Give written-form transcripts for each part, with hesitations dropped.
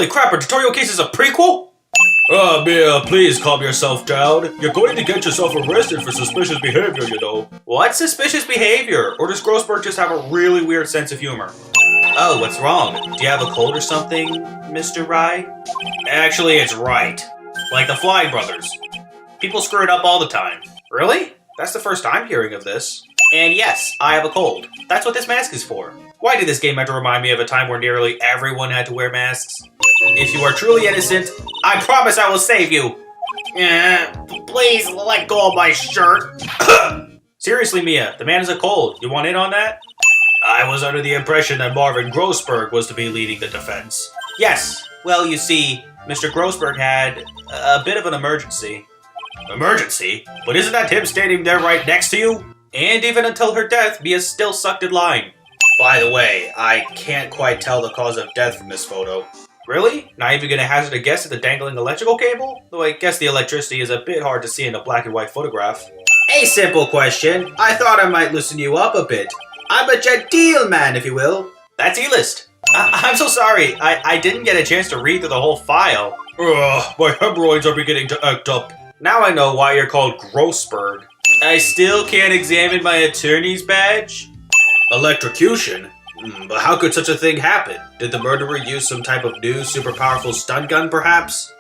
Holy crap, our tutorial case is a prequel? Mia, please calm yourself down. You're going to get yourself arrested for suspicious behavior, you know. What suspicious behavior? Or does Grossberg just have a really weird sense of humor? Oh, what's wrong? Do you have a cold or something, Mr. Wright? Actually, it's Wright. Like the Flying Brothers. People screw it up all the time. Really? That's the first I'm hearing of this. And yes, I have a cold. That's what this mask is for. Why did this game have to remind me of a time where nearly everyone had to wear masks? If you are truly innocent, I promise I will save you. Please let go of my shirt. Seriously, Mia, the man has a cold. You want in on that? I was under the impression that Marvin Grossberg was to be leading the defense. Yes. Well, you see, Mr. Grossberg had a bit of an emergency. Emergency? But isn't that him standing there right next to you? And even until her death, Mia still sucked at lying. By the way, I can't quite tell the cause of death from this photo. Really? Not even gonna hazard a guess at the dangling electrical cable? Though I guess the electricity is a bit hard to see in a black and white photograph. A simple question. I thought I might loosen you up a bit. I'm a gentleman, if you will. That's E-list. I'm so sorry. I didn't get a chance to read through the whole file. Ugh, my hemorrhoids are beginning to act up. Now I know why you're called Grossberg. I still can't examine my attorney's badge? Electrocution? But how could such a thing happen? Did the murderer use some type of new, super powerful stun gun, perhaps?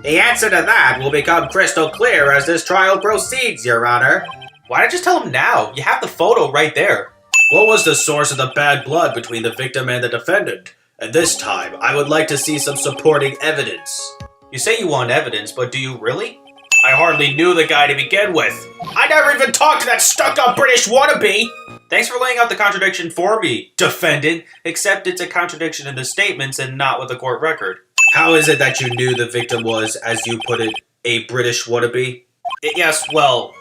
The answer to that will become crystal clear as this trial proceeds, Your Honor. Why not just tell him now? You have the photo right there. What was the source of the bad blood between the victim and the defendant? And this time, I would like to see some supporting evidence. You say you want evidence, but do you really? I hardly knew the guy to begin with. I never even talked to that stuck-up British wannabe! Thanks for laying out the contradiction for me, defendant, except it's a contradiction in the statements and not with the court record. How is it that you knew the victim was, as you put it, a British wannabe? Yes, well...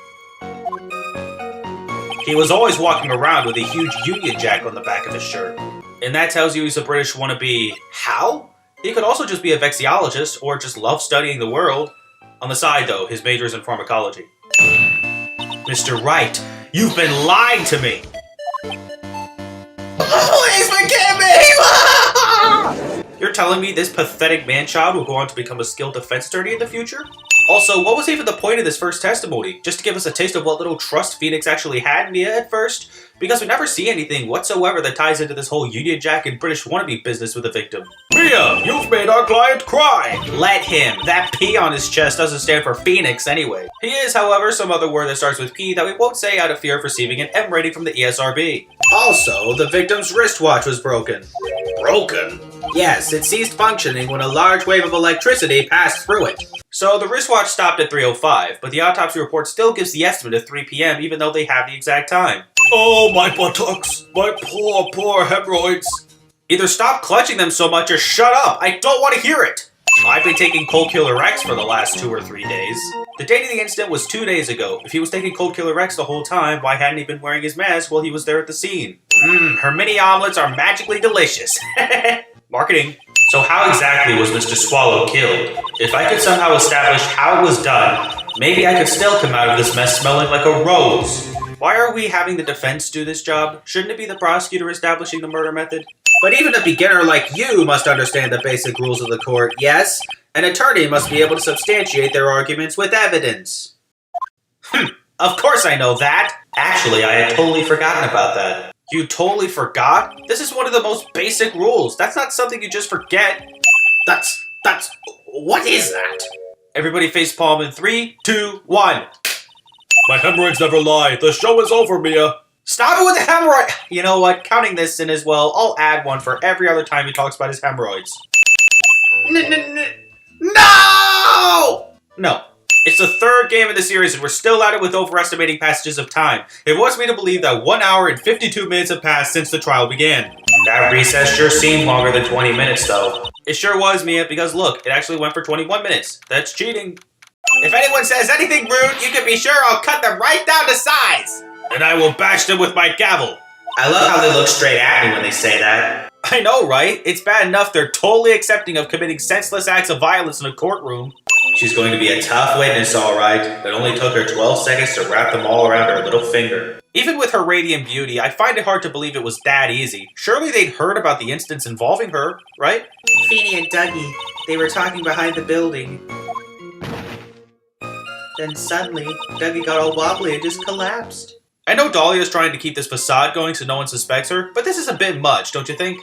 he was always walking around with a huge Union Jack on the back of his shirt. And that tells you he's a British wannabe. How? He could also just be a vexiologist, or just love studying the world. On the side, though, his major is in pharmacology. Mr. Wright, you've been lying to me! Please forgive me! You're telling me this pathetic man-child will go on to become a skilled defense attorney in the future? Also, what was even the point of this first testimony? Just to give us a taste of what little trust Phoenix actually had in Mia at first? Because we never see anything whatsoever that ties into this whole Union Jack and British wannabe business with the victim. Mia, you've made our client cry! Let him. That P on his chest doesn't stand for Phoenix anyway. He is, however, some other word that starts with P that we won't say out of fear of receiving an M rating from the ESRB. Also, the victim's wristwatch was broken. Broken? Yes, it ceased functioning when a large wave of electricity passed through it. So the wristwatch stopped at 3:05, but the autopsy report still gives the estimate of 3 p.m. even though they have the exact time. Oh, my buttocks! My poor hemorrhoids! Either stop clutching them so much or shut up! I don't want to hear it! I've been taking Cold Killer X for the last 2 or 3 days. The date of the incident was 2 days ago. If he was taking Cold Killer X the whole time, why hadn't he been wearing his mask while he was there at the scene? Her mini omelets are magically delicious. Marketing. So how exactly was Mr. Swallow killed? If I could somehow establish how it was done, maybe I could still come out of this mess smelling like a rose. Why are we having the defense do this job? Shouldn't it be the prosecutor establishing the murder method? But even a beginner like you must understand the basic rules of the court, yes? An attorney must be able to substantiate their arguments with evidence. Of course I know that! Actually, I had totally forgotten about that. You totally forgot? This is one of the most basic rules. That's not something you just forget. What is that? Everybody facepalm in 3, 2, 1. My hemorrhoids never lie. The show is over, Mia. Stop it with the hemorrhoid! You know what? Counting this in as well, I'll add one for every other time he talks about his hemorrhoids. No! No. It's the third game of the series and we're still at it with overestimating passages of time. It wants me to believe that 1 hour and 52 minutes have passed since the trial began. That recess sure seemed longer than 20 minutes though. It sure was, Mia, because look, it actually went for 21 minutes. That's cheating. If anyone says anything rude, you can be sure I'll cut them right down to size. And I will bash them with my gavel. I love how they look straight at me when they say that. I know, right? It's bad enough they're totally accepting of committing senseless acts of violence in a courtroom. She's going to be a tough witness, alright. It only took her 12 seconds to wrap them all around her little finger. Even with her radiant beauty, I find it hard to believe it was that easy. Surely they'd heard about the incidents involving her, right? Feeny and Dougie, they were talking behind the building. Then suddenly, Dougie got all wobbly and just collapsed. I know Dahlia's trying to keep this facade going so no one suspects her, but this is a bit much, don't you think?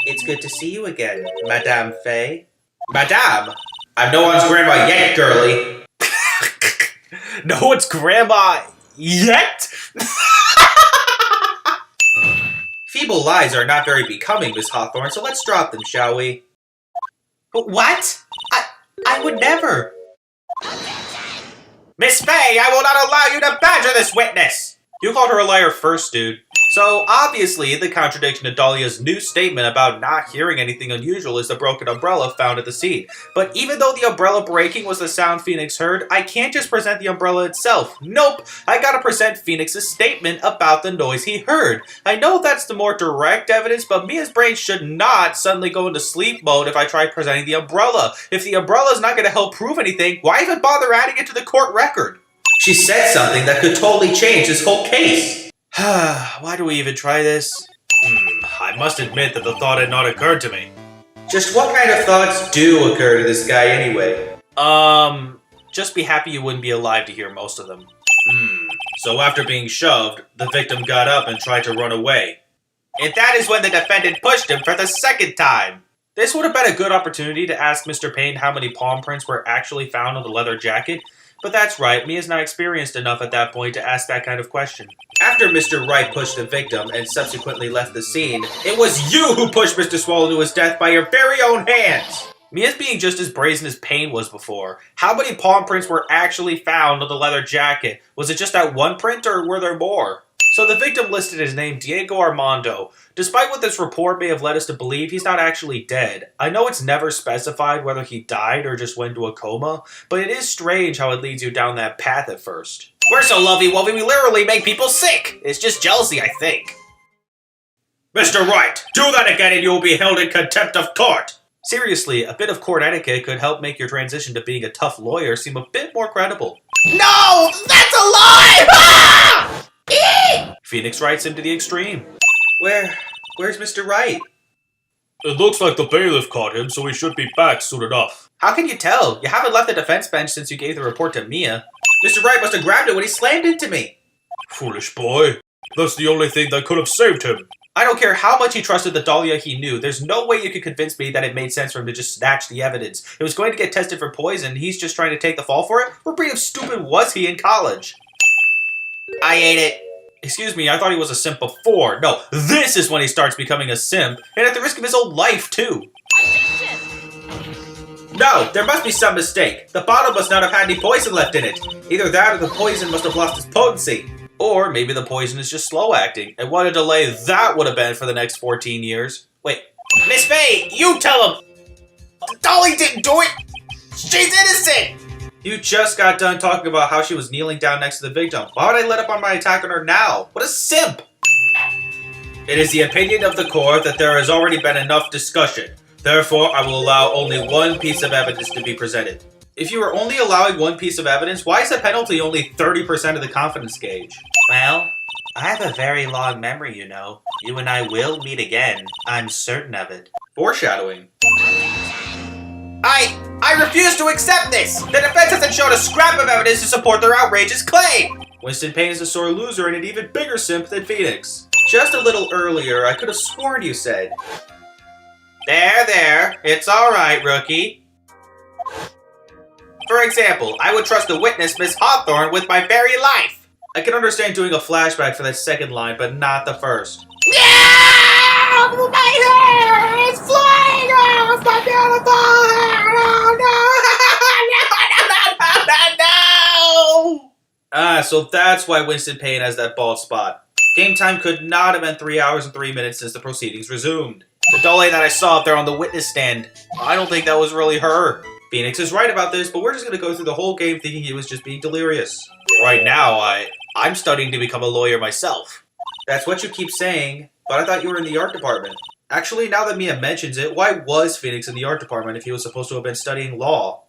It's good to see you again, Madame Faye. Madame? I'm no one's grandma yet, girly. No one's grandma yet? Feeble lies are not very becoming, Miss Hawthorne, so let's drop them, shall we? What? I would never. Miss Faye, I will not allow you to badger this witness! You called her a liar first, dude. So, obviously, the contradiction to Dahlia's new statement about not hearing anything unusual is the broken umbrella found at the scene. But even though the umbrella breaking was the sound Phoenix heard, I can't just present the umbrella itself. Nope! I gotta present Phoenix's statement about the noise he heard. I know that's the more direct evidence, but Mia's brain should not suddenly go into sleep mode if I try presenting the umbrella. If the umbrella's not gonna help prove anything, why even bother adding it to the court record? She said something that could totally change this whole case. Why do we even try this? I must admit that the thought had not occurred to me. Just what kind of thoughts do occur to this guy anyway? Just be happy you wouldn't be alive to hear most of them. So after being shoved, the victim got up and tried to run away. And that is when the defendant pushed him for the second time. This would have been a good opportunity to ask Mr. Payne how many palm prints were actually found on the leather jacket, but that's right, Mia's not experienced enough at that point to ask that kind of question. After Mr. Wright pushed the victim and subsequently left the scene, it was you who pushed Mr. Swallow to his death by your very own hands! Mia's being just as brazen as Payne was before. How many palm prints were actually found on the leather jacket? Was it just that one print or were there more? So the victim listed his name Diego Armando. Despite what this report may have led us to believe, he's not actually dead. I know it's never specified whether he died or just went into a coma, but it is strange how it leads you down that path at first. We're so lovey-wovey we literally make people sick! It's just jealousy, I think. Mr. Wright, do that again and you will be held in contempt of court! Seriously, a bit of court etiquette could help make your transition to being a tough lawyer seem a bit more credible. No! That's a lie! Ah! Phoenix writes him to the extreme. Where's Mr. Wright? It looks like the bailiff caught him, so he should be back soon enough. How can you tell? You haven't left the defense bench since you gave the report to Mia. Mr. Wright must have grabbed it when he slammed into me. Foolish boy. That's the only thing that could have saved him. I don't care how much he trusted the Dahlia he knew. There's no way you could convince me that it made sense for him to just snatch the evidence. It was going to get tested for poison, and he's just trying to take the fall for it? What breed of stupid was he in college? I ate it. Excuse me, I thought he was a simp before. No, this is when he starts becoming a simp, and at the risk of his own life, too. No, there must be some mistake. The bottle must not have had any poison left in it. Either that or the poison must have lost its potency. Or maybe the poison is just slow acting, and what a delay that would have been for the next 14 years. Wait, Miss Faye, you tell him! Dolly didn't do it! She's innocent! You just got done talking about how she was kneeling down next to the victim. Why would I let up on my attack on her now? What a simp! It is the opinion of the court that there has already been enough discussion. Therefore, I will allow only one piece of evidence to be presented. If you are only allowing one piece of evidence, why is the penalty only 30% of the confidence gauge? Well, I have a very long memory, you know. You and I will meet again. I'm certain of it. Foreshadowing. I refuse to accept this! The defense hasn't shown a scrap of evidence to support their outrageous claim! Winston Payne is a sore loser and an even bigger simp than Phoenix. Just a little earlier, I could have sworn you said. There, it's alright, rookie. For example, I would trust the witness, Miss Hawthorne, with my very life. I can understand doing a flashback for that second line, but not the first. Yeah! My hair is flying off! My beautiful hair! Oh no! No! Ah, so that's why Winston Payne has that bald spot. Game time could not have been 3 hours and 3 minutes since the proceedings resumed. The dolly that I saw up there on the witness stand, I don't think that was really her. Phoenix is right about this, but we're just going to go through the whole game thinking he was just being delirious. Right now, I'm studying to become a lawyer myself. That's what you keep saying, but I thought you were in the art department. Actually, now that Mia mentions it, why was Phoenix in the art department if he was supposed to have been studying law?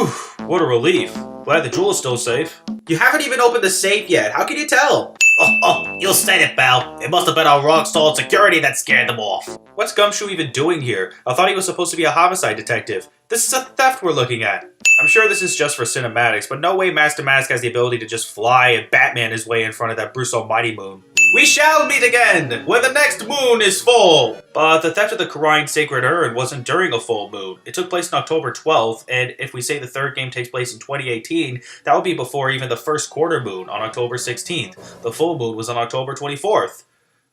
Whew, what a relief. Glad the jewel is still safe. You haven't even opened the safe yet. How can you tell? Oh, you said it, pal. It must have been our rock-solid security that scared them off. What's Gumshoe even doing here? I thought he was supposed to be a homicide detective. This is a theft we're looking at. I'm sure this is just for cinematics, but no way Master Mask has the ability to just fly and Batman his way in front of that Bruce Almighty moon. We shall meet again when the next moon is full! But the theft of the Karain Sacred Urn wasn't during a full moon. It took place on October 12th, and if we say the third game takes place in 2018, that would be before even the first quarter moon on October 16th. The full moon was on October 24th.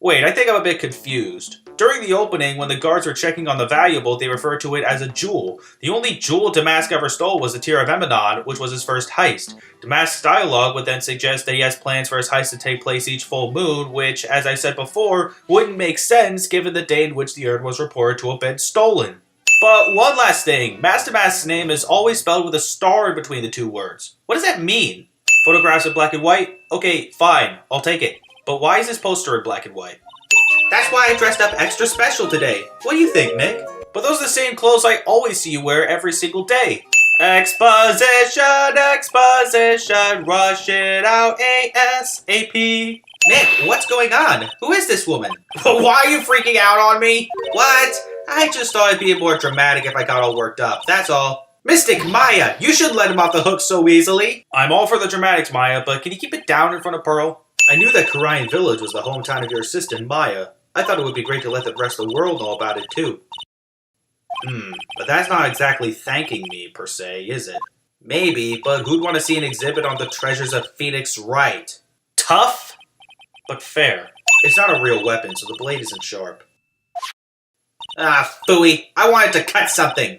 Wait, I think I'm a bit confused. During the opening, when the guards were checking on the valuable, they referred to it as a jewel. The only jewel Damask ever stole was the Tear of Emanon, which was his first heist. Damask's dialogue would then suggest that he has plans for his heist to take place each full moon, which, as I said before, wouldn't make sense given the day in which the urn was reported to have been stolen. But one last thing, Master Mask's name is always spelled with a star in between the two words. What does that mean? Photographs in black and white? Okay, fine, I'll take it. But why is this poster in black and white? That's why I dressed up extra special today. What do you think, Nick? But those are the same clothes I always see you wear every single day. Exposition, exposition, rush it out ASAP. Nick, what's going on? Who is this woman? Why are you freaking out on me? What? I just thought it'd be more dramatic if I got all worked up, that's all. Mystic Maya, you shouldn't let him off the hook so easily. I'm all for the dramatics, Maya, but can you keep it down in front of Pearl? I knew that Karain Village was the hometown of your assistant, Maya. I thought it would be great to let the rest of the world know about it, too. But that's not exactly thanking me, per se, is it? Maybe, but who'd want to see an exhibit on the treasures of Phoenix Wright? Tough, but fair. It's not a real weapon, so the blade isn't sharp. Ah, phooey. I wanted to cut something.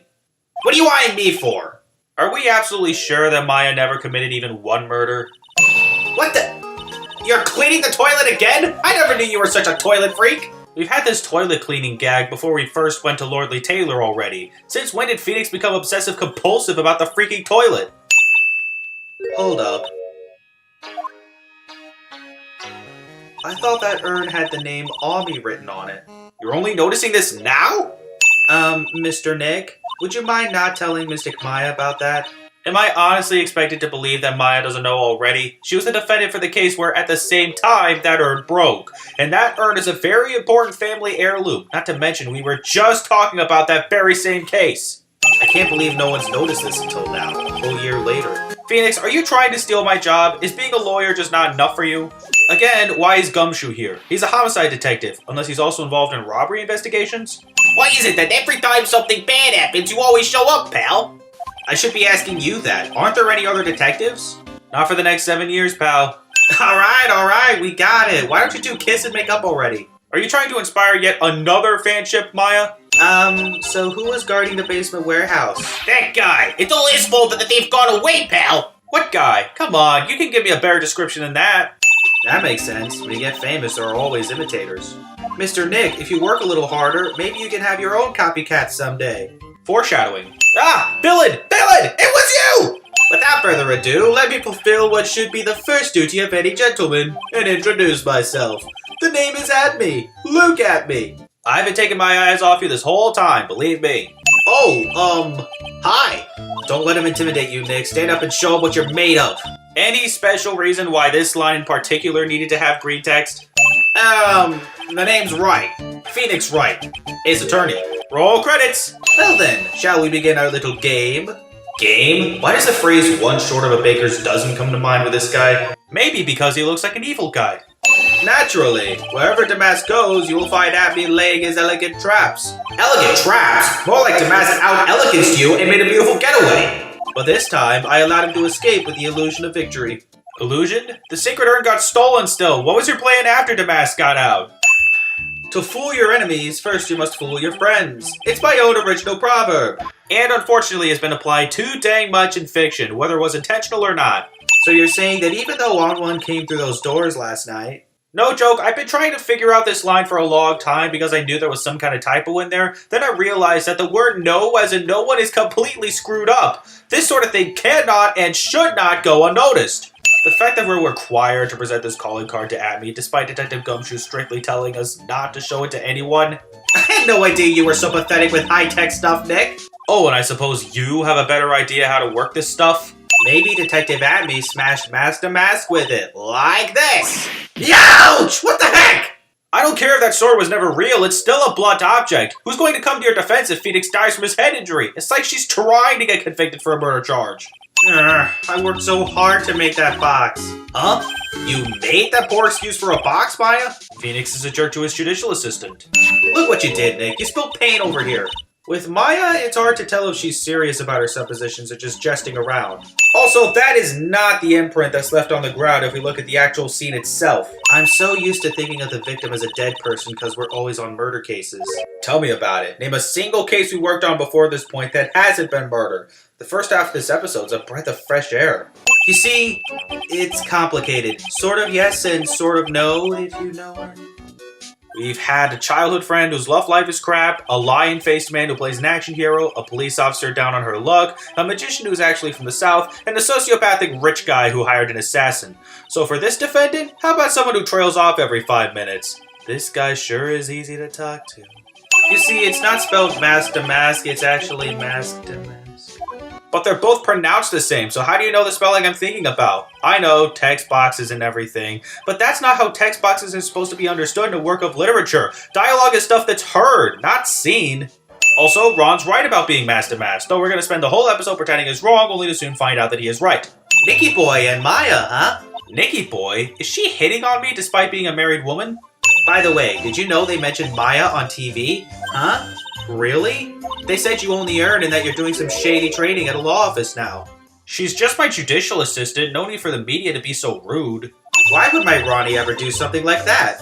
What are you eyeing me for? Are we absolutely sure that Maya never committed even one murder? What the? You're cleaning the toilet again? I never knew you were such a toilet freak! We've had this toilet cleaning gag before we first went to Lordly Taylor already. Since when did Phoenix become obsessive-compulsive about the freaking toilet? Hold up. I thought that urn had the name Ami written on it. You're only noticing this now? Mr. Nick, would you mind not telling Mystic Maya about that? Am I honestly expected to believe that Maya doesn't know already? She was the defendant for the case where, at the same time, that urn broke. And that urn is a very important family heirloom. Not to mention, we were just talking about that very same case. I can't believe no one's noticed this until now, a whole year later. Phoenix, are you trying to steal my job? Is being a lawyer just not enough for you? Again, why is Gumshoe here? He's a homicide detective, unless he's also involved in robbery investigations? Why is it that every time something bad happens, you always show up, pal? I should be asking you that. Aren't there any other detectives? Not for the next 7 years, pal. Alright, we got it. Why don't you two kiss and make up already? Are you trying to inspire yet another fanship, Maya? So who was guarding the basement warehouse? That guy. It's all his fault that the thief got away, pal. What guy? Come on, you can give me a better description than that. That makes sense. When you get famous, there are always imitators. Mr. Nick, if you work a little harder, maybe you can have your own copycat someday. Foreshadowing. Ah! Billin! It was you! Without further ado, let me fulfill what should be the first duty of any gentleman, and introduce myself. The name is Atme. Look at me. I haven't taken my eyes off you this whole time, believe me. Oh, hi. Don't let him intimidate you, Nick. Stand up and show him what you're made of. Any special reason why this line in particular needed to have green text? The name's Wright. Phoenix Wright. His attorney. Roll credits. Well then, shall we begin our little game? Game? Why does the phrase one short of a baker's dozen come to mind with this guy? Maybe because he looks like an evil guy. Naturally, wherever Damask goes, you will find Atme laying his elegant traps. Elegant traps? More like Damask out-eleganced you and made a beautiful getaway. But this time, I allowed him to escape with the illusion of victory. Illusion? The Sacred Urn got stolen still. What was your plan after Damask got out? To fool your enemies, first you must fool your friends. It's my own original proverb. And unfortunately has been applied too dang much in fiction, whether it was intentional or not. So you're saying that even though On-One came through those doors last night... No joke, I've been trying to figure out this line for a long time because I knew there was some kind of typo in there. Then I realized that the word no, as in no one, is completely screwed up. This sort of thing cannot and should not go unnoticed. The fact that we're required to present this calling card to Atme, despite Detective Gumshoe strictly telling us not to show it to anyone. I had no idea you were so pathetic with high-tech stuff, Nick. Oh, and I suppose you have a better idea how to work this stuff? Maybe Detective Atme smashed Master Mask with it, like this. Youch! What the heck? I don't care if that sword was never real, it's still a blunt object. Who's going to come to your defense if Phoenix dies from his head injury? It's like she's trying to get convicted for a murder charge. I worked so hard to make that box. Huh? You made that poor excuse for a box, Maya? Phoenix is a jerk to his judicial assistant. Look what you did, Nick. You spilled paint over here. With Maya, it's hard to tell if she's serious about her suppositions or just jesting around. Also, that is not the imprint that's left on the ground if we look at the actual scene itself. I'm so used to thinking of the victim as a dead person because we're always on murder cases. Tell me about it. Name a single case we worked on before this point that hasn't been murder. The first half of this episode's a breath of fresh air. You see, it's complicated. Sort of yes and sort of no, if you know. We've had a childhood friend whose love life is crap, a lion-faced man who plays an action hero, a police officer down on her luck, a magician who's actually from the South, and a sociopathic rich guy who hired an assassin. So for this defendant, how about someone who trails off every 5 minutes? This guy sure is easy to talk to. You see, it's not spelled mask to mask, it's actually mask to mask. But they're both pronounced the same, so how do you know the spelling I'm thinking about? I know, text boxes and everything, but that's not how text boxes are supposed to be understood in a work of literature. Dialogue is stuff that's heard, not seen. Also, Ron's right about being mask to mask, though we're going to spend the whole episode pretending he's wrong, only to soon find out that he is right. Nicky Boy and Maya, huh? Nicky Boy? Is she hitting on me despite being a married woman? By the way, did you know they mentioned Maya on TV? Huh? Really? They said you only earn and that you're doing some shady trading at a law office now. She's just my judicial assistant, no need for the media to be so rude. Why would my Ronnie ever do something like that?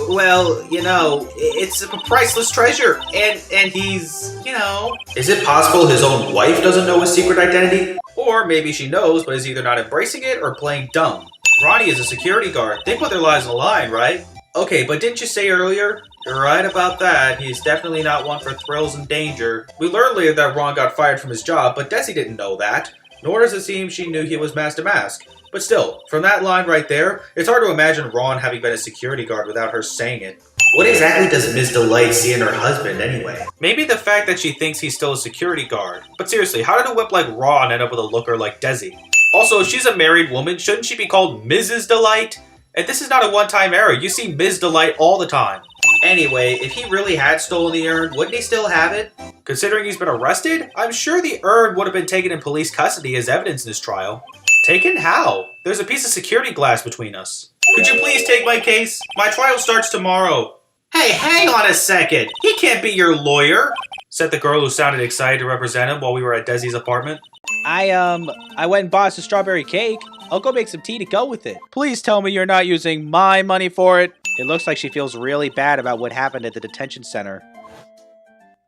Well, you know, it's a priceless treasure, and he's, you know... Is it possible his own wife doesn't know his secret identity? Or maybe she knows, but is either not embracing it or playing dumb. Ronnie is a security guard. They put their lives on the line, right? Okay, but didn't you say earlier? You're right about that. He's definitely not one for thrills and danger. We learned later that Ron got fired from his job, but Desi didn't know that. Nor does it seem she knew he was Master Mask. But still, from that line right there, it's hard to imagine Ron having been a security guard without her saying it. What exactly does Ms. Delight see in her husband anyway? Maybe the fact that she thinks he's still a security guard. But seriously, how did a whip like Ron end up with a looker like Desi? Also, if she's a married woman, shouldn't she be called Mrs. Delight? And this is not a one-time error. You see Ms. Delight all the time. Anyway, if he really had stolen the urn, wouldn't he still have it? Considering he's been arrested, I'm sure the urn would have been taken in police custody as evidence in this trial. Taken how? There's a piece of security glass between us. Could you please take my case? My trial starts tomorrow. Hey, hang on a second. He can't be your lawyer, said the girl who sounded excited to represent him while we were at Desi's apartment. I went and bought us a strawberry cake. I'll go make some tea to go with it. Please tell me you're not using my money for it. It looks like she feels really bad about what happened at the detention center.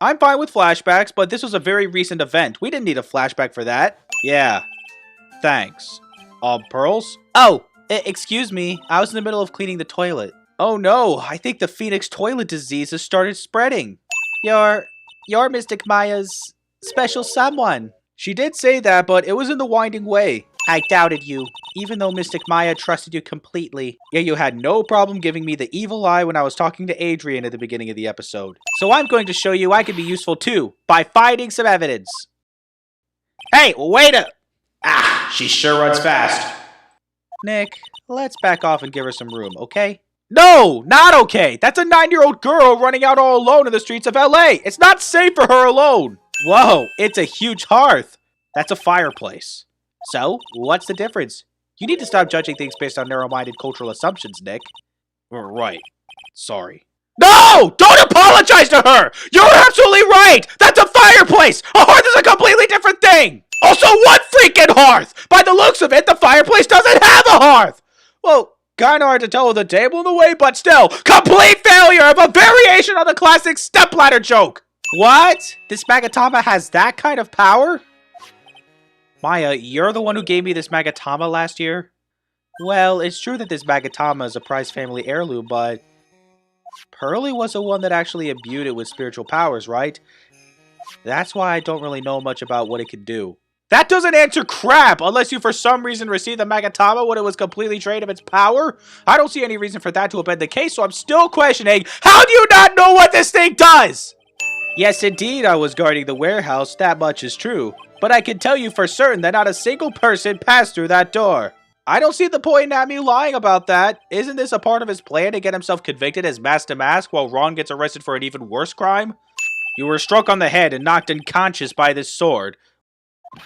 I'm fine with flashbacks, but this was a very recent event. We didn't need a flashback for that. Yeah. Thanks. Pearls? Oh, excuse me. I was in the middle of cleaning the toilet. Oh no, I think the Phoenix toilet disease has started spreading. You're Mystic Maya's special someone. She did say that, but it was in the winding way. I doubted you, even though Mystic Maya trusted you completely. Yet you had no problem giving me the evil eye when I was talking to Adrian at the beginning of the episode. So I'm going to show you I can be useful too, by finding some evidence. Hey, wait up! Ah, she sure runs fast. Nick, let's back off and give her some room, okay? No, not okay! That's a 9-year-old girl running out all alone in the streets of LA! It's not safe for her alone! Whoa, it's a huge hearth! That's a fireplace. So, what's the difference? You need to stop judging things based on narrow-minded cultural assumptions, Nick. Right. Sorry. No! Don't apologize to her! You're absolutely right! That's a fireplace! A hearth is a completely different thing! Also, what freaking hearth? By the looks of it, the fireplace doesn't have a hearth! Well, kinda hard to tell with the table in the way, but still, complete failure of a variation on the classic stepladder joke! What? This Magatama has that kind of power? Maya, you're the one who gave me this Magatama last year? Well, it's true that this Magatama is a prized family heirloom, but Pearly was the one that actually imbued it with spiritual powers, right? That's why I don't really know much about what it can do. That doesn't answer crap, unless you for some reason received the Magatama when it was completely drained of its power. I don't see any reason for that to have been the case, so I'm still questioning, how do you not know what this thing does? Yes, indeed, I was guarding the warehouse, that much is true. But I can tell you for certain that not a single person passed through that door. I don't see the point in Nami lying about that. Isn't this a part of his plan to get himself convicted as Mask to Mask while Ron gets arrested for an even worse crime? You were struck on the head and knocked unconscious by this sword.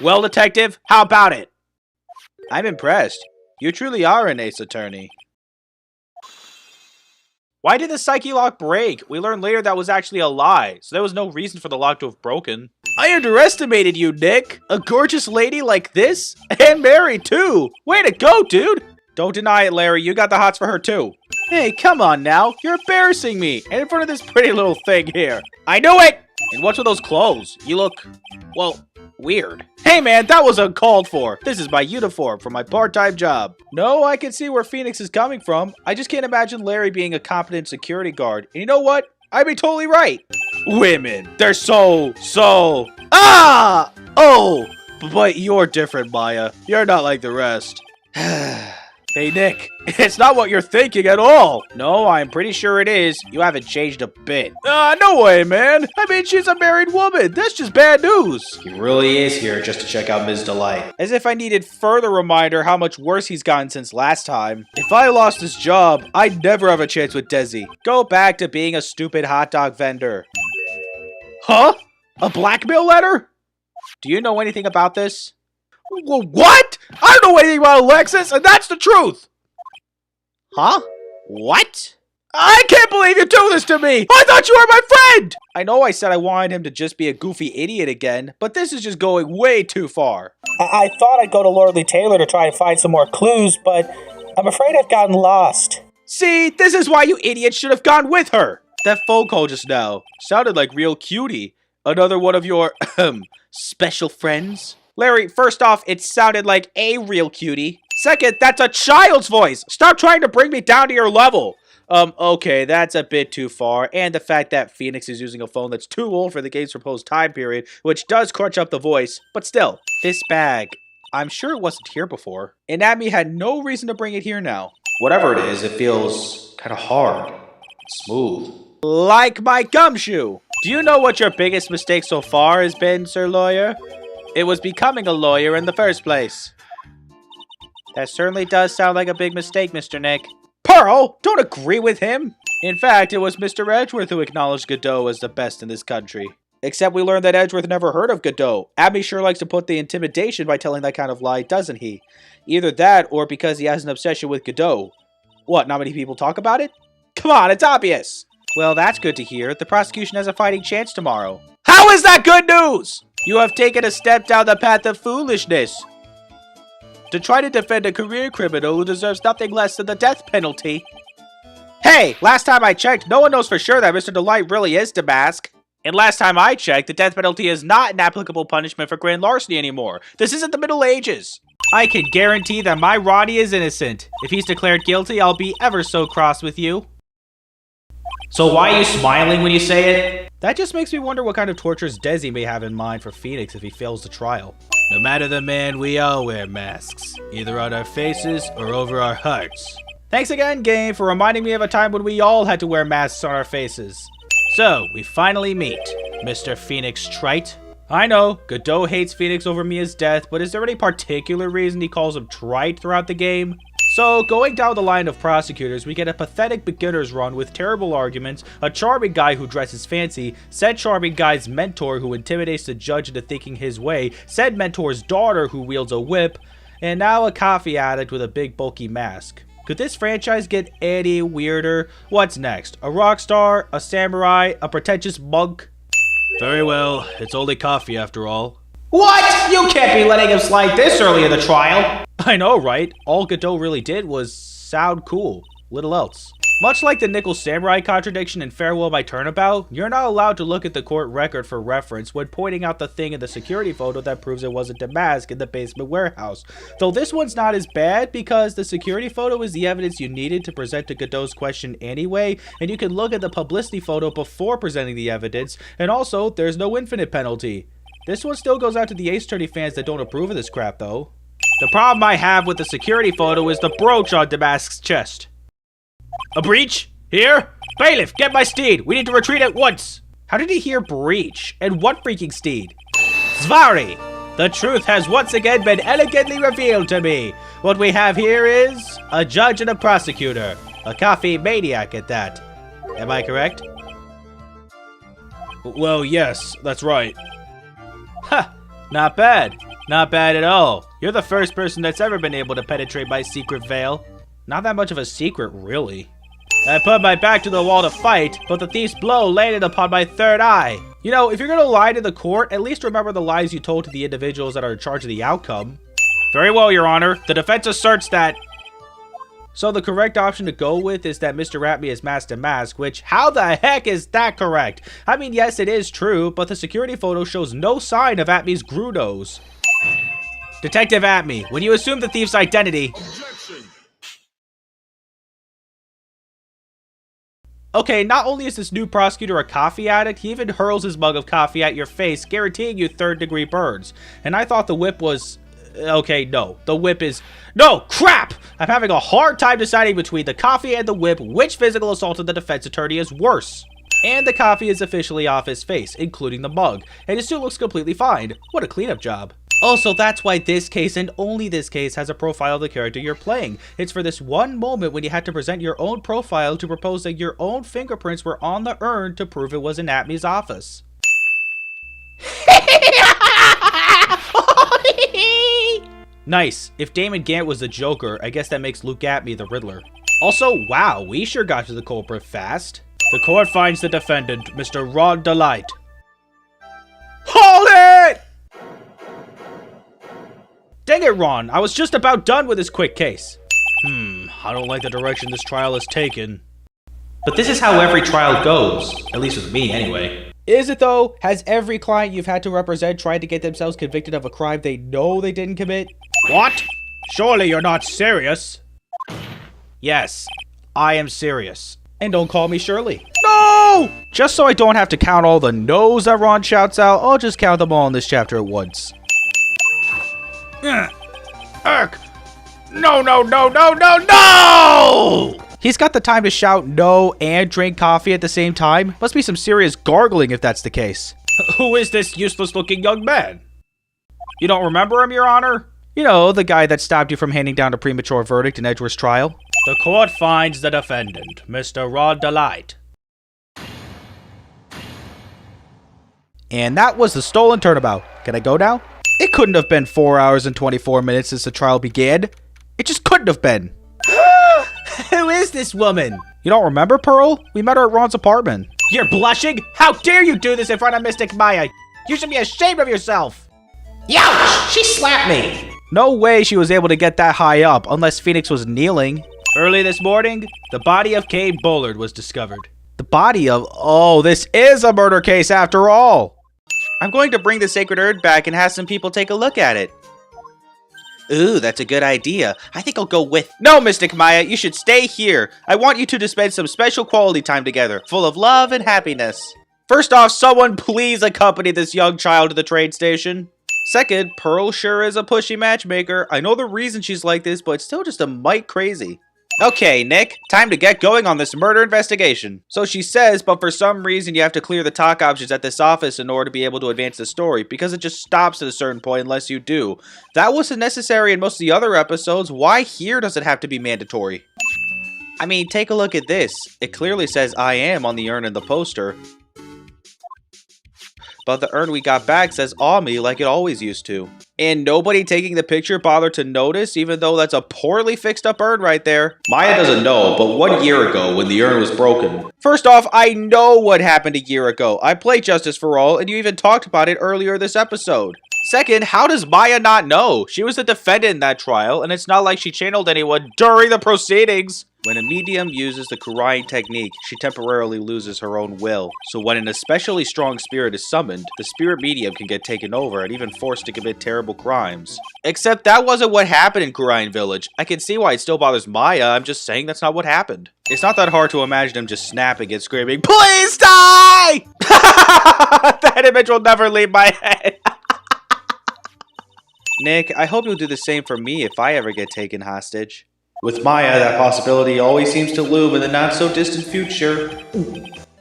Well, detective, how about it? I'm impressed. You truly are an ace attorney. Why did the psyche lock break? We learned later that was actually a lie, so there was no reason for the lock to have broken. I underestimated you, Nick. A gorgeous lady like this? And married, too. Way to go, dude. Don't deny it, Larry. You got the hots for her, too. Hey, come on now. You're embarrassing me. And in front of this pretty little thing here. I knew it! And what's with those clothes? You look, well, weird. Hey man, that was uncalled for. This is my uniform for my part-time job. No, I can see where Phoenix is coming from. I just can't imagine Larry being a competent security guard. And you know what? I'd be totally right. Women, they're so... Ah! Oh! But you're different, Maya. You're not like the rest. Hey, Nick, it's not what you're thinking at all. No, I'm pretty sure it is. You haven't changed a bit. No way, man. I mean, she's a married woman. That's just bad news. He really is here just to check out Ms. Delight. As if I needed further reminder how much worse he's gotten since last time. If I lost his job, I'd never have a chance with Desi. Go back to being a stupid hot dog vendor. Huh? A blackmail letter? Do you know anything about this? What? I don't know anything about Alexis, and that's the truth! Huh? What? I can't believe you do this to me! I thought you were my friend! I know I said I wanted him to just be a goofy idiot again, but this is just going way too far. I thought I'd go to Lordly Taylor to try and find some more clues, but I'm afraid I've gotten lost. See, this is why you idiots should have gone with her! That phone call just now sounded like real cutie. Another one of your, special friends? Larry, first off, it sounded like a real cutie. Second, that's a child's voice. Stop trying to bring me down to your level. Okay, that's a bit too far. And the fact that Phoenix is using a phone that's too old for the game's proposed time period, which does crunch up the voice. But still, this bag, I'm sure it wasn't here before. And Abby had no reason to bring it here now. Whatever it is, it feels kind of hard. Smooth. Like my gumshoe. Do you know what your biggest mistake so far has been, Sir Lawyer? It was becoming a lawyer in the first place. That certainly does sound like a big mistake, Mr. Nick. Pearl, don't agree with him. In fact, it was Mr. Edgeworth who acknowledged Godot as the best in this country. Except we learned that Edgeworth never heard of Godot. Abby sure likes to put the intimidation by telling that kind of lie, doesn't he? Either that, or because he has an obsession with Godot. What, not many people talk about it? Come on, it's obvious. Well, that's good to hear. The prosecution has a fighting chance tomorrow. How is that good news? You have taken a step down the path of foolishness. To try to defend a career criminal who deserves nothing less than the death penalty. Hey, last time I checked, no one knows for sure that Mr. Delight really is Damask. And last time I checked, the death penalty is not an applicable punishment for grand larceny anymore. This isn't the Middle Ages. I can guarantee that my Ronnie is innocent. If he's declared guilty, I'll be ever so cross with you. So why are you smiling when you say it? That just makes me wonder what kind of tortures Desi may have in mind for Phoenix if he fails the trial. No matter the man, we all wear masks, either on our faces or over our hearts. Thanks again, game, for reminding me of a time when we all had to wear masks on our faces. So, we finally meet, Mr. Phoenix Trite. I know, Godot hates Phoenix over Mia's death, but is there any particular reason he calls him Trite throughout the game? So, going down the line of prosecutors, we get a pathetic beginner's run with terrible arguments, a charming guy who dresses fancy, said charming guy's mentor who intimidates the judge into thinking his way, said mentor's daughter who wields a whip, and now a coffee addict with a big bulky mask. Could this franchise get any weirder? What's next? A rock star? A samurai? A pretentious monk? Very well, it's only coffee after all. What? You can't be letting him slide this early in the trial! I know, right? All Godot really did was sound cool. Little else. Much like the Nickel Samurai contradiction in Farewell by Turnabout, you're not allowed to look at the court record for reference when pointing out the thing in the security photo that proves it wasn't Damask in the basement warehouse. Though this one's not as bad because the security photo is the evidence you needed to present to Godot's question anyway, and you can look at the publicity photo before presenting the evidence, and also, there's no infinite penalty. This one still goes out to the Ace Attorney fans that don't approve of this crap though. The problem I have with the security photo is the brooch on Damask's chest. A breach? Here? Bailiff, get my steed! We need to retreat at once! How did he hear breach? And what freaking steed? Zvari! The truth has once again been elegantly revealed to me. What we have here is a judge and a prosecutor. A coffee maniac at that. Am I correct? Well, yes, that's right. Ha! Not bad. Not bad at all. You're the first person that's ever been able to penetrate my secret veil. Not that much of a secret, really. I put my back to the wall to fight, but the thief's blow landed upon my third eye. You know, if you're gonna lie to the court, at least remember the lies you told to the individuals that are in charge of the outcome. Very well, Your Honor. The defense asserts that... So the correct option to go with is that Mr. Ratme is masked and masked, which, how the heck is that correct? I mean, yes, it is true, but the security photo shows no sign of Atme's Grudos. Detective Atme, when you assume the thief's identity... Okay, not only is this new prosecutor a coffee addict, he even hurls his mug of coffee at your face, guaranteeing you third-degree burns. And I thought the whip was... Okay, no. The whip is... No! Crap! I'm having a hard time deciding between the coffee and the whip which physical assault of the defense attorney is worse. And the coffee is officially off his face, including the mug. And his suit looks completely fine. What a cleanup job. Also, that's why this case, and only this case, has a profile of the character you're playing. It's for this one moment when you had to present your own profile to propose that your own fingerprints were on the urn to prove it was in Atme's office. Nice. If Damon Gant was the Joker, I guess that makes Luke Atme the Riddler. Also, wow, we sure got to the culprit fast. The court finds the defendant, Mr. Rod Delight. Hold it! Dang it, Ron. I was just about done with this quick case. I don't like the direction this trial has taken. But this is how every trial goes. At least with me, anyway. Is it, though? Has every client you've had to represent tried to get themselves convicted of a crime they know they didn't commit? What? Surely you're not serious. Yes, I am serious. And don't call me Shirley. No! Just so I don't have to count all the no's that Ron shouts out, I'll just count them all in this chapter at once. Erk! No, no, no, no, no, no! He's got the time to shout no and drink coffee at the same time. Must be some serious gargling if that's the case. Who is this useless-looking young man? You don't remember him, Your Honor? You know, the guy that stopped you from handing down a premature verdict in Edgeworth's trial. The court finds the defendant, Mr. Rod Delight. And that was the Stolen Turnabout. Can I go now? It couldn't have been 4 hours and 24 minutes since the trial began. It just couldn't have been. Who is this woman? You don't remember, Pearl? We met her at Ron's apartment. You're blushing? How dare you do this in front of Mystic Maya? You should be ashamed of yourself. Youch! She slapped me. No way she was able to get that high up unless Phoenix was kneeling. Early this morning, the body of Kate Bullard was discovered. The body of... Oh, this is a murder case after all. I'm going to bring the sacred urn back and have some people take a look at it. Ooh, that's a good idea. I think I'll go with... No, Mystic Maya, you should stay here. I want you two to spend some special quality time together, full of love and happiness. First off, someone please accompany this young child to the train station. Second, Pearl sure is a pushy matchmaker. I know the reason she's like this, but it's still just a mite crazy. Okay, Nick, time to get going on this murder investigation. So she says, but for some reason you have to clear the talk options at this office in order to be able to advance the story, because it just stops at a certain point unless you do. That wasn't necessary in most of the other episodes. Why here does it have to be mandatory? I mean, take a look at this. It clearly says I am on the urn in the poster. But the urn we got back says Ami like it always used to. And nobody taking the picture bothered to notice, even though that's a poorly fixed up urn right there. Maya doesn't know, but 1 year ago when the urn was broken. First off, I know what happened a year ago. I played Justice for All, and you even talked about it earlier this episode. Second, how does Maya not know? She was the defendant in that trial, and it's not like she channeled anyone during the proceedings. When a medium uses the Kurai technique, she temporarily loses her own will. So when an especially strong spirit is summoned, the spirit medium can get taken over and even forced to commit terrible crimes. Except that wasn't what happened in Kurai Village. I can see why it still bothers Maya, I'm just saying that's not what happened. It's not that hard to imagine him just snapping and screaming, "Please die!" That image will never leave my head. Nick, I hope you'll do the same for me if I ever get taken hostage. With Maya, that possibility always seems to loom in the not-so-distant future.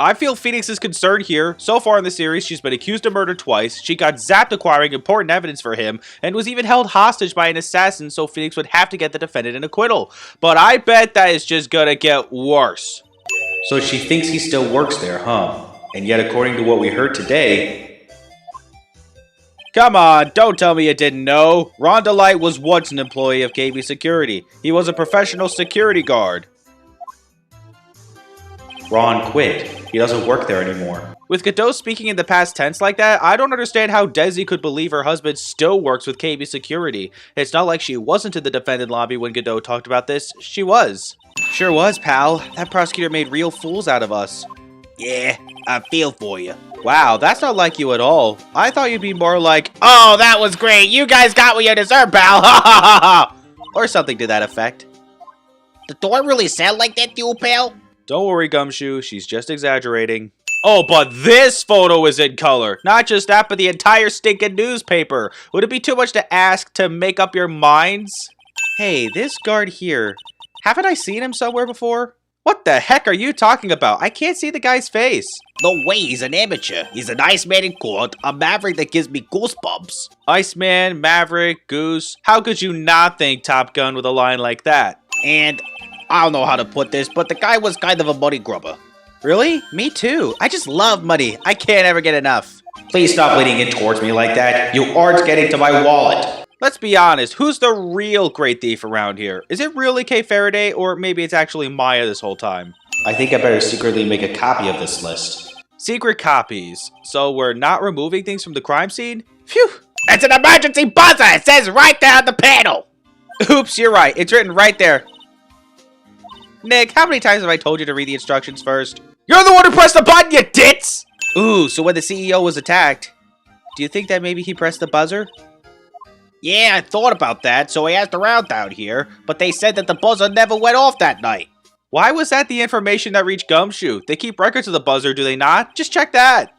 I feel Phoenix is concerned here. So far in the series, she's been accused of murder twice, she got zapped acquiring important evidence for him, and was even held hostage by an assassin, so Phoenix would have to get the defendant an acquittal. But I bet that is just gonna get worse. So she thinks he still works there, huh? And yet, according to what we heard today... Come on, don't tell me you didn't know. Ron DeLite was once an employee of KB Security. He was a professional security guard. Ron quit. He doesn't work there anymore. With Godot speaking in the past tense like that, I don't understand how Desi could believe her husband still works with KB Security. It's not like she wasn't in the defendant lobby when Godot talked about this. She was. Sure was, pal. That prosecutor made real fools out of us. Yeah, I feel for you. Wow, that's not like you at all. I thought you'd be more like, oh, that was great. You guys got what you deserve, pal. Ha ha ha ha. Or something to that effect. Do I really sound like that to you, pal? Don't worry, Gumshoe. She's just exaggerating. Oh, but this photo is in color. Not just that, but the entire stinking newspaper. Would it be too much to ask to make up your minds? Hey, this guard here. Haven't I seen him somewhere before? What the heck are you talking about? I can't see the guy's face. No way, he's an amateur. He's an Iceman in court, a maverick that gives me goosebumps. Iceman, Maverick, Goose. How could you not think Top Gun with a line like that? And I don't know how to put this, but the guy was kind of a money grubber. Really? Me too. I just love money. I can't ever get enough. Please stop leaning in towards me like that. You aren't getting to my wallet. Let's be honest, who's the real great thief around here? Is it really Kay Faraday, or maybe it's actually Maya this whole time? I think I better secretly make a copy of this list. Secret copies. So we're not removing things from the crime scene? Phew! It's an emergency buzzer! It says right there on the panel! Oops, you're right. It's written right there. Nick, how many times have I told you to read the instructions first? You're the one who pressed the button, you ditz! Ooh, so when the CEO was attacked, do you think that maybe he pressed the buzzer? Yeah, I thought about that, so I asked around down here, but they said that the buzzer never went off that night. Why was that the information that reached Gumshoe? They keep records of the buzzer, do they not? Just check that.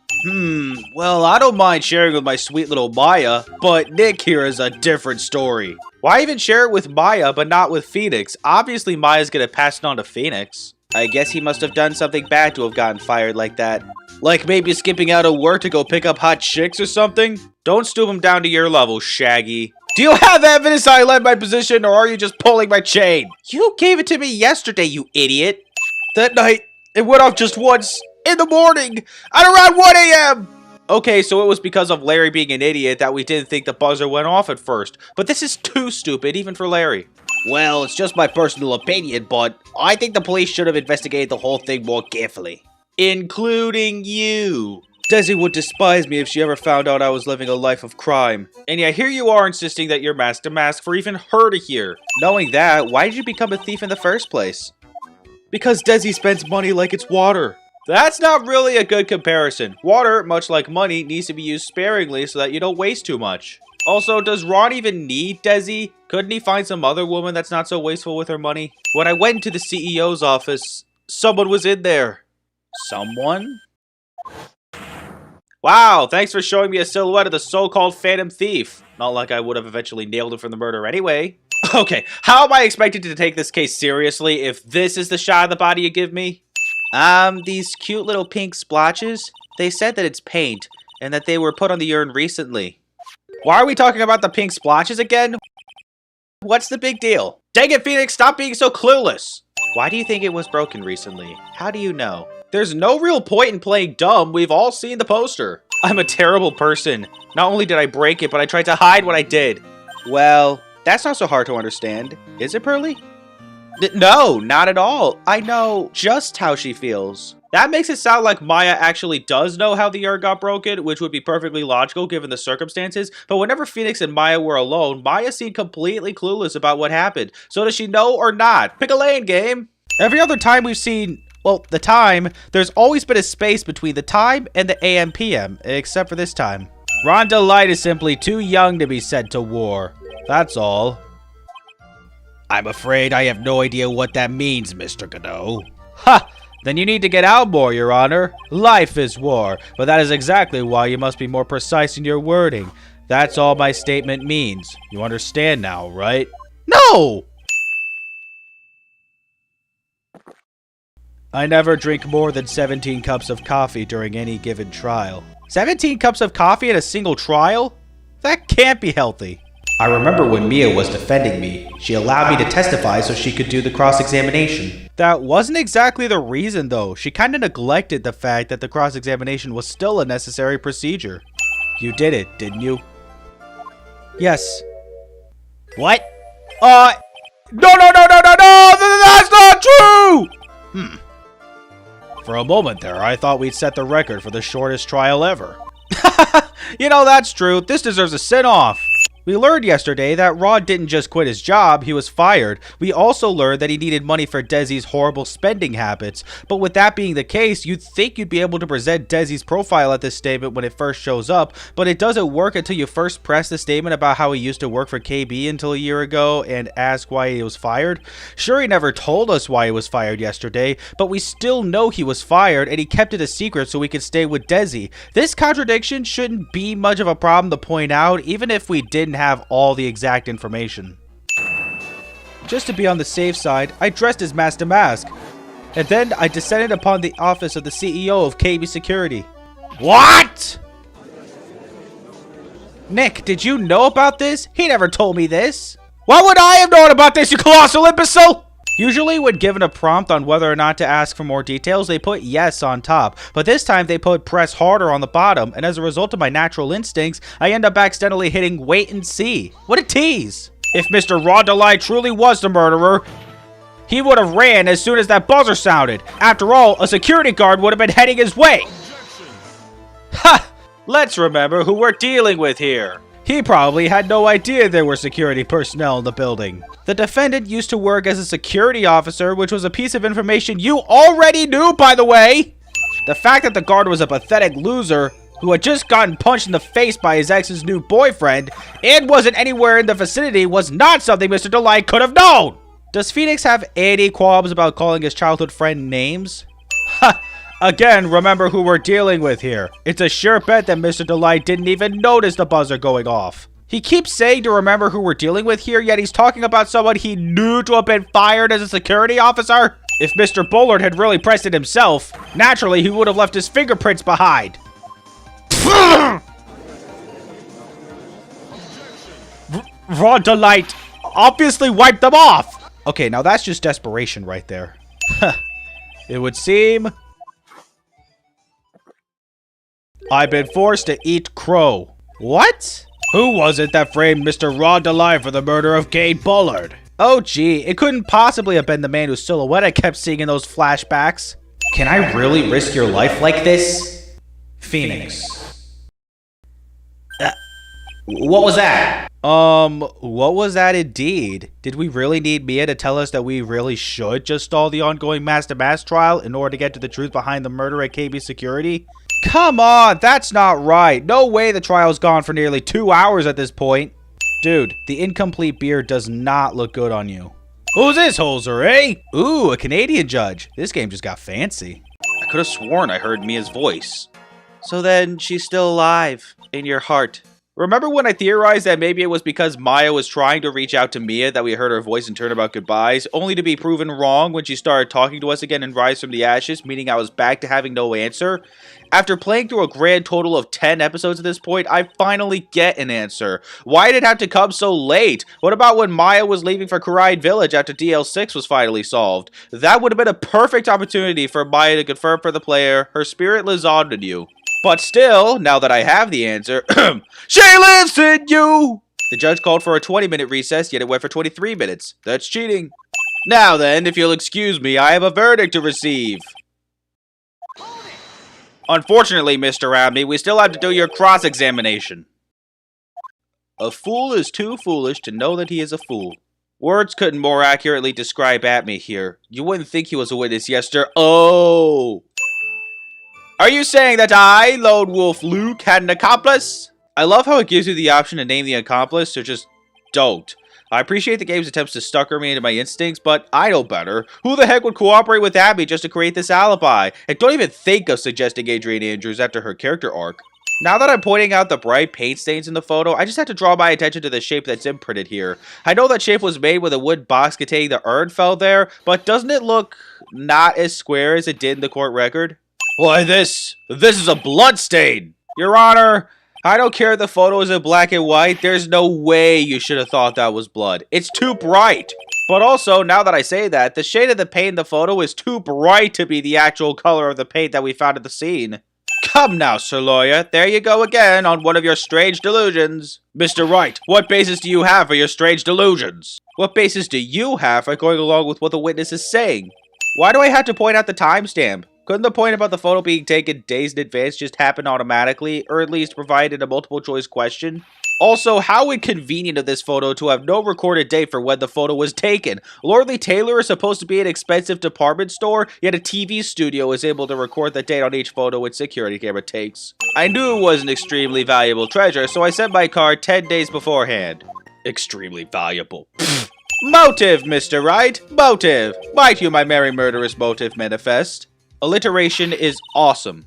Well, I don't mind sharing with my sweet little Maya, but Nick here is a different story. Why even share it with Maya, but not with Phoenix? Obviously, Maya's gonna pass it on to Phoenix. I guess he must have done something bad to have gotten fired like that. Like maybe skipping out of work to go pick up hot chicks or something? Don't stoop him down to your level, Shaggy. Do you have evidence I left my position, or are you just pulling my chain? You gave it to me yesterday, you idiot. That night, it went off just once, in the morning, at around 1 a.m. Okay, so it was because of Larry being an idiot that we didn't think the buzzer went off at first. But this is too stupid, even for Larry. Well, it's just my personal opinion, but I think the police should have investigated the whole thing more carefully. Including you. Desi would despise me if she ever found out I was living a life of crime. And yet here you are insisting that you're mask to mask for even her to hear. Knowing that, why did you become a thief in the first place? Because Desi spends money like it's water. That's not really a good comparison. Water, much like money, needs to be used sparingly so that you don't waste too much. Also, does Ron even need Desi? Couldn't he find some other woman that's not so wasteful with her money? When I went into the CEO's office, someone was in there. Someone? Wow, thanks for showing me a silhouette of the so-called Phantom Thief. Not like I would have eventually nailed him for the murder anyway. Okay, how am I expected to take this case seriously if this is the shot of the body you give me? These cute little pink splotches, they said that it's paint, and that they were put on the urn recently. Why are we talking about the pink splotches again? What's the big deal? Dang it, Phoenix, stop being so clueless! Why do you think it was broken recently? How do you know? There's no real point in playing dumb, we've all seen the poster. I'm a terrible person. Not only did I break it, but I tried to hide what I did. Well, that's not so hard to understand, is it, Pearly? No, not at all. I know just how she feels. That makes it sound like Maya actually does know how the urn got broken, which would be perfectly logical given the circumstances, but whenever Phoenix and Maya were alone, Maya seemed completely clueless about what happened. So does she know or not? Pick a lane, game! Every other time we've seen, well, the time, there's always been a space between the time and the AM/PM, except for this time. Ron DeLite is simply too young to be sent to war. That's all. I'm afraid I have no idea what that means, Mr. Godot. Ha! Then you need to get out more, Your Honor. Life is war, but that is exactly why you must be more precise in your wording. That's all my statement means. You understand now, right? No! I never drink more than 17 cups of coffee during any given trial. 17 cups of coffee in a single trial? That can't be healthy. I remember when Mia was defending me, she allowed me to testify so she could do the cross-examination. That wasn't exactly the reason, though. She kind of neglected the fact that the cross-examination was still a necessary procedure. You did it, didn't you? Yes. What? No, that's not true! For a moment there, I thought we'd set the record for the shortest trial ever. You know, that's true. This deserves a sit-off. We learned yesterday that Rod didn't just quit his job, he was fired. We also learned that he needed money for Desi's horrible spending habits. But with that being the case, you'd think you'd be able to present Desi's profile at this statement when it first shows up, but it doesn't work until you first press the statement about how he used to work for KB until a year ago and ask why he was fired. Sure, he never told us why he was fired yesterday, but we still know he was fired and he kept it a secret so we could stay with Desi. This contradiction shouldn't be much of a problem to point out, even if we didn't have all the exact information. Just to be on the safe side, I dressed as Master Mask, and then I descended upon the office of the CEO of KB Security. What? Nick, did you know about this? He never told me this. Why would I have known about this, you colossal imbecile? Usually when given a prompt on whether or not to ask for more details, they put yes on top, but this time they put press harder on the bottom, and as a result of my natural instincts, I end up accidentally hitting wait and see. What a tease! If Mr. Rondelai truly was the murderer, he would have ran as soon as that buzzer sounded. After all, a security guard would have been heading his way. Ha! Let's remember who we're dealing with here. He probably had no idea there were security personnel in the building. The defendant used to work as a security officer, which was a piece of information you already knew, by the way. The fact that the guard was a pathetic loser who had just gotten punched in the face by his ex's new boyfriend and wasn't anywhere in the vicinity was not something Mr. Delight could have known. Does Phoenix have any qualms about calling his childhood friend names? Ha! Again, remember who we're dealing with here. It's a sure bet that Mr. Delight didn't even notice the buzzer going off. He keeps saying to remember who we're dealing with here, yet he's talking about someone he knew to have been fired as a security officer. If Mr. Bullard had really pressed it himself, naturally he would have left his fingerprints behind. Rod Delight obviously wiped them off. Okay, now that's just desperation right there. It would seem I've been forced to eat crow. What? Who was it that framed Mr. Rod Delight for the murder of Kate Bullard? Oh gee, it couldn't possibly have been the man whose silhouette I kept seeing in those flashbacks. Can I really risk your life like this? Phoenix. What was that? What was that indeed? Did we really need Mia to tell us that we really should just stall the ongoing Master Mask trial in order to get to the truth behind the murder at KB Security? Come on, that's not right. No way the trial's gone for nearly 2 hours at this point. Dude, the incomplete beard does not look good on you. Who's this hoser, eh? Ooh, a Canadian judge. This game just got fancy. I could have sworn I heard Mia's voice. So then, she's still alive. In your heart. Remember when I theorized that maybe it was because Maya was trying to reach out to Mia that we heard her voice in Turnabout Goodbyes, only to be proven wrong when she started talking to us again in Rise from the Ashes, meaning I was back to having no answer? After playing through a grand total of 10 episodes at this point, I finally get an answer. Why did it have to come so late? What about when Maya was leaving for Karide Village after DL6 was finally solved? That would have been a perfect opportunity for Maya to confirm for the player her spirit lives on in you. But still, now that I have the answer, she lives in you! The judge called for a 20-minute recess, yet it went for 23 minutes. That's cheating. Now then, if you'll excuse me, I have a verdict to receive. Unfortunately, Mr. Abney, we still have to do your cross-examination. A fool is too foolish to know that he is a fool. Words couldn't more accurately describe Abney here. You wouldn't think he was a witness yesterday. Oh! Are you saying that I, Lone Wolf Luke, had an accomplice? I love how it gives you the option to name the accomplice, so just don't. I appreciate the game's attempts to sucker me into my instincts, but I know better. Who the heck would cooperate with Abby just to create this alibi? And don't even think of suggesting Adrian Andrews after her character arc. Now that I'm pointing out the bright paint stains in the photo, I just had to draw my attention to the shape that's imprinted here. I know that shape was made with a wood box containing the urn fell there, but doesn't it look not as square as it did in the court record? Why, this is a blood stain! Your Honor, I don't care if the photo is in black and white, there's no way you should have thought that was blood. It's too bright! But also, now that I say that, the shade of the paint in the photo is too bright to be the actual color of the paint that we found at the scene. Come now, Sir Lawyer, there you go again on one of your strange delusions. Mr. Wright, what basis do you have for your strange delusions? What basis do you have for going along with what the witness is saying? Why do I have to point out the timestamp? Couldn't the point about the photo being taken days in advance just happen automatically, or at least provided a multiple choice question? Also, how inconvenient of this photo to have no recorded date for when the photo was taken. Lordly Taylor is supposed to be an expensive department store, yet a TV studio is able to record the date on each photo its security camera takes. I knew it was an extremely valuable treasure, so I sent my card 10 days beforehand. Extremely valuable. Motive, Mr. Wright, motive. Might you my merry murderous motive manifest? Alliteration is awesome.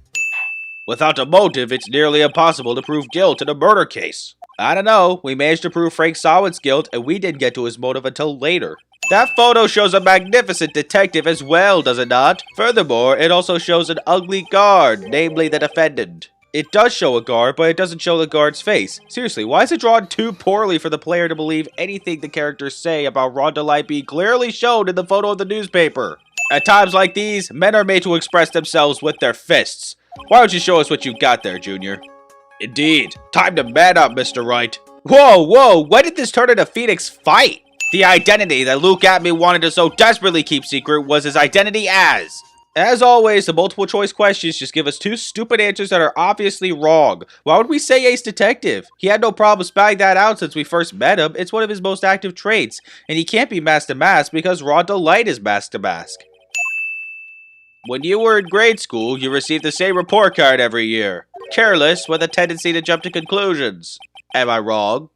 Without a motive, it's nearly impossible to prove guilt in a murder case. I don't know, we managed to prove Frank Sawin's guilt, and we didn't get to his motive until later. That photo shows a magnificent detective as well, does it not? Furthermore, it also shows an ugly guard, namely the defendant. It does show a guard, but it doesn't show the guard's face. Seriously, why is it drawn too poorly for the player to believe anything the characters say about Rhonda Light being clearly shown in the photo of the newspaper? At times like these, men are made to express themselves with their fists. Why don't you show us what you've got there, Junior? Indeed. Time to man up, Mr. Wright. Whoa, when did this turn into Phoenix fight? The identity that Luke Atme wanted to so desperately keep secret was his identity as. As always, the multiple choice questions just give us two stupid answers that are obviously wrong. Why would we say Ace Detective? He had no problem spelling that out since we first met him. It's one of his most active traits. And he can't be Mask to Mask because Rhonda Light is Mask to Mask. When you were in grade school, you received the same report card every year. Careless, with a tendency to jump to conclusions. Am I wrong?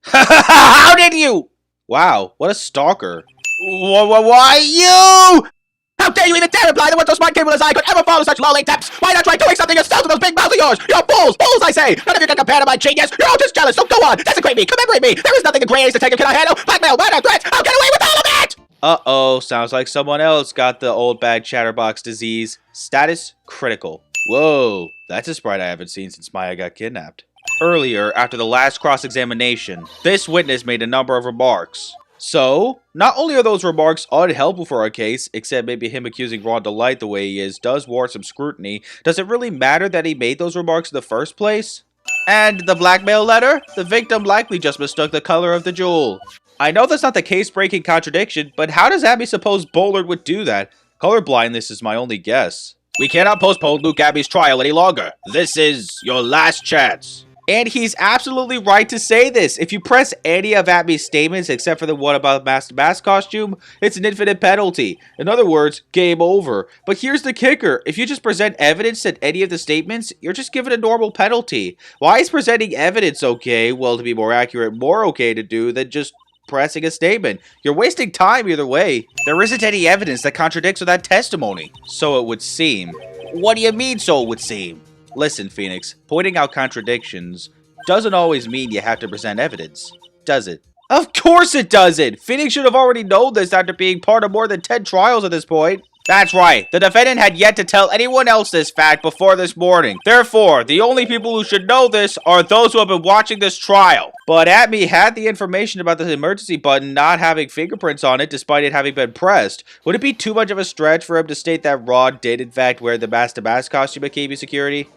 How did you? Wow, what a stalker. Why you? How dare you even dare imply that what so smart capable as I could ever follow such lowly depths? Why not try doing something yourself with those big mouths of yours? You're fools, I say! None of you can compare to my genius! You're all just jealous, so go on! Desecrate me, commemorate me! There is nothing a great Ace Detective cannot handle! Blackmail, murder, threats! I'll get away with all of it! Uh-oh, sounds like someone else got the old bad chatterbox disease. Status critical. Whoa, that's a sprite I haven't seen since Maya got kidnapped. Earlier, after the last cross-examination, this witness made a number of remarks. So, not only are those remarks unhelpful for our case, except maybe him accusing Rhonda Light the way he is does warrant some scrutiny, does it really matter that he made those remarks in the first place? And the blackmail letter? The victim likely just mistook the color of the jewel. I know that's not the case-breaking contradiction, but how does Abby suppose Bullard would do that? Colorblindness is my only guess. We cannot postpone Luke Abby's trial any longer. This is your last chance. And he's absolutely right to say this. If you press any of Abby's statements, except for the one about Mask to Mask costume, it's an infinite penalty. In other words, game over. But here's the kicker. If you just present evidence at any of the statements, you're just given a normal penalty. Why is presenting evidence okay? Well, to be more accurate, more okay to do than just pressing a statement. You're wasting time either way. There isn't any evidence that contradicts with that testimony. So it would seem. What do you mean, so it would seem? Listen, Phoenix, pointing out contradictions doesn't always mean you have to present evidence, does it? Of course it doesn't! Phoenix should have already known this after being part of more than 10 trials at this point. That's right, the defendant had yet to tell anyone else this fact before this morning. Therefore, the only people who should know this are those who have been watching this trial. But Atme had the information about the emergency button not having fingerprints on it despite it having been pressed. Would it be too much of a stretch for him to state that Rod did in fact wear the Mask to Mask costume at KB Security?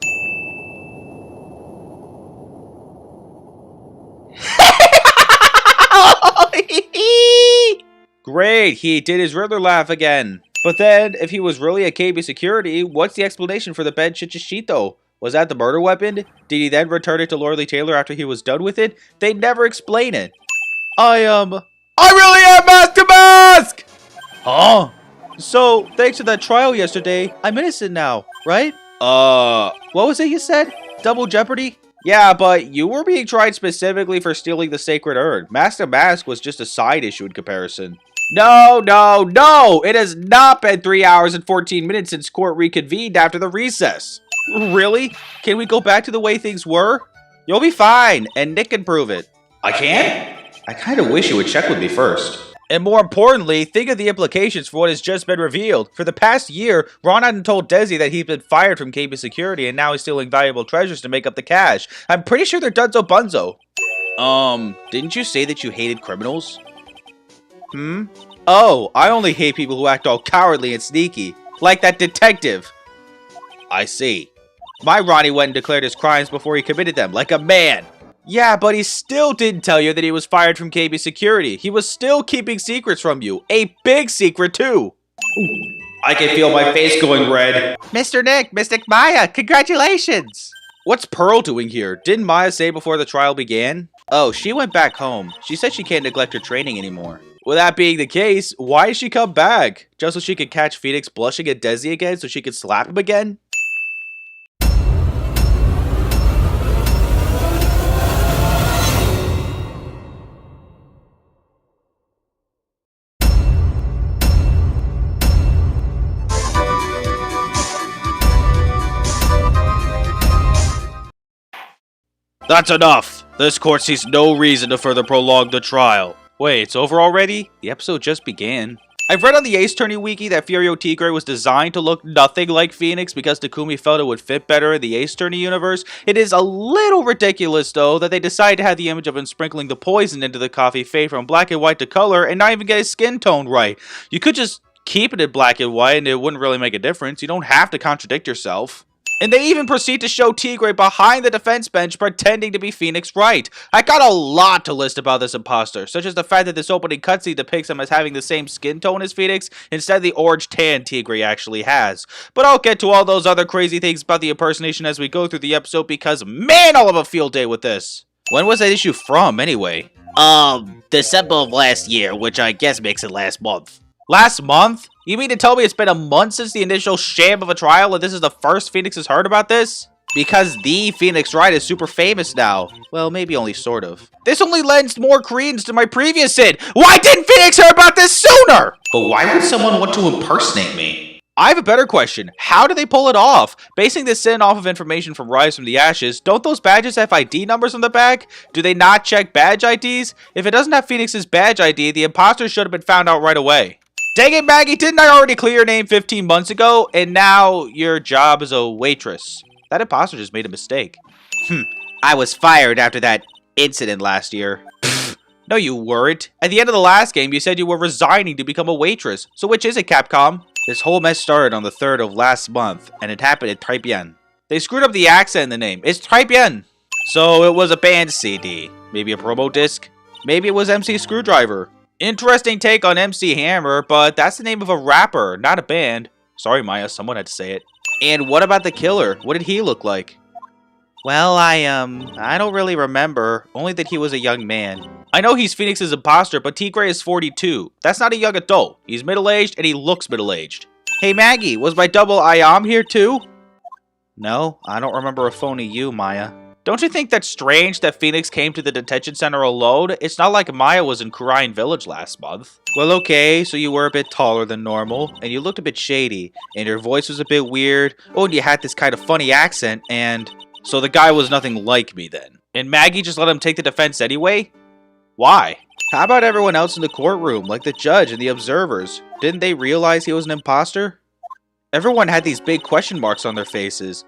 Great, he did his Riddler laugh again. But then, if he was really a KB Security, what's the explanation for the Ben Chichishito? Was that the murder weapon? Did he then return it to Lordly Taylor after he was done with it? They never explain it. I really am Mask to Mask! Huh? So, thanks to that trial yesterday, I'm innocent now, right? What was it you said? Double jeopardy? Yeah, but you were being tried specifically for stealing the sacred urn. Mask to Mask was just a side issue in comparison. No! It has not been 3 hours and 14 minutes since court reconvened after the recess. Really? Can we go back to the way things were? You'll be fine, and Nick can prove it. I can't? I kind of wish you would check with me first. And more importantly, think of the implications for what has just been revealed. For the past year, Ron hadn't told Desi that he'd been fired from KB Security and now he's stealing valuable treasures to make up the cash. I'm pretty sure they're Dunzo Bunzo. Didn't you say that you hated criminals? Oh, I only hate people who act all cowardly and sneaky. Like that detective. I see. My Ronnie went and declared his crimes before he committed them, like a man. Yeah, but he still didn't tell you that he was fired from KB Security. He was still keeping secrets from you. A big secret, too. I can feel my face going red. Mr. Nick, Miss Nick Maya, congratulations! What's Pearl doing here? Didn't Maya say before the trial began? Oh, she went back home. She said she can't neglect her training anymore. With that being the case, why did she come back? Just so she could catch Phoenix blushing at Desi again so she could slap him again? That's enough! This court sees no reason to further prolong the trial. Wait, it's over already? The episode just began. I've read on the Ace Attorney Wiki that Furio Tigre was designed to look nothing like Phoenix because Takumi felt it would fit better in the Ace Attorney universe. It is a little ridiculous, though, that they decided to have the image of him sprinkling the poison into the coffee fade from black and white to color and not even get his skin tone right. You could just keep it in black and white and it wouldn't really make a difference. You don't have to contradict yourself. And they even proceed to show Tigre behind the defense bench pretending to be Phoenix Wright. I got a lot to list about this imposter, such as the fact that this opening cutscene depicts him as having the same skin tone as Phoenix instead of the orange tan Tigre actually has. But I'll get to all those other crazy things about the impersonation as we go through the episode because, man, I'll have a field day with this. When was that issue from, anyway? December of last year, which I guess makes it last month. Last month? You mean to tell me it's been a month since the initial sham of a trial and this is the first Phoenix has heard about this? Because the Phoenix Wright is super famous now. Well, maybe only sort of. This only lends more credence to my previous sin. Why didn't Phoenix hear about this sooner? But why would someone want to impersonate me? I have a better question. How do they pull it off? Basing this sin off of information from Rise from the Ashes, don't those badges have ID numbers on the back? Do they not check badge IDs? If it doesn't have Phoenix's badge ID, the imposter should have been found out right away. Dang it, Maggie, didn't I already clear your name 15 months ago? And now your job is a waitress. That imposter just made a mistake. I was fired after that incident last year. No, you weren't. At the end of the last game, you said you were resigning to become a waitress. So which is it, Capcom? This whole mess started on the 3rd of last month, and it happened at Taipyan. They screwed up the accent in the name. It's Taipyan. So it was a band CD. Maybe a promo disc? Maybe it was MC Screwdriver. Interesting take on MC Hammer, but that's the name of a rapper, not a band. Sorry, Maya, someone had to say it. And what about the killer? What did he look like? Well, I don't really remember. Only that he was a young man. I know he's Phoenix's imposter, but Tigre is 42. That's not a young adult. He's middle-aged, and he looks middle-aged. Hey, Maggie, was my double Iam here, too? No, I don't remember a phony you, Maya. Don't you think that's strange that Phoenix came to the detention center alone? It's not like Maya was in Kurian Village last month. Well, okay, so you were a bit taller than normal, and you looked a bit shady, and your voice was a bit weird. Oh, and you had this kind of funny accent, and... So the guy was nothing like me then. And Maggie just let him take the defense anyway? Why? How about everyone else in the courtroom, like the judge and the observers? Didn't they realize he was an imposter? Everyone had these big question marks on their faces.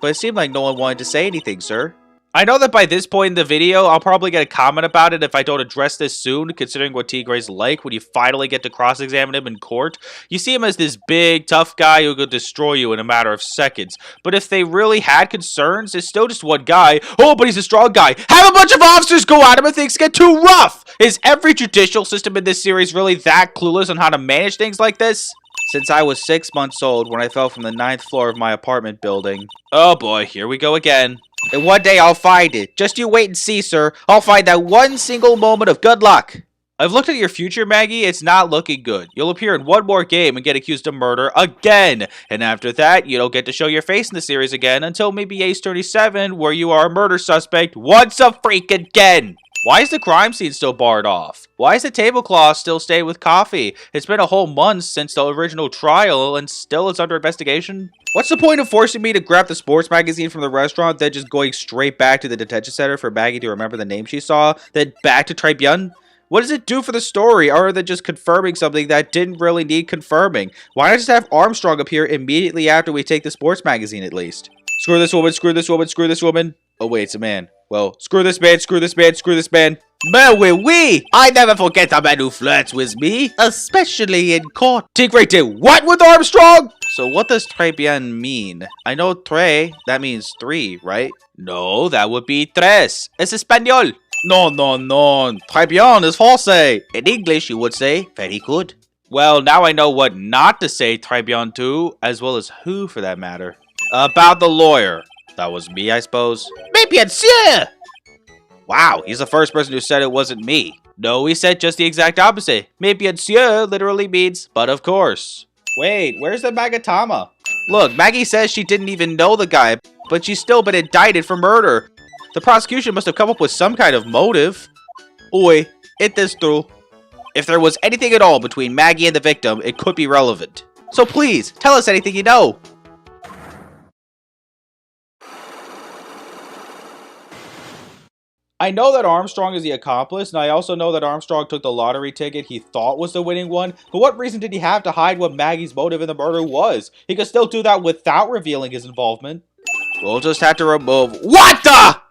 But it seemed like no one wanted to say anything, sir. I know that by this point in the video, I'll probably get a comment about it if I don't address this soon, considering what Tigre's like when you finally get to cross-examine him in court. You see him as this big, tough guy who could destroy you in a matter of seconds. But if they really had concerns, it's still just one guy. Oh, but he's a strong guy. Have a bunch of officers go at him if things get too rough! Is every judicial system in this series really that clueless on how to manage things like this? Since I was 6 months old when I fell from the 9th floor of my apartment building. Oh boy, here we go again. And one day I'll find it. Just you wait and see, sir. I'll find that one single moment of good luck. I've looked at your future, Maggie. It's not looking good. You'll appear in one more game and get accused of murder again. And after that, you don't get to show your face in the series again until maybe Ace 37, where you are a murder suspect once a freak again. Why is the crime scene still barred off? Why is the tablecloth still staying with coffee? It's been a whole month since the original trial and still it's under investigation? What's the point of forcing me to grab the sports magazine from the restaurant, then just going straight back to the detention center for Maggie to remember the name she saw, then back to Tribune? What does it do for the story, other than just confirming something that didn't really need confirming? Why not just have Armstrong appear immediately after we take the sports magazine at least? Screw this woman, screw this woman, screw this woman. Oh wait, it's a man. Well, screw this man, screw this man, screw this man. Mais oui, I never forget a man who flirts with me, especially in court. Tigray did what with Armstrong? So what does Tribune mean? I know tre, that means 3, right? No, that would be tres. Es español. No. Tribune is false. In English, you would say, very good. Well, now I know what not to say Tribune to, as well as who for that matter. About the lawyer. That was me, I suppose. Mais bien sûr! Wow, he's the first person who said it wasn't me. No, he said just the exact opposite. Mais bien sûr literally means, but of course. Wait, where's the Magatama? Look, Maggie says she didn't even know the guy, but she's still been indicted for murder. The prosecution must have come up with some kind of motive. Oi, it is true. If there was anything at all between Maggie and the victim, it could be relevant. So please, tell us anything you know. I know that Armstrong is the accomplice, and I also know that Armstrong took the lottery ticket he thought was the winning one, but what reason did he have to hide what Maggie's motive in the murder was? He could still do that without revealing his involvement. We'll just have to remove— What the?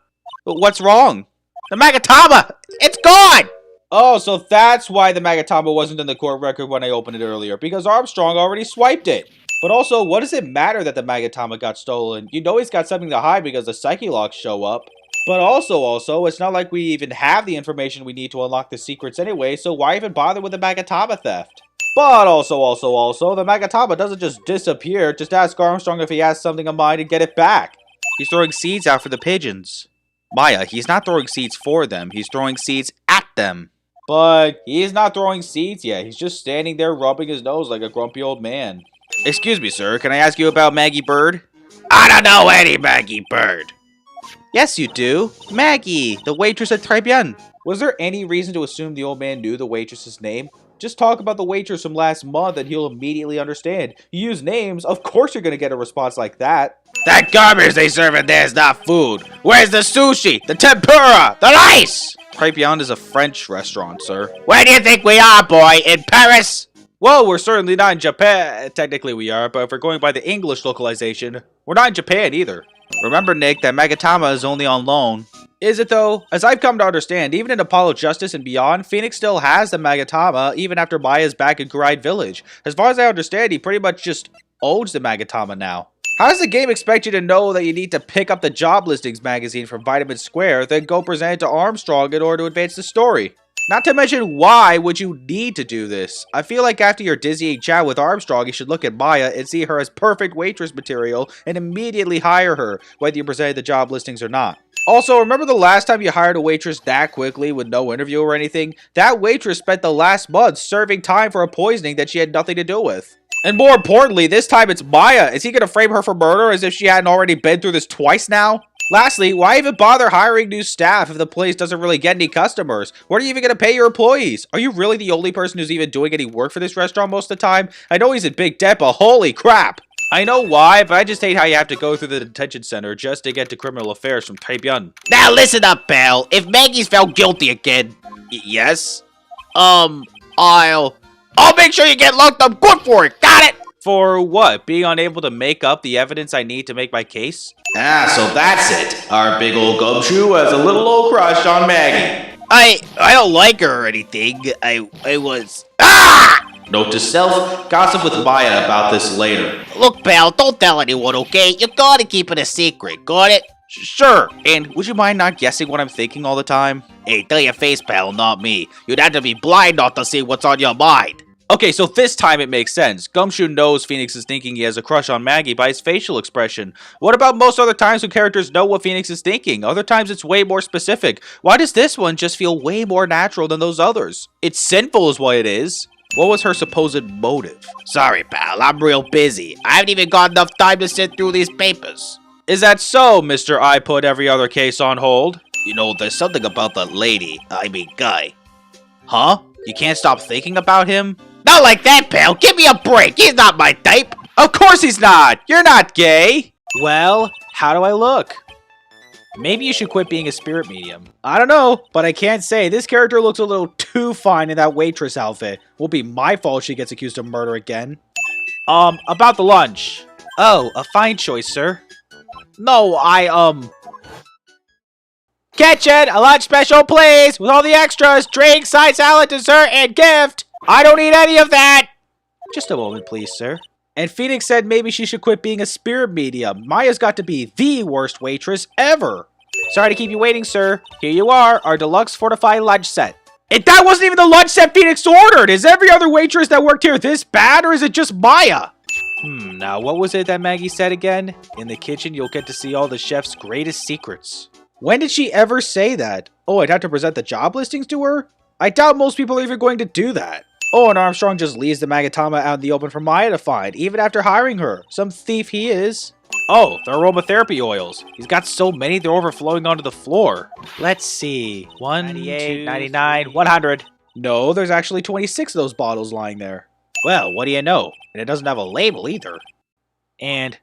What's wrong? The Magatama! It's gone! Oh, so that's why the Magatama wasn't in the court record when I opened it earlier, because Armstrong already swiped it. But also, what does it matter that the Magatama got stolen? You know he's got something to hide because the Psyche locks show up. But also, it's not like we even have the information we need to unlock the secrets anyway, so why even bother with the Magatama theft? But also, the Magatama doesn't just disappear. Just ask Armstrong if he has something in mind and get it back. He's throwing seeds out for the pigeons. Maya, he's not throwing seeds for them. He's throwing seeds at them. But he's not throwing seeds yet. He's just standing there rubbing his nose like a grumpy old man. Excuse me, sir. Can I ask you about Maggie Bird? I don't know any Maggie Bird. Yes, you do. Maggie, the waitress at Tribune. Was there any reason to assume the old man knew the waitress's name? Just talk about the waitress from last month and he'll immediately understand. You use names, of course you're gonna get a response like that. That garbage they serve in there is not food. Where's the sushi, the tempura, the rice? Tribune is a French restaurant, sir. Where do you think we are, boy? In Paris? Well, we're certainly not in Japan. Technically we are, but if we're going by the English localization, we're not in Japan either. Remember, Nick, that Magatama is only on loan. Is it though? As I've come to understand, even in Apollo Justice and beyond, Phoenix still has the Magatama, even after Maya's back in Kuride Village. As far as I understand, he pretty much just owns the Magatama now. How does the game expect you to know that you need to pick up the job listings magazine from Vitamin Square, then go present it to Armstrong in order to advance the story? Not to mention, why would you need to do this? I feel like after your dizzying chat with Armstrong, you should look at Maya and see her as perfect waitress material and immediately hire her, whether you presented the job listings or not. Also, remember the last time you hired a waitress that quickly with no interview or anything? That waitress spent the last month serving time for a poisoning that she had nothing to do with. And more importantly, this time it's Maya. Is he going to frame her for murder as if she hadn't already been through this twice now? Lastly, why even bother hiring new staff if the place doesn't really get any customers? What are you even going to pay your employees? Are you really the only person who's even doing any work for this restaurant most of the time? I know he's in big debt, but holy crap! I know why, but I just hate how you have to go through the detention center just to get to criminal affairs from Tribune. Now listen up, pal. If Maggie's found guilty again, Yes? I'll make sure you get locked up good for it. Got it? For what? Being unable to make up the evidence I need to make my case? Ah, so that's it. Our big old gumshoe has a little old crush on Maggie. I don't like her or anything. I was... Note to self, gossip with Maya about this later. Look, pal, don't tell anyone, okay? You gotta keep it a secret, got it? Sure. And would you mind not guessing what I'm thinking all the time? Hey, tell your face, pal, not me. You'd have to be blind not to see what's on your mind. Okay, so this time it makes sense. Gumshoe knows Phoenix is thinking he has a crush on Maggie by his facial expression. What about most other times when characters know what Phoenix is thinking? Other times it's way more specific. Why does this one just feel way more natural than those others? It's sinful is what it is. What was her supposed motive? Sorry, pal, I'm real busy. I haven't even got enough time to sit through these papers. Is that so, Mr. I put every other case on hold? You know, there's something about that guy. Huh? You can't stop thinking about him? Not like that, pal. Give me a break. He's not my type. Of course he's not! You're not gay! Well, how do I look? Maybe you should quit being a spirit medium. I don't know, but I can't say. This character looks a little too fine in that waitress outfit. Won't be my fault she gets accused of murder again. About the lunch. Oh, a fine choice, sir. No, Kitchen, a lunch special, please! With all the extras, drink, side salad, dessert, and gift! I don't need any of that! Just a moment, please, sir. And Phoenix said maybe she should quit being a spirit medium. Maya's got to be the worst waitress ever. Sorry to keep you waiting, sir. Here you are, our deluxe fortified lunch set. And that wasn't even the lunch set Phoenix ordered! Is every other waitress that worked here this bad, or is it just Maya? Now what was it that Maggie said again? In the kitchen, you'll get to see all the chef's greatest secrets. When did she ever say that? Oh, I'd have to present the job listings to her? I doubt most people are even going to do that. Oh, and Armstrong just leaves the Magatama out in the open for Maya to find, even after hiring her. Some thief he is. Oh, the aromatherapy oils. He's got so many they're overflowing onto the floor. Let's see. 98, 99, 100. No, there's actually 26 of those bottles lying there. Well, what do you know? And it doesn't have a label either. And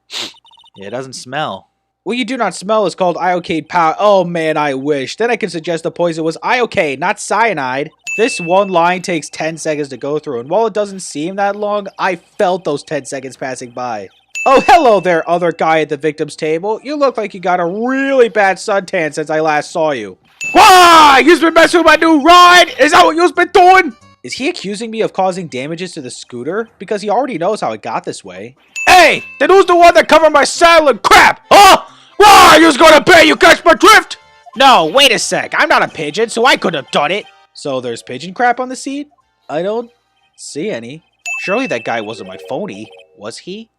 it doesn't smell. What you do not smell is called iocade powder. Oh man, I wish. Then I could suggest the poison was iocade, not cyanide. This one line takes 10 seconds to go through, and while it doesn't seem that long, I felt those 10 seconds passing by. Oh, hello there, other guy at the victim's table. You look like you got a really bad suntan since I last saw you. Why? You've been messing with my new ride? Is that what you've been doing? Is he accusing me of causing damages to the scooter? Because he already knows how it got this way. Hey, then who's the one that covered my saddle in crap? Huh? Why? You's gonna pay, you catch my drift? No, wait a sec. I'm not a pigeon, so I couldn't have done it. So there's pigeon crap on the seat? I don't see any. Surely that guy wasn't my phony, was he?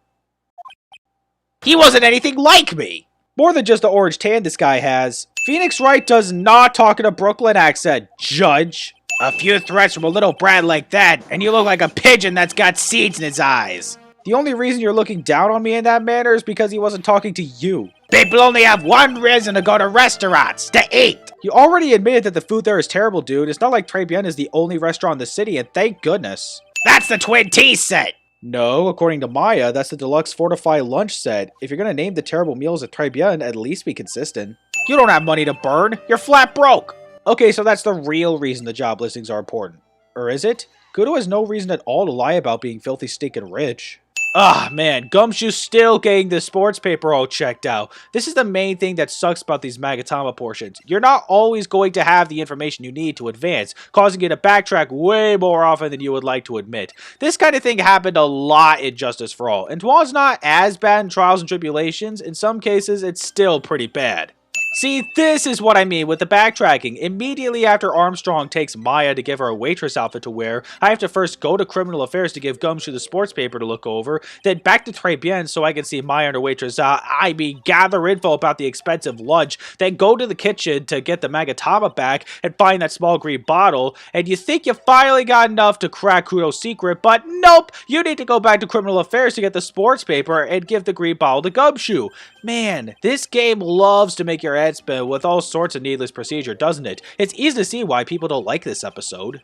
He wasn't anything like me! More than just the orange tan this guy has. Phoenix Wright does not talk in a Brooklyn accent, Judge. A few threats from a little brat like that, and you look like a pigeon that's got seeds in his eyes. The only reason you're looking down on me in that manner is because he wasn't talking to you. People only have one reason to go to restaurants, to eat. You already admitted that the food there is terrible, dude. It's not like Très Bien is the only restaurant in the city, and thank goodness. That's the Twin Tea set. No, according to Maya, that's the deluxe fortified lunch set. If you're gonna name the terrible meals at Très Bien, at least be consistent. You don't have money to burn. You're flat broke. Okay, so that's the real reason the job listings are important. Or is it? Kudo has no reason at all to lie about being filthy stinking rich. Ah, man, Gumshoe's still getting the sports paper all checked out. This is the main thing that sucks about these Magatama portions. You're not always going to have the information you need to advance, causing you to backtrack way more often than you would like to admit. This kind of thing happened a lot in Justice for All, and while it's not as bad in Trials and Tribulations, in some cases it's still pretty bad. See, this is what I mean with the backtracking. Immediately after Armstrong takes Maya to give her a waitress outfit to wear, I have to first go to Criminal Affairs to give Gumshoe the sports paper to look over, then back to Très Bien so I can see Maya and her waitress, gather info about the expensive lunch, then go to the kitchen to get the Magatama back and find that small green bottle, and you think you finally got enough to crack Kudo's secret, but nope! You need to go back to Criminal Affairs to get the sports paper and give the green bottle to Gumshoe. Man, this game loves to make your head spin with all sorts of needless procedure, doesn't it? It's easy to see why people don't like this episode.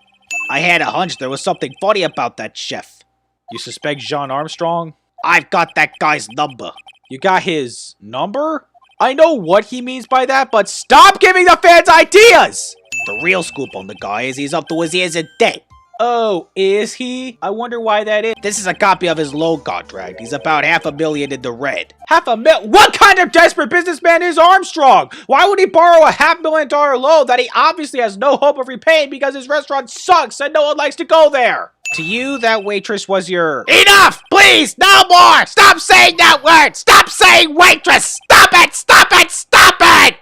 I had a hunch there was something funny about that chef. You suspect Jean Armstrong? I've got that guy's number. You got his number? I know what he means by that, but stop giving the fans ideas! The real scoop on the guy is he's up to his ears in debt. Oh, is he? I wonder why that is. This is a copy of his loan contract. He's about $500,000 in the red. $500,000? What kind of desperate businessman is Armstrong? Why would he borrow a $500,000 loan that he obviously has no hope of repaying because his restaurant sucks and no one likes to go there? To you, that waitress was your... Enough! Please! No more! Stop saying that word! Stop saying waitress! Stop it! Stop it! Stop it!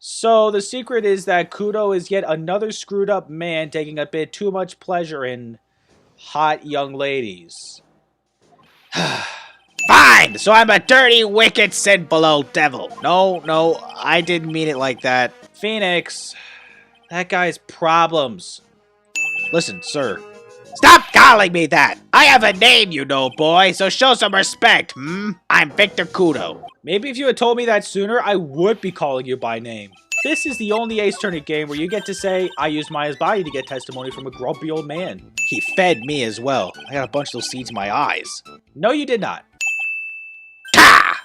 So the secret is that Kudo is yet another screwed up man taking a bit too much pleasure in hot young ladies. Fine! So I'm a dirty, wicked, sin below devil. No, I didn't mean it like that. Phoenix, that guy's problems. Listen, sir, Stop calling me that! I have a name, you know, boy, so show some respect, I'm Victor Kudo. Maybe if you had told me that sooner, I would be calling you by name. This is the only Ace Tourney game where you get to say, I used Maya's body to get testimony from a grumpy old man. He fed me as well. I got a bunch of those seeds in my eyes. No, you did not. Ka!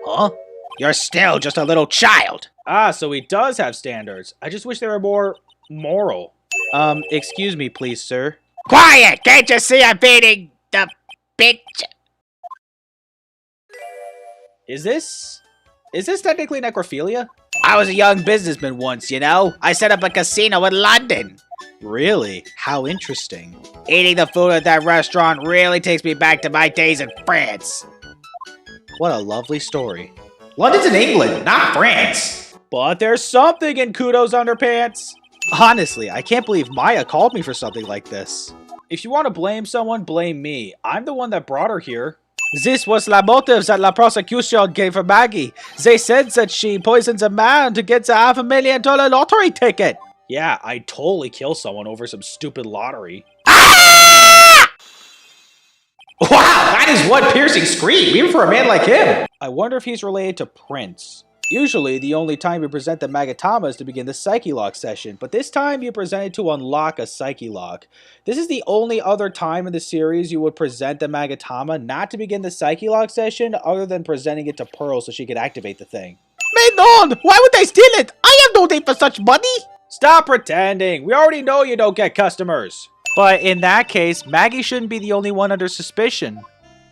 Huh? You're still just a little child. Ah, so he does have standards. I just wish they were more moral. Excuse me, please, sir. Quiet! Can't you see I'm beating the bitch? Is this technically necrophilia? I was a young businessman once, you know? I set up a casino in London. Really? How interesting. Eating the food at that restaurant really takes me back to my days in France. What a lovely story. London's in England, not France. But there's something in Kudo's underpants. Honestly, I can't believe Maya called me for something like this. If you want to blame someone, blame me. I'm the one that brought her here. This was the motive that la prosecution gave for Maggie. They said that she poisons a man to get the $500,000 lottery ticket. Yeah, I'd totally kill someone over some stupid lottery. Wow, that is one piercing scream, even for a man like him. I wonder if he's related to Prince. Usually, the only time you present the Magatama is to begin the Psyche Lock session, but this time you present it to unlock a Psyche Lock. This is the only other time in the series you would present the Magatama not to begin the Psyche Lock session other than presenting it to Pearl so she could activate the thing. Manon, why would they steal it? I have no need for such money. Stop pretending! We already know you don't get customers! But in that case, Maggie shouldn't be the only one under suspicion.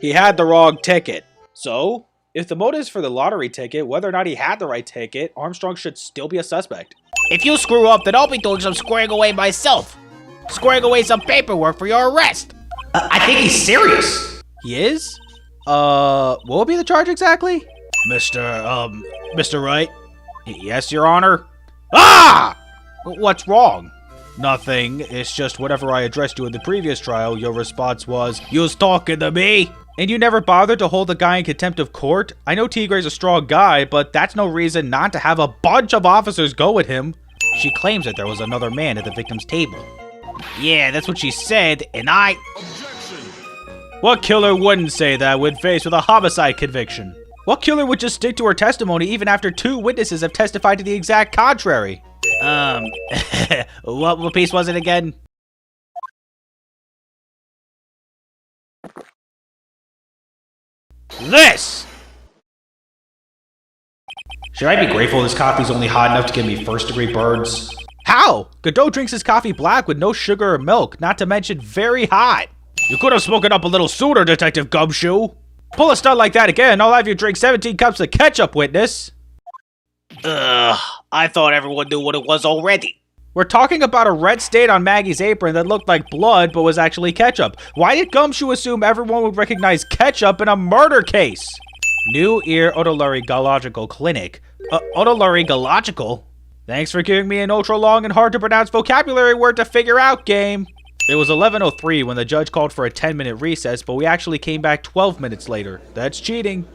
He had the wrong ticket. So, if the motive is for the lottery ticket, whether or not he had the right ticket, Armstrong should still be a suspect. If you screw up, then I'll be doing some squaring away myself. Squaring away some paperwork for your arrest. I think he's serious. He is? What would be the charge exactly? Mr. Wright? Yes, Your Honor. Ah! What's wrong? Nothing. It's just whenever I addressed you in the previous trial, your response was, "You's talking to me?" And you never bothered to hold the guy in contempt of court? I know Tigre's a strong guy, but that's no reason not to have a bunch of officers go at him. She claims that there was another man at the victim's table. Yeah, that's what she said, and I... What killer wouldn't say that when faced with a homicide conviction? What killer would just stick to her testimony even after 2 witnesses have testified to the exact contrary? what piece was it again? This! Should I be grateful this coffee's only hot enough to give me first-degree burns? How? Godot drinks his coffee black with no sugar or milk, not to mention very hot. You could have spoken up a little sooner, Detective Gumshoe. Pull a stunt like that again, I'll have you drink 17 cups of ketchup, witness. Ugh, I thought everyone knew what it was already. We're talking about a red stain on Maggie's apron that looked like blood but was actually ketchup. Why did Gumshoe assume everyone would recognize ketchup in a murder case? New Ear Otolaryngological Clinic. Otolaryngological? Thanks for giving me an ultra-long and hard-to-pronounce vocabulary word to figure out, game. It was 11:03 when the judge called for a 10-minute recess, but we actually came back 12 minutes later. That's cheating.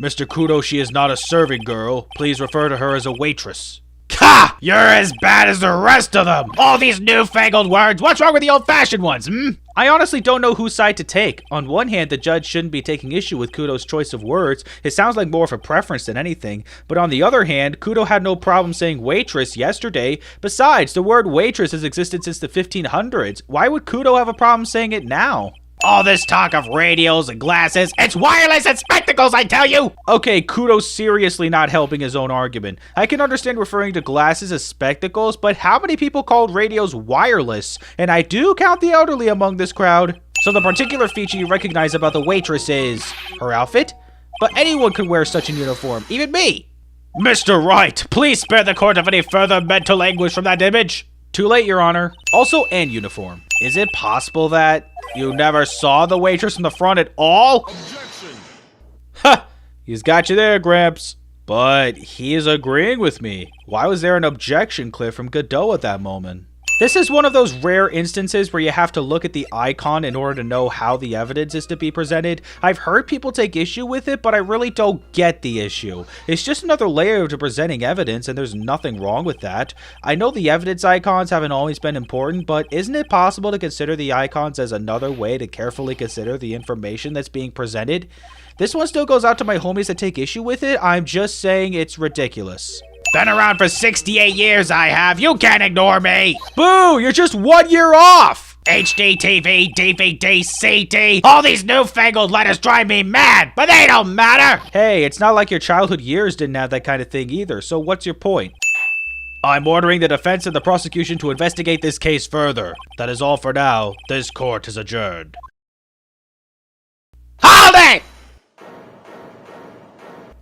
Mr. Kudo, she is not a serving girl. Please refer to her as a waitress. Ha! You're as bad as the rest of them! All these newfangled words, what's wrong with the old-fashioned ones, I honestly don't know whose side to take. On one hand, the judge shouldn't be taking issue with Kudo's choice of words. It sounds like more of a preference than anything. But on the other hand, Kudo had no problem saying waitress yesterday. Besides, the word waitress has existed since the 1500s. Why would Kudo have a problem saying it now? All this talk of radios and glasses, it's wireless and spectacles, I tell you! Okay, Kudo's seriously not helping his own argument. I can understand referring to glasses as spectacles, but how many people called radios wireless? And I do count the elderly among this crowd. So the particular feature you recognize about the waitress is her outfit? But anyone could wear such a uniform, even me. Mr. Wright, please spare the court of any further mental anguish from that image. Too late, Your Honor. Also, and uniform. Is it possible that you never saw the waitress in the front at all? Objection! Ha! He's got you there, Gramps. But he is agreeing with me. Why was there an objection clear from Godot at that moment? This is one of those rare instances where you have to look at the icon in order to know how the evidence is to be presented. I've heard people take issue with it, but I really don't get the issue. It's just another layer to presenting evidence, and there's nothing wrong with that. I know the evidence icons haven't always been important, but isn't it possible to consider the icons as another way to carefully consider the information that's being presented? This one still goes out to my homies that take issue with it. I'm just saying it's ridiculous. Been around for 68 years, I have. You can't ignore me. Boo! You're just 1 year off! HD TV, DVD, CD. All these newfangled letters drive me mad, but they don't matter. Hey, it's not like your childhood years didn't have that kind of thing either, so what's your point? I'm ordering the defense and the prosecution to investigate this case further. That is all for now. This court is adjourned. Hold it!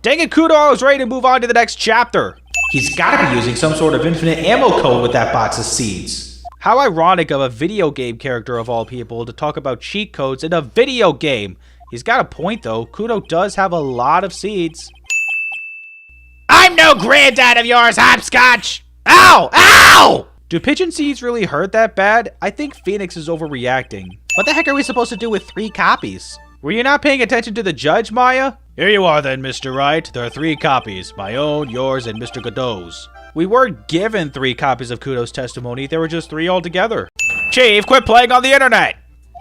Dang it, Kudo, I was ready to move on to the next chapter. He's gotta be using some sort of infinite ammo code with that box of seeds. How ironic of a video game character of all people to talk about cheat codes in a video game. He's got a point though, Kudo does have a lot of seeds. I'm no granddad of yours, hopscotch! Ow! Ow! Do pigeon seeds really hurt that bad? I think Phoenix is overreacting. What the heck are we supposed to do with 3 copies? Were you not paying attention to the judge, Maya? Here you are then, Mr. Wright. There are 3 copies. My own, yours, and Mr. Godot's. We weren't given 3 copies of Kudo's testimony. There were just 3 altogether. Chief, quit playing on the internet!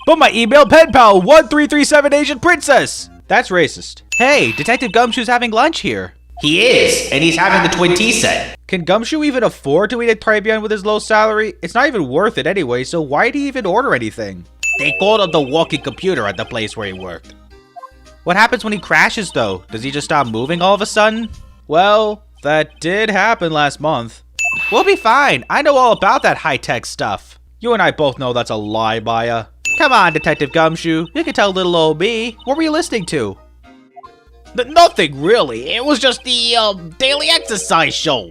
But my email pen pal, 1337 Asian Princess! That's racist. Hey, Detective Gumshoe's having lunch here. He is, and he's having the twin tea set. Can Gumshoe even afford to eat at Tribian with his low salary? It's not even worth it anyway, so why'd he even order anything? They called him the walking computer at the place where he worked. What happens when he crashes though? Does he just stop moving all of a sudden? Well, that did happen last month. We'll be fine. I know all about that high-tech stuff. You and I both know that's a lie, Maya. Come on, Detective Gumshoe. You can tell little old me. What were you listening to? Nothing really. It was just the daily exercise show.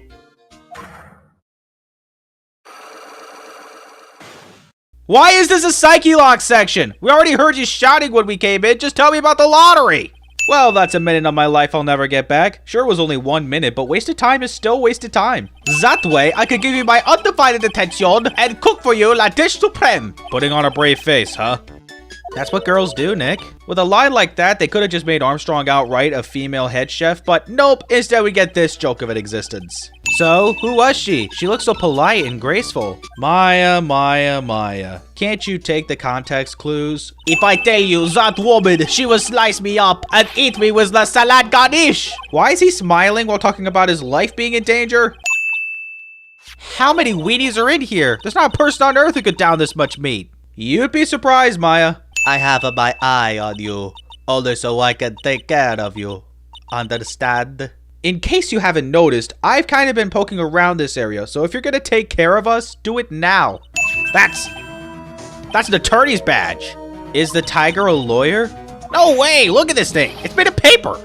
Why is this a Psyche Lock section? We already heard you shouting when we came in. Just tell me about the lottery. Well, that's a minute of my life I'll never get back. Sure, it was only 1 minute, but wasted time is still wasted time. That way, I could give you my undivided attention and cook for you la dish supreme. Putting on a brave face, huh? That's what girls do, Nick. With a line like that, they could have just made Armstrong outright a female head chef, but nope, instead we get this joke of an existence. So, who was she? She looks so polite and graceful. Maya, Maya, Maya. Can't you take the context clues? If I tell you that woman, she will slice me up and eat me with the salad garnish. Why is he smiling while talking about his life being in danger? How many weenies are in here? There's not a person on earth who could down this much meat. You'd be surprised, Maya. I have my eye on you, only so I can take care of you. Understand? In case you haven't noticed, I've kind of been poking around this area, so if you're gonna take care of us, do it now. That's an attorney's badge. Is the tiger a lawyer? No way, look at this thing. It's made of paper.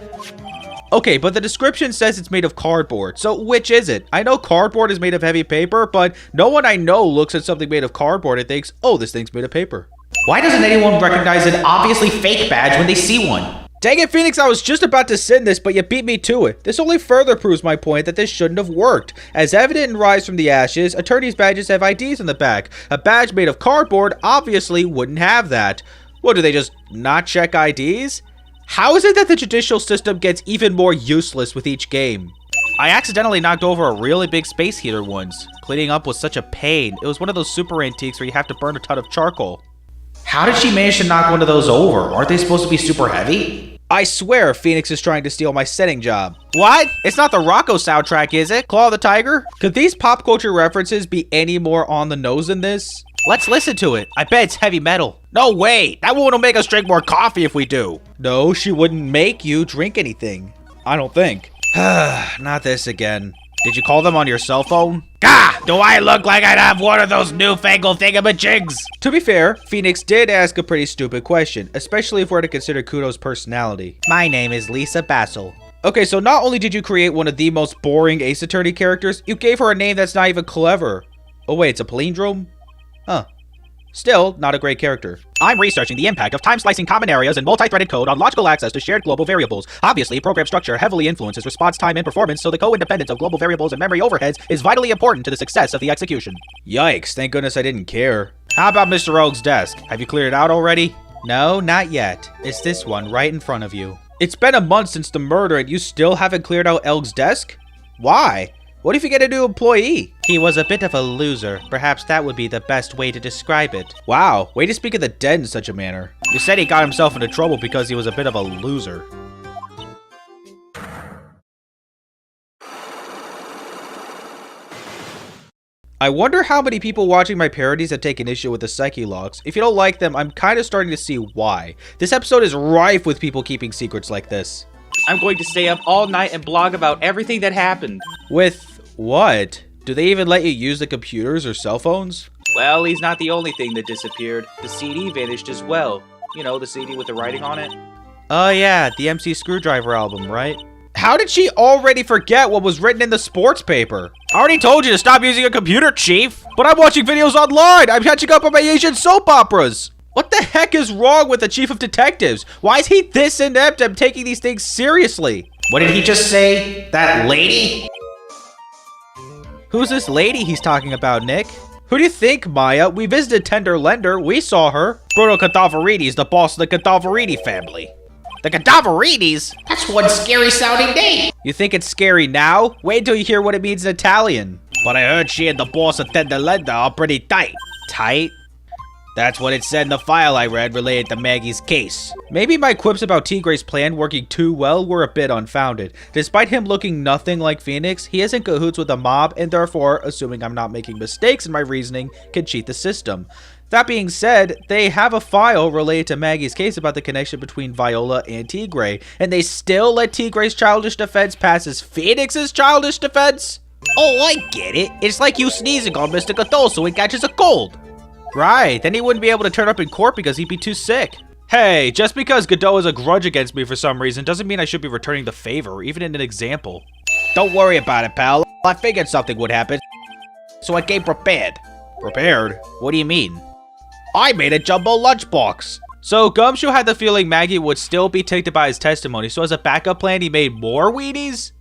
Okay, but the description says it's made of cardboard, so which is it? I know cardboard is made of heavy paper, but no one I know looks at something made of cardboard and thinks, oh, this thing's made of paper. Why doesn't anyone recognize an obviously fake badge when they see one? Dang it, Phoenix, I was just about to send this, but you beat me to it. This only further proves my point that this shouldn't have worked. As evident in Rise from the Ashes, attorneys' badges have IDs on the back. A badge made of cardboard obviously wouldn't have that. What, do they just not check IDs? How is it that the judicial system gets even more useless with each game? I accidentally knocked over a really big space heater once. Cleaning up was such a pain. It was one of those super antiques where you have to burn a ton of charcoal. How did she manage to knock one of those over? Aren't they supposed to be super heavy? I swear Phoenix is trying to steal my setting job. What? It's not the Rocco soundtrack, is it? Claw of the Tiger? Could these pop culture references be any more on the nose than this? Let's listen to it. I bet it's heavy metal. No way. That woman will make us drink more coffee if we do. No, she wouldn't make you drink anything. I don't think. Not this again. Did you call them on your cell phone? Gah! Do I look like I'd have one of those newfangled thingamajigs? To be fair, Phoenix did ask a pretty stupid question, especially if we're to consider Kudo's personality. My name is Lisa Bassel. Okay, so not only did you create one of the most boring Ace Attorney characters, you gave her a name that's not even clever. Oh wait, it's a palindrome? Huh. Still, not a great character. I'm researching the impact of time-slicing common areas and multi-threaded code on logical access to shared global variables. Obviously, program structure heavily influences response time and performance, so the co-independence of global variables and memory overheads is vitally important to the success of the execution. Yikes, thank goodness I didn't care. How about Mr. Rogue's desk? Have you cleared it out already? No, not yet. It's this one right in front of you. It's been a month since the murder and you still haven't cleared out Elg's desk? Why? What if you get a new employee? He was a bit of a loser. Perhaps that would be the best way to describe it. Wow, way to speak of the dead in such a manner. You said he got himself into trouble because he was a bit of a loser. I wonder how many people watching my parodies have taken issue with the Psyche logs. If you don't like them, I'm kind of starting to see why. This episode is rife with people keeping secrets like this. I'm going to stay up all night and blog about everything that happened. With what? Do they even let you use the computers or cell phones? Well, he's not the only thing that disappeared. The CD vanished as well. You know, the CD with the writing on it. Oh yeah, the MC Screwdriver album, right? How did she already forget what was written in the sports paper? I already told you to stop using a computer, Chief. But I'm watching videos online. I'm catching up on my Asian soap operas. What the heck is wrong with the Chief of Detectives? Why is he this inept at taking these things seriously? What did he just say? That lady? Who's this lady he's talking about, Nick? Who do you think, Maya? We visited Tender Lender. We saw her. Bruno Cadaverides, the boss of the Cadaverini family. The Cadaverides? That's one scary sounding name. You think it's scary now? Wait till you hear what it means in Italian. But I heard she and the boss of Tender Lender are pretty tight. Tight? That's what it said in the file I read related to Maggie's case. Maybe my quips about Tigre's plan working too well were a bit unfounded. Despite him looking nothing like Phoenix, he is in cahoots with the mob and therefore, assuming I'm not making mistakes in my reasoning, can cheat the system. That being said, they have a file related to Maggie's case about the connection between Viola and Tigre, and they still let Tigre's childish defense pass as Phoenix's childish defense? Oh, I get it. It's like you sneezing on Mr. Godot so he catches a cold. Right, then he wouldn't be able to turn up in court because he'd be too sick. Hey, just because Godot has a grudge against me for some reason doesn't mean I should be returning the favor, even in an example. Don't worry about it, pal. I figured something would happen, so I came prepared. Prepared? What do you mean? I made a jumbo lunchbox. So Gumshoe had the feeling Maggie would still be tainted by his testimony, so as a backup plan he made more weenies?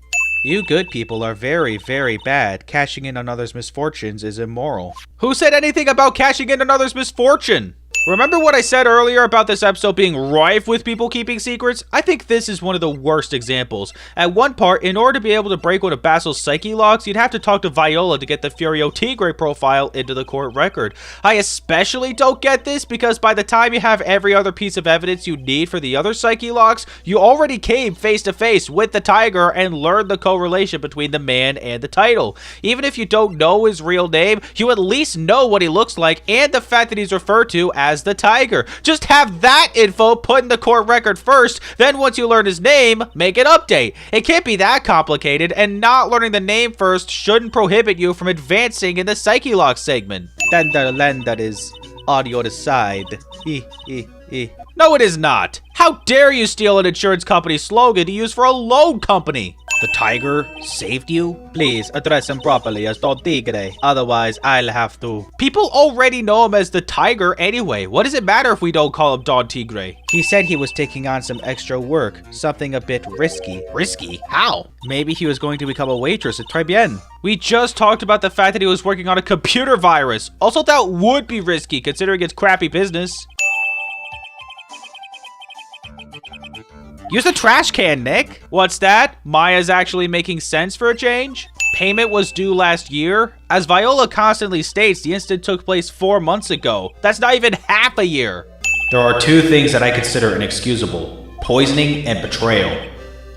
You good people are very, very bad. Cashing in on others' misfortunes is immoral. Who said anything about cashing in on others' misfortune? Remember what I said earlier about this episode being rife with people keeping secrets? I think this is one of the worst examples. At one part, in order to be able to break one of Basil's Psyche logs, you'd have to talk to Viola to get the Furio Tigre profile into the court record. I especially don't get this because by the time you have every other piece of evidence you need for the other Psyche logs, you already came face to face with the tiger and learned the correlation between the man and the title. Even if you don't know his real name, you at least know what he looks like and the fact that he's referred to as the tiger. Just have that info put in the court record first, then once you learn his name, make an update. It can't be that complicated, and not learning the name first shouldn't prohibit you from advancing in the Psyche log segment. Tender Lender is on your side. No, it is not. How dare you steal an insurance company's slogan to use for a loan company? The tiger saved you? Please address him properly as Don Tigre, otherwise I'll have to. People already know him as the tiger anyway. What does it matter if we don't call him Don Tigre? He said he was taking on some extra work, something a bit risky. Risky? How? Maybe he was going to become a waitress at Très Bien. We just talked about the fact that he was working on a computer virus. Also, that would be risky considering it's crappy business. Use the trash can, Nick. What's that? Maya's actually making sense for a change? Payment was due last year? As Viola constantly states, the incident took place 4 months ago. That's not even half a year. There are two things that I consider inexcusable: poisoning and betrayal.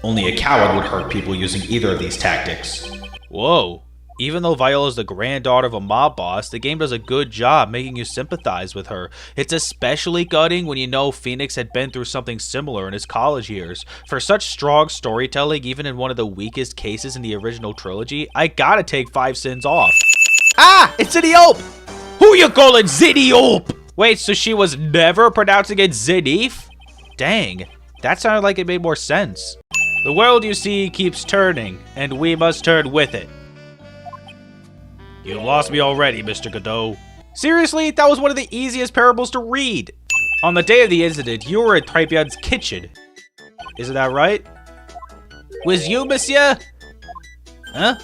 Only a coward would hurt people using either of these tactics. Whoa. Even though Viola's the granddaughter of a mob boss, the game does a good job making you sympathize with her. It's especially gutting when you know Phoenix had been through something similar in his college years. For such strong storytelling, even in one of the weakest cases in the original trilogy, I gotta take 5 sins off. Ah! It's Zeniope! Who you calling Zeniope? Wait, so she was never pronouncing it Zenith? Dang, that sounded like it made more sense. The world, you see, keeps turning, and we must turn with it. You lost me already, Mr. Godot. Seriously, that was one of the easiest parables to read. On the day of the incident, you were at Trebian's kitchen. Isn't that right? Was you, monsieur? Huh?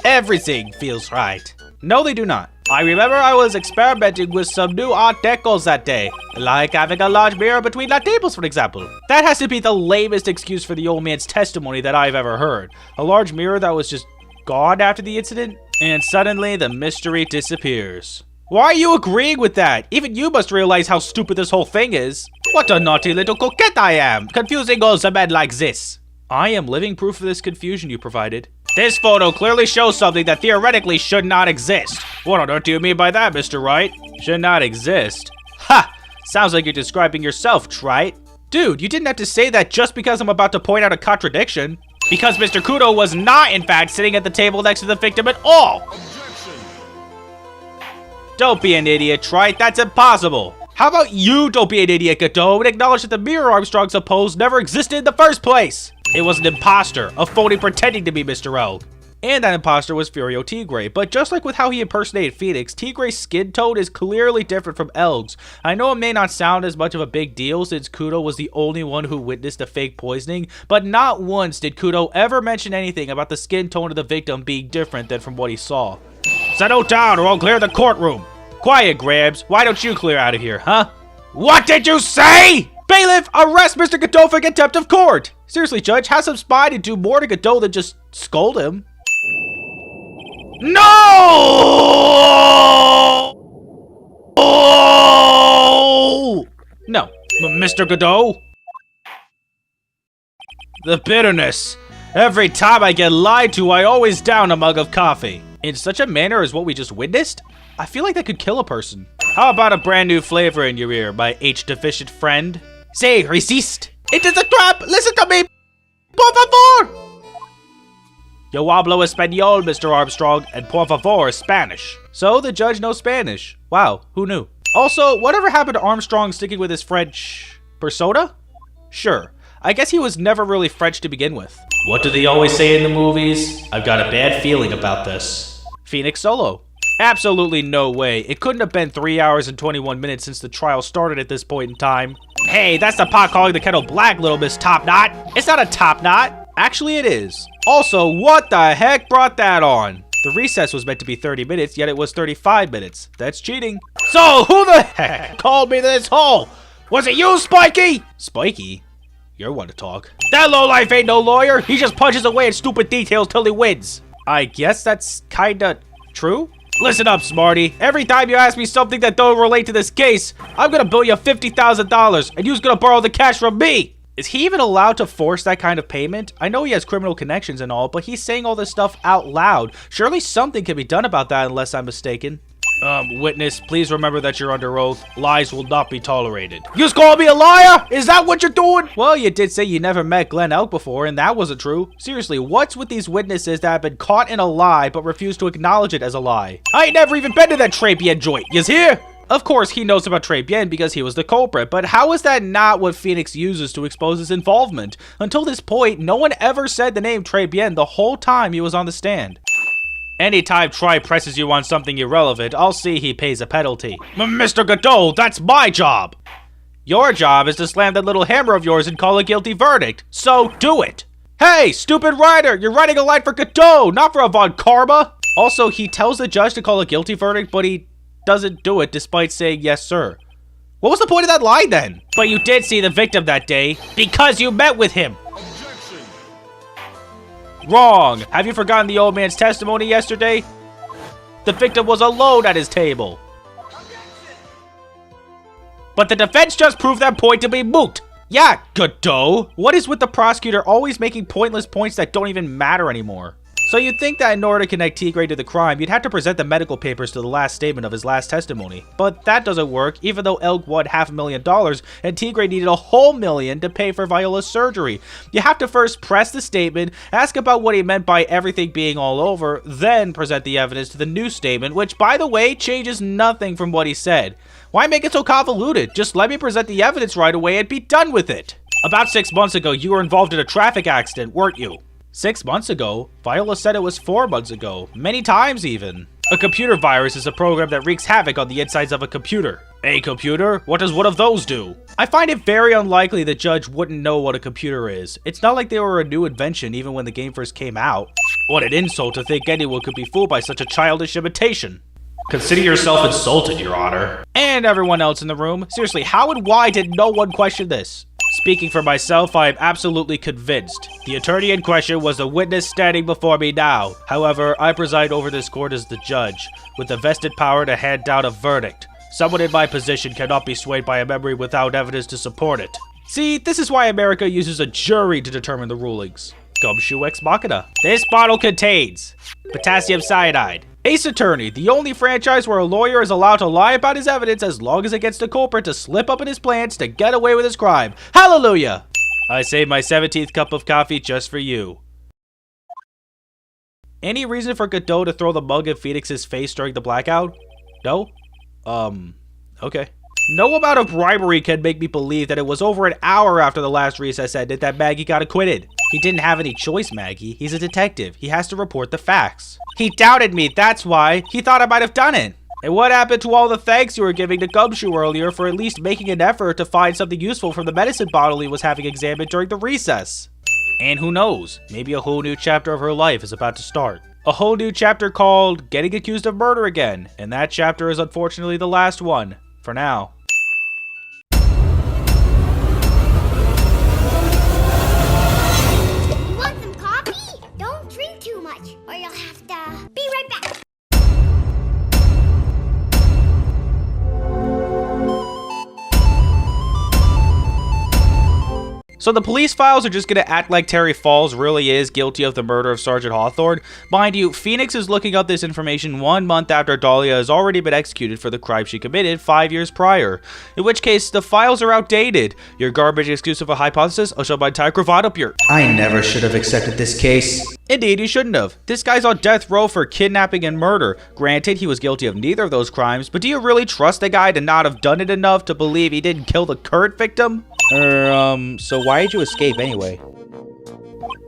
Everything feels right. No, they do not. I remember I was experimenting with some new art decals that day, like having a large mirror between our tables, for example. That has to be the lamest excuse for the old man's testimony that I've ever heard. A large mirror that was just gone after the incident, and suddenly the mystery disappears. Why are you agreeing with that? Even you must realize how stupid this whole thing is. What a naughty little coquette I am, confusing all the men like this. I am living proof of this confusion you provided. This photo clearly shows something that theoretically should not exist. What on earth do you mean by that, Mr. Wright? Should not exist? Ha! Sounds like you're describing yourself, Wright. Dude, you didn't have to say that just because I'm about to point out a contradiction. Because Mr. Kudo was not, in fact, sitting at the table next to the victim at all. Don't be an idiot, Wright. That's impossible. How about you don't be an idiot, Godot, and acknowledge that the mirror Armstrong supposed never existed in the first place? It was an imposter, a phony pretending to be Mr. Elg. And that imposter was Furio Tigre, but just like with how he impersonated Phoenix, Tigre's skin tone is clearly different from Elg's. I know it may not sound as much of a big deal since Kudo was the only one who witnessed the fake poisoning, but not once did Kudo ever mention anything about the skin tone of the victim being different than from what he saw. Settle down or I'll clear the courtroom. Quiet, Grabs. Why don't you clear out of here, huh? What did you say? Bailiff, arrest Mr. Godot for contempt of court! Seriously, Judge, have some spine and do more to Godot than just scold him. No! No, Mr. Godot. The bitterness. Every time I get lied to, I always down a mug of coffee. In such a manner as what we just witnessed? I feel like that could kill a person. How about a brand new flavor in your ear, my H-deficient friend? Say, resist! It is a trap! Listen to me! Por favor! Yo hablo español, Mr. Armstrong, and por favor is Spanish. So, the judge knows Spanish. Wow, who knew? Also, whatever happened to Armstrong sticking with his French persona? Sure. I guess he was never really French to begin with. What do they always say in the movies? I've got a bad feeling about this. Phoenix Solo. Absolutely no way. It couldn't have been 3 hours and 21 minutes since the trial started at this point in time. Hey, that's the pot calling the kettle black, little Miss Top Knot. It's not a top knot. Actually, it is. Also, what the heck brought that on? The recess was meant to be 30 minutes, yet it was 35 minutes. That's cheating. So, who the heck called me to this hole? Was it you, Spiky? Spiky? You're one to talk. That lowlife ain't no lawyer. He just punches away at stupid details till he wins. I guess that's kinda true? Listen up, Smarty. Every time you ask me something that don't relate to this case, I'm gonna bill you $50,000, and you's gonna borrow the cash from me. Is he even allowed to force that kind of payment? I know he has criminal connections and all, but he's saying all this stuff out loud. Surely something can be done about that unless I'm mistaken. Witness, please remember that you're under oath. Lies will not be tolerated. You call me a liar? Is that what you're doing? Well, you did say you never met Glenn Elk before, and that wasn't true. Seriously, what's with these witnesses that have been caught in a lie but refuse to acknowledge it as a lie? I ain't never even been to that Trapien joint. Yous hear? Of course, he knows about Trapien because he was the culprit, but how is that not what Phoenix uses to expose his involvement? Until this point, no one ever said the name Trapien the whole time he was on the stand. Anytime Tri presses you on something irrelevant, I'll see he pays a penalty. Mr. Godot, that's my job! Your job is to slam that little hammer of yours and call a guilty verdict, so do it! Hey, stupid writer, you're writing a line for Godot, not for Avant Karma! Also, he tells the judge to call a guilty verdict, but he doesn't do it despite saying yes, sir. What was the point of that line then? But you did see the victim that day, because you met with him! Wrong! Have you forgotten the old man's testimony yesterday? The victim was alone at his table. But the defense just proved that point to be moot. Yeah, Godot. What is with the prosecutor always making pointless points that don't even matter anymore? So you'd think that in order to connect Tigre to the crime, you'd have to present the medical papers to the last statement of his last testimony. But that doesn't work, even though Elk won $500,000 and Tigre needed a whole million to pay for Viola's surgery. You have to first press the statement, ask about what he meant by everything being all over, then present the evidence to the new statement, which, by the way, changes nothing from what he said. Why make it so convoluted? Just let me present the evidence right away and be done with it. About 6 months ago, you were involved in a traffic accident, weren't you? 6 months ago? Viola said it was 4 months ago. Many times, even. A computer virus is a program that wreaks havoc on the insides of a computer. A computer? What does one of those do? I find it very unlikely the judge wouldn't know what a computer is. It's not like they were a new invention even when the game first came out. What an insult to think anyone could be fooled by such a childish imitation. Consider yourself insulted, Your Honor. And everyone else in the room. Seriously, how and why did no one question this? Speaking for myself, I am absolutely convinced. The attorney in question was the witness standing before me now. However, I preside over this court as the judge, with the vested power to hand down a verdict. Someone in my position cannot be swayed by a memory without evidence to support it. See, this is why America uses a jury to determine the rulings. Gumshoe ex machina. This bottle contains potassium cyanide. Ace Attorney, the only franchise where a lawyer is allowed to lie about his evidence as long as it gets the culprit to slip up in his plans to get away with his crime. Hallelujah! I saved my 17th cup of coffee just for you. Any reason for Godot to throw the mug in Phoenix's face during the blackout? No? Okay. No amount of bribery can make me believe that it was over an hour after the last recess ended that Maggie got acquitted. He didn't have any choice, Maggie. He's a detective. He has to report the facts. He doubted me, that's why. He thought I might have done it. And what happened to all the thanks you were giving to Gumshoe earlier for at least making an effort to find something useful from the medicine bottle he was having examined during the recess? And who knows, maybe a whole new chapter of her life is about to start. A whole new chapter called Getting Accused of Murder Again, and that chapter is unfortunately the last one, for now. You want some coffee? Don't drink too much, or you'll have to be right back. So the police files are just gonna act like Terry Falls really is guilty of the murder of Sergeant Hawthorne. Mind you, Phoenix is looking up this information 1 month after Dahlia has already been executed for the crime she committed 5 years prior. In which case, the files are outdated. Your garbage excuse of a hypothesis, I shall my time provide up your... I never should have accepted this case. Indeed, you shouldn't have. This guy's on death row for kidnapping and murder. Granted, he was guilty of neither of those crimes, but do you really trust the guy to not have done it enough to believe he didn't kill the current victim? So why did you escape anyway?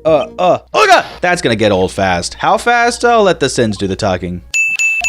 That's gonna get old fast. How fast? I'll let the Sins do the talking.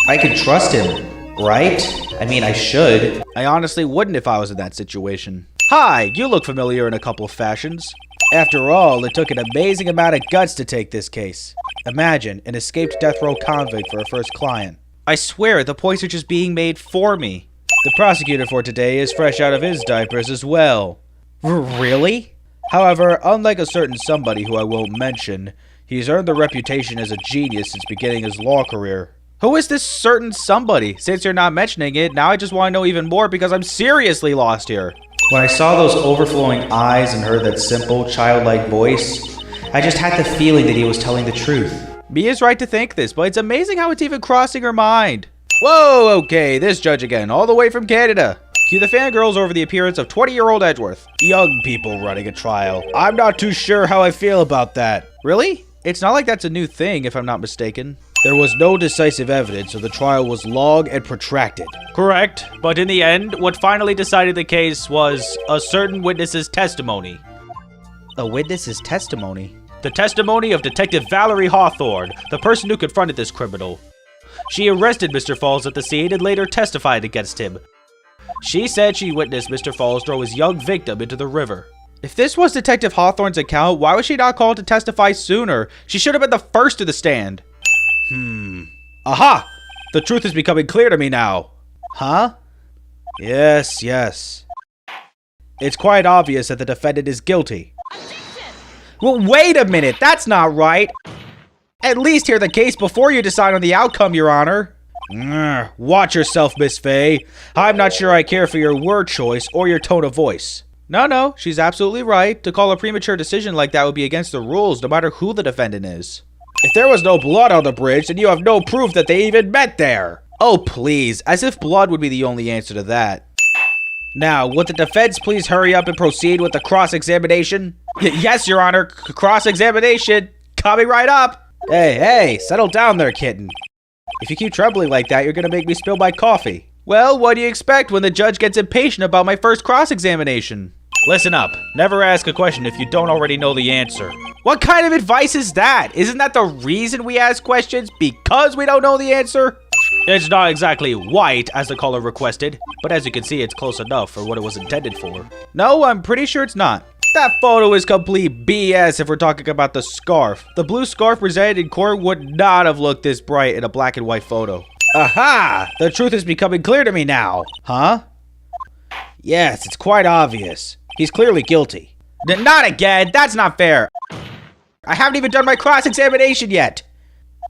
I could trust him, right? I mean, I should. I honestly wouldn't if I was in that situation. Hi, you look familiar in a couple of fashions. After all, it took an amazing amount of guts to take this case. Imagine, an escaped death row convict for a first client. I swear, the points are just being made for me. The prosecutor for today is fresh out of his diapers as well. Really? However, unlike a certain somebody who I won't mention, he's earned the reputation as a genius since beginning his law career. Who is this certain somebody? Since you're not mentioning it, now I just want to know even more because I'm seriously lost here. When I saw those overflowing eyes and heard that simple, childlike voice, I just had the feeling that he was telling the truth. Mia's right to think this, but it's amazing how it's even crossing her mind. Whoa, okay, this judge again, all the way from Canada. Cue the fangirls over the appearance of 20-year-old Edgeworth. Young people running a trial. I'm not too sure how I feel about that. Really? It's not like that's a new thing, if I'm not mistaken. There was no decisive evidence, so the trial was long and protracted. Correct, but in the end, what finally decided the case was a certain witness's testimony. A witness's testimony? The testimony of Detective Valerie Hawthorne, the person who confronted this criminal. She arrested Mr. Falls at the scene and later testified against him. She said she witnessed Mr. Falls throw his young victim into the river. If this was Detective Hawthorne's account, why was she not called to testify sooner? She should have been the first to the stand. Aha! The truth is becoming clear to me now. Huh? Yes. It's quite obvious that the defendant is guilty. Well, wait a minute, that's not right. At least hear the case before you decide on the outcome, Your Honor. Watch yourself, Miss Faye. I'm not sure I care for your word choice or your tone of voice. No, she's absolutely right. To call a premature decision like that would be against the rules, no matter who the defendant is. If there was no blood on the bridge, then you have no proof that they even met there. Oh, please, as if blood would be the only answer to that. Now, would the defense please hurry up and proceed with the cross-examination? Yes, Your Honor, cross-examination. Coming right up. Hey, settle down there, kitten. If you keep trembling like that, you're gonna make me spill my coffee. Well, what do you expect when the judge gets impatient about my first cross-examination? Listen up. Never ask a question if you don't already know the answer. What kind of advice is that? Isn't that the reason we ask questions? Because we don't know the answer? It's not exactly white, as the caller requested, but as you can see, it's close enough for what it was intended for. No, I'm pretty sure it's not. That photo is complete BS if we're talking about the scarf. The blue scarf presented in court would not have looked this bright in a black and white photo. Aha! The truth is becoming clear to me now. Huh? Yes, it's quite obvious. He's clearly guilty. Not again! That's not fair! I haven't even done my cross-examination yet!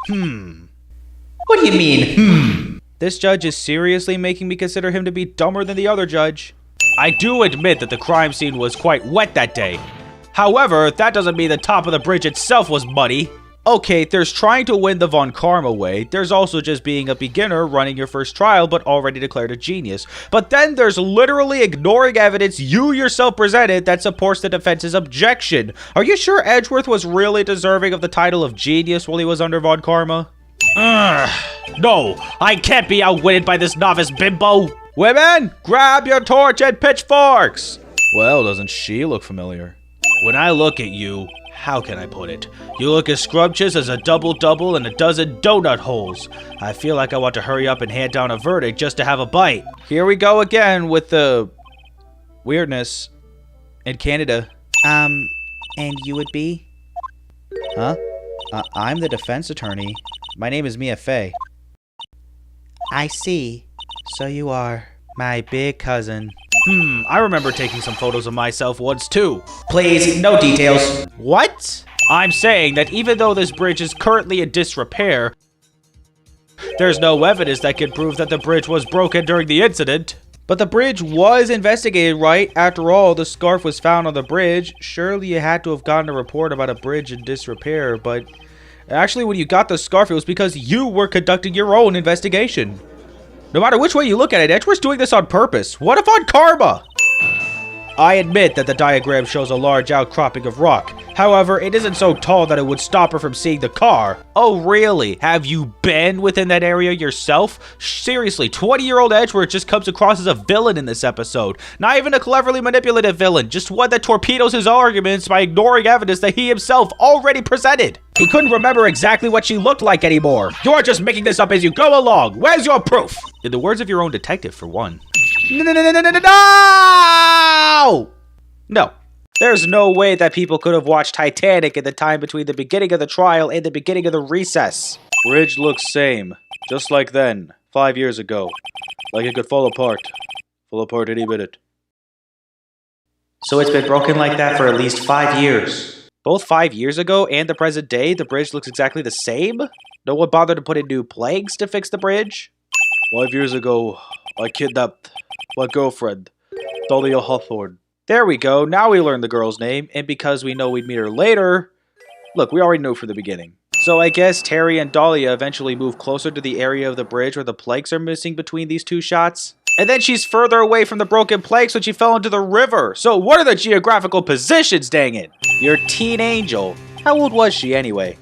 What do you mean, This judge is seriously making me consider him to be dumber than the other judge. I do admit that the crime scene was quite wet that day. However, that doesn't mean the top of the bridge itself was muddy. Okay, there's trying to win the Von Karma way. There's also just being a beginner running your first trial but already declared a genius. But then there's literally ignoring evidence you yourself presented that supports the defense's objection. Are you sure Edgeworth was really deserving of the title of genius while he was under Von Karma? No, I can't be outwitted by this novice bimbo. Women, grab your torch and pitchforks. Well, doesn't she look familiar? When I look at you, how can I put it? You look as scrumptious as a double-double and a dozen donut holes. I feel like I want to hurry up and hand down a verdict just to have a bite. Here we go again with the weirdness in Canada. And you would be? Huh? I'm the defense attorney. My name is Mia Fey. I see. So you are my big cousin. I remember taking some photos of myself once too. Please, no details. What? I'm saying that even though this bridge is currently in disrepair, there's no evidence that can prove that the bridge was broken during the incident. But the bridge was investigated, right? After all, the scarf was found on the bridge. Surely you had to have gotten a report about a bridge in disrepair, but actually when you got the scarf, it was because you were conducting your own investigation. No matter which way you look at it, Edgeworth's doing this on purpose. What if on karma? I admit that the diagram shows a large outcropping of rock. However, it isn't so tall that it would stop her from seeing the car. Oh, really? Have you been within that area yourself? Seriously, 20-year-old Edgeworth just comes across as a villain in this episode. Not even a cleverly manipulative villain, just one that torpedoes his arguments by ignoring evidence that he himself already presented. He couldn't remember exactly what she looked like anymore. You're just making this up as you go along. Where's your proof? In the words of your own detective, for one. No! There's no way that people could have watched Titanic in the time between the beginning of the trial and the beginning of the recess. Bridge looks same. Just like then, 5 years ago. Like it could fall apart. Fall apart any minute. So it's been broken like that for at least 5 years. Both 5 years ago and the present day, the bridge looks exactly the same? No one bothered to put in new planks to fix the bridge? 5 years ago, I kidnapped my girlfriend, Dahlia Hawthorne. There we go, now we learned the girl's name, and because we know we'd meet her later... Look, we already knew from the beginning. So I guess Terry and Dahlia eventually move closer to the area of the bridge where the planks are missing between these two shots. And then she's further away from the broken planks when she fell into the river. So what are the geographical positions, dang it? Your teen angel. How old was she anyway?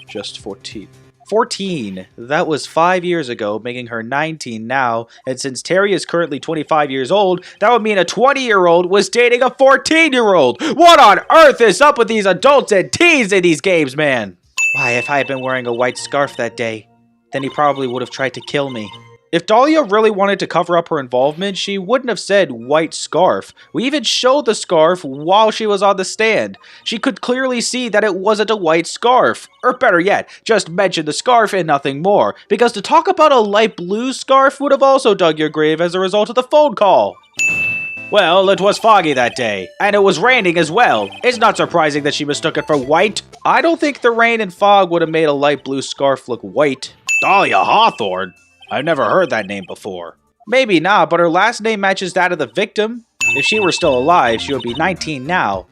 Just 14. 14. That was 5 years ago, making her 19 now. And since Terry is currently 25 years old, that would mean a 20-year-old was dating a 14-year-old. What on earth is up with these adults and teens in these games, man? Why, if I had been wearing a white scarf that day, then he probably would have tried to kill me. If Dahlia really wanted to cover up her involvement, she wouldn't have said white scarf. We even showed the scarf while she was on the stand. She could clearly see that it wasn't a white scarf. Or better yet, just mention the scarf and nothing more. Because to talk about a light blue scarf would have also dug your grave as a result of the phone call. Well, it was foggy that day, and it was raining as well. It's not surprising that she mistook it for white. I don't think the rain and fog would have made a light blue scarf look white. Dahlia Hawthorne? I've never heard that name before. Maybe not, but her last name matches that of the victim. If she were still alive, she would be 19 now.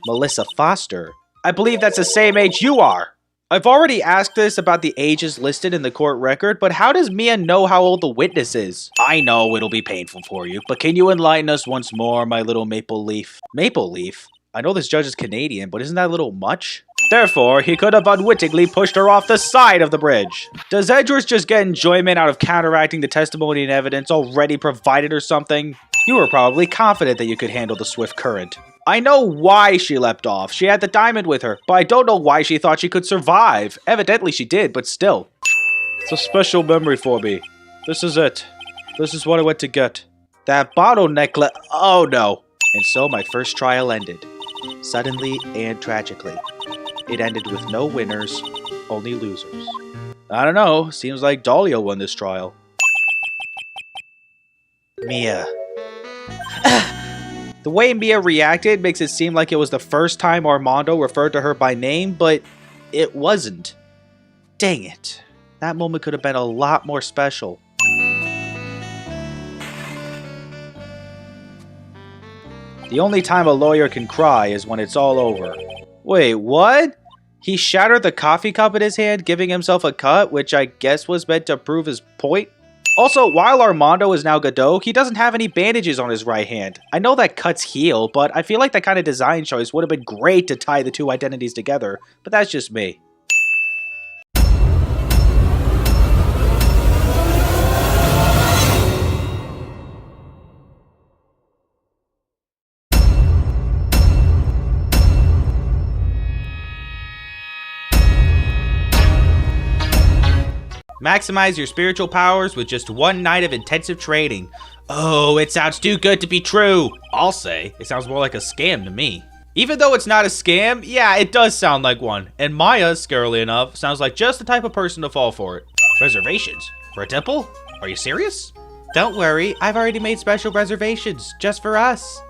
Melissa Foster. I believe that's the same age you are. I've already asked this about the ages listed in the court record, but how does Mia know how old the witness is? I know it'll be painful for you, but can you enlighten us once more, my little Maple Leaf? Maple Leaf? I know this judge is Canadian, but isn't that a little much? Therefore, he could have unwittingly pushed her off the side of the bridge. Does Edgeworth just get enjoyment out of counteracting the testimony and evidence already provided or something? You were probably confident that you could handle the swift current. I know why she leapt off. She had the diamond with her, but I don't know why she thought she could survive. Evidently she did, but still. It's a special memory for me. This is it. This is what I went to get. That bottle necklace. Oh no. And so my first trial ended. Suddenly and tragically. It ended with no winners, only losers. I don't know. Seems like Dahlia won this trial. Mia. The way Mia reacted makes it seem like it was the first time Armando referred to her by name, but it wasn't. Dang it. That moment could have been a lot more special. The only time a lawyer can cry is when it's all over. Wait, what? He shattered the coffee cup in his hand, giving himself a cut, which I guess was meant to prove his point? Also, while Armando is now Godot, he doesn't have any bandages on his right hand. I know that cuts heal, but I feel like that kind of design choice would have been great to tie the two identities together, but that's just me. Maximize your spiritual powers with just one night of intensive training. Oh, it sounds too good to be true. I'll say, it sounds more like a scam to me. Even though it's not a scam, yeah, it does sound like one. And Maya, scarily enough, sounds like just the type of person to fall for it. Reservations? For a temple? Are you serious? Don't worry, I've already made special reservations, just for us.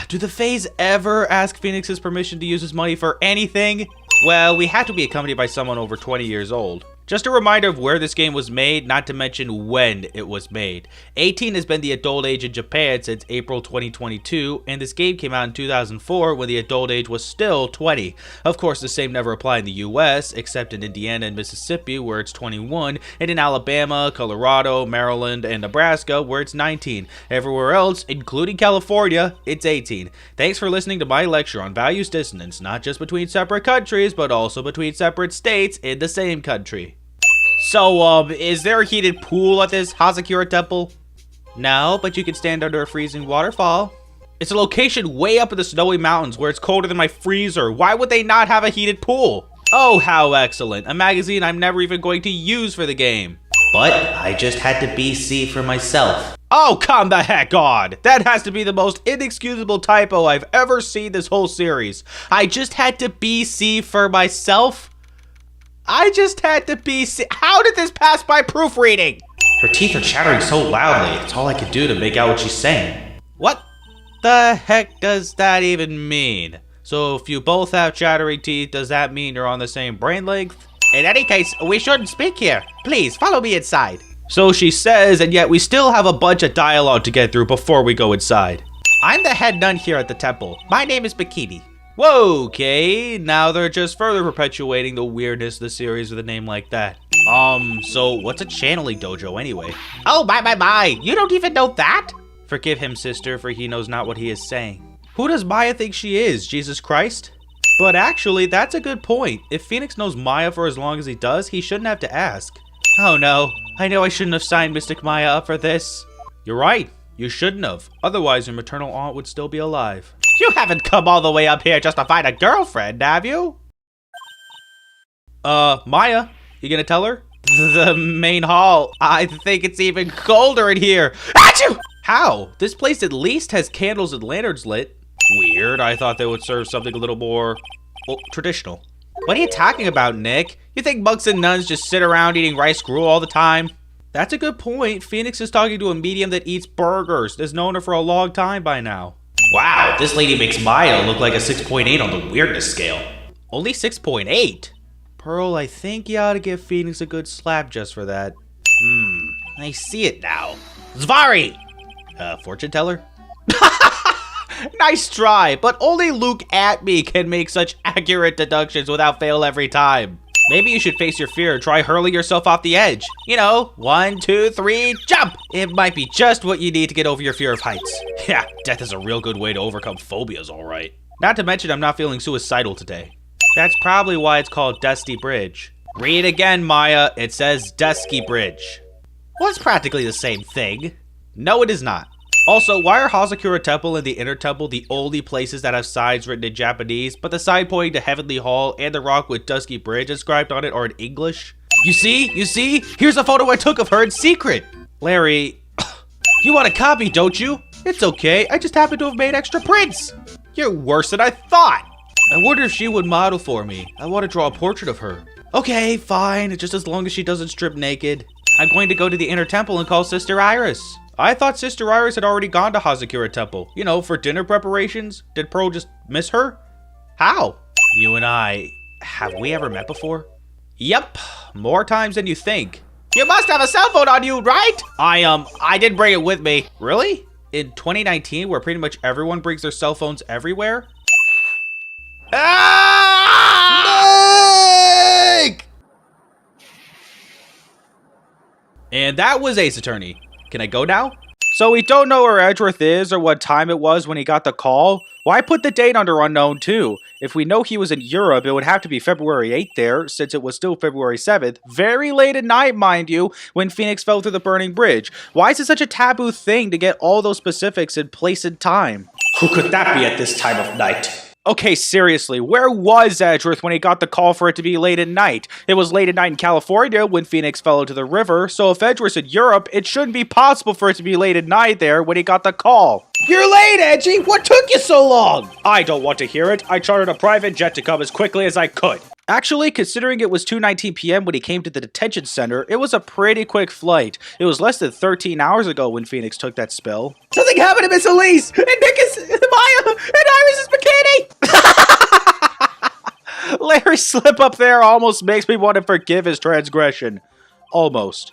Do the Fays ever ask Phoenix's permission to use his money for anything? Well, we have to be accompanied by someone over 20 years old. Just a reminder of where this game was made, not to mention when it was made. 18 has been the adult age in Japan since April 2022, and this game came out in 2004 when the adult age was still 20. Of course, the same never applied in the US, except in Indiana and Mississippi where it's 21, and in Alabama, Colorado, Maryland, and Nebraska where it's 19. Everywhere else, including California, it's 18. Thanks for listening to my lecture on values dissonance, not just between separate countries, but also between separate states in the same country. So, is there a heated pool at this Hazakura temple? No, but you can stand under a freezing waterfall. It's a location way up in the snowy mountains where it's colder than my freezer. Why would they not have a heated pool? Oh, how excellent. A magazine I'm never even going to use for the game. But I just had to BC for myself. Oh, come the heck on! That has to be the most inexcusable typo I've ever seen this whole series. I just had to BC for myself? I just had to BC. How did this pass by proofreading? Her teeth are chattering so loudly, it's all I could do to make out what she's saying. What the heck does that even mean? So if you both have chattering teeth, does that mean you're on the same brain length? In any case, we shouldn't speak here. Please, follow me inside. So she says, and yet we still have a bunch of dialogue to get through before we go inside. I'm the head nun here at the temple. My name is Bikini. Whoa, okay, now they're just further perpetuating the weirdness of the series with a name like that. So what's a channeling dojo anyway? Oh, my, you don't even know that? Forgive him, sister, for he knows not what he is saying. Who does Maya think she is, Jesus Christ? But actually, that's a good point. If Phoenix knows Maya for as long as he does, he shouldn't have to ask. Oh no, I know I shouldn't have signed Mystic Maya up for this. You're right, you shouldn't have. Otherwise, your maternal aunt would still be alive. You haven't come all the way up here just to find a girlfriend, have you? Maya, you gonna tell her? The main hall. I think it's even colder in here. Achoo! How? This place at least has candles and lanterns lit. Weird, I thought they would serve something a little more, well, traditional. What are you talking about, Nick? You think monks and nuns just sit around eating rice gruel all the time? That's a good point. Phoenix is talking to a medium that eats burgers. Has known her for a long time by now. Wow, this lady makes Maya look like a 6.8 on the weirdness scale. Only 6.8? Pearl, I think you ought to give Phoenix a good slap just for that. I see it now. Zvari! Fortune teller? Nice try, but only Luke at me can make such accurate deductions without fail every time. Maybe you should face your fear and try hurling yourself off the edge. You know, 1, 2, 3, jump! It might be just what you need to get over your fear of heights. Yeah, death is a real good way to overcome phobias, alright. Not to mention I'm not feeling suicidal today. That's probably why it's called Dusty Bridge. Read again, Maya. It says Dusky Bridge. Well, it's practically the same thing. No, it is not. Also, why are Hazakura Temple and the Inner Temple the only places that have signs written in Japanese, but the sign pointing to Heavenly Hall and the rock with Dusky Bridge inscribed on it are in English? You see? Here's a photo I took of her in secret. Larry, you want a copy, don't you? It's okay, I just happen to have made extra prints. You're worse than I thought. I wonder if she would model for me. I want to draw a portrait of her. Okay, fine, just as long as she doesn't strip naked. I'm going to go to the inner temple and call Sister Iris. I thought Sister Iris had already gone to Hazakura Temple. You know, for dinner preparations. Did Pearl just miss her? How? You and I, have we ever met before? Yep, more times than you think. You must have a cell phone on you, right? I didn't bring it with me. Really? In 2019, where pretty much everyone brings their cell phones everywhere? Snake! And that was Ace Attorney. Can I go now? So we don't know where Edgeworth is or what time it was when he got the call. Why put the date under unknown too? If we know he was in Europe, it would have to be February 8th there, since it was still February 7th. Very late at night, mind you, when Phoenix fell through the burning bridge. Why is it such a taboo thing to get all those specifics in place and time? Who could that be at this time of night? Okay, seriously, where was Edgeworth when he got the call for it to be late at night? It was late at night in California when Phoenix fell into the river, so if Edgeworth's in Europe, it shouldn't be possible for it to be late at night there when he got the call. You're late, Edgy! What took you so long? I don't want to hear it. I chartered a private jet to come as quickly as I could. Actually, considering it was 2:19 p.m. when he came to the detention center, it was a pretty quick flight. It was less than 13 hours ago when Phoenix took that spill. Something happened to Miss Elise! And Nick and Maya! And Iris's bikini! Larry's slip up there almost makes me want to forgive his transgression. Almost.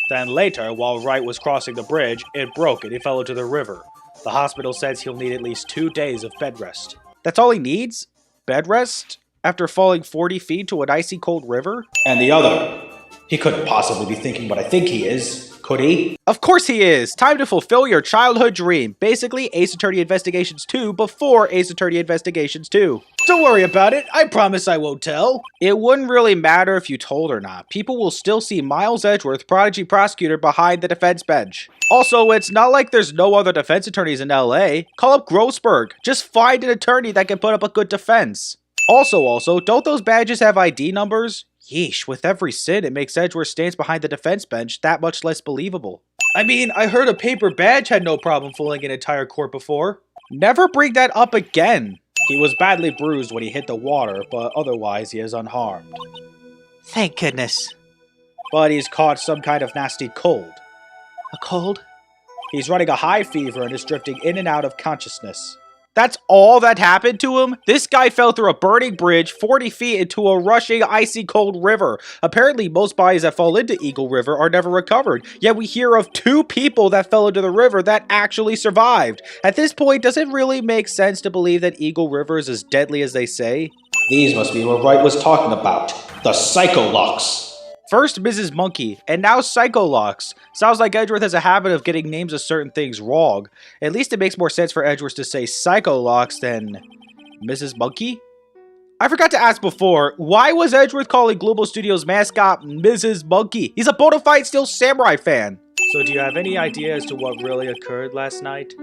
Then later, while Wright was crossing the bridge, it broke and he fell into the river. The hospital says he'll need at least 2 days of bed rest. That's all he needs? Bed rest? After falling 40 feet to an icy cold river? And the other. He couldn't possibly be thinking what I think he is, could he? Of course he is! Time to fulfill your childhood dream. Basically, Ace Attorney Investigations 2 before Ace Attorney Investigations 2. Don't worry about it. I promise I won't tell. It wouldn't really matter if you told or not. People will still see Miles Edgeworth, prodigy prosecutor, behind the defense bench. Also, it's not like there's no other defense attorneys in LA. Call up Grossberg. Just find an attorney that can put up a good defense. Also, don't those badges have ID numbers? Yeesh, with every sin, it makes Edgeworth's stance behind the defense bench that much less believable. I mean, I heard a paper badge had no problem fooling an entire court before. Never bring that up again. He was badly bruised when he hit the water, but otherwise he is unharmed. Thank goodness. But he's caught some kind of nasty cold. A cold? He's running a high fever and is drifting in and out of consciousness. That's all that happened to him? This guy fell through a burning bridge 40 feet into a rushing, icy cold river. Apparently, most bodies that fall into Eagle River are never recovered. Yet we hear of 2 people that fell into the river that actually survived. At this point, does it really make sense to believe that Eagle River is as deadly as they say? These must be what Wright was talking about. The Psycho-Locks. First Mrs. Monkey, and now Psycho-Locks. Sounds like Edgeworth has a habit of getting names of certain things wrong. At least it makes more sense for Edgeworth to say Psycho-Locks than Mrs. Monkey? I forgot to ask before, why was Edgeworth calling Global Studios mascot Mrs. Monkey? He's a bona fide Steel Samurai fan. So do you have any idea as to what really occurred last night?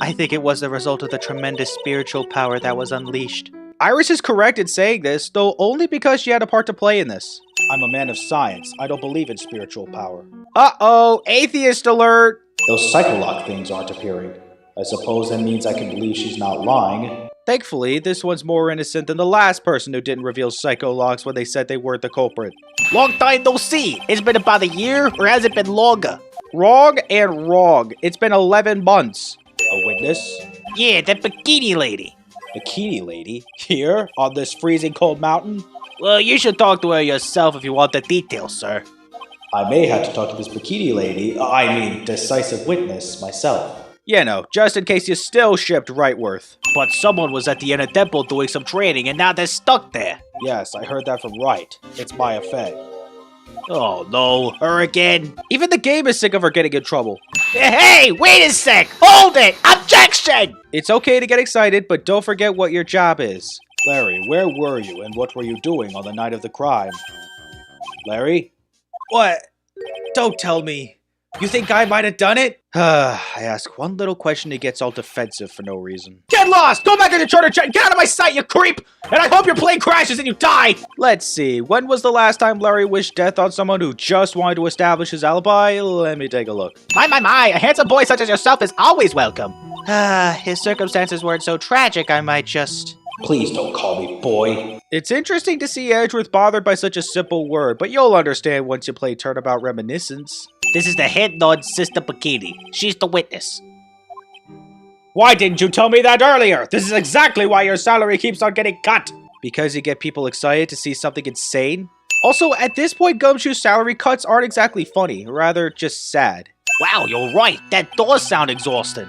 I think it was the result of the tremendous spiritual power that was unleashed. Iris is correct in saying this, though only because she had a part to play in this. I'm a man of science. I don't believe in spiritual power. Uh-oh, atheist alert! Those Psycho-Lock things aren't appearing. I suppose that means I can believe she's not lying. Thankfully, this one's more innocent than the last person who didn't reveal Psycho-Locks when they said they weren't the culprit. Long time no see. It's been about a year, or has it been longer? Wrong and wrong. It's been 11 months. A witness? Yeah, that bikini lady. Bikini lady? Here? On this freezing cold mountain? Well, you should talk to her yourself if you want the details, sir. I may have to talk to this bikini lady, decisive witness, myself. Yeah, no, just in case you still shipped Wrightworth. But someone was at the inner temple doing some training and now they're stuck there. Yes, I heard that from Wright. It's Maya Fey. Oh no, her again? Even the game is sick of her getting in trouble. Hey, wait a sec! Hold it! Objection! It's okay to get excited, but don't forget what your job is. Larry, where were you and what were you doing on the night of the crime? Larry? What? Don't tell me. You think I might have done it? I ask one little question, he gets all defensive for no reason. Get lost! Go back to the charter jet! Get out of my sight, you creep! And I hope your plane crashes and you die! Let's see, when was the last time Larry wished death on someone who just wanted to establish his alibi? Let me take a look. My, a handsome boy such as yourself is always welcome. His circumstances weren't so tragic, I might just... Please don't call me boy. It's interesting to see Edgeworth bothered by such a simple word, but you'll understand once you play Turnabout Reminiscence. This is the head nod's sister Bikini. She's the witness. Why didn't you tell me that earlier? This is exactly why your salary keeps on getting cut. Because you get people excited to see something insane? Also, at this point, Gumshoe's salary cuts aren't exactly funny, rather just sad. Wow, you're right. That does sound exhausting.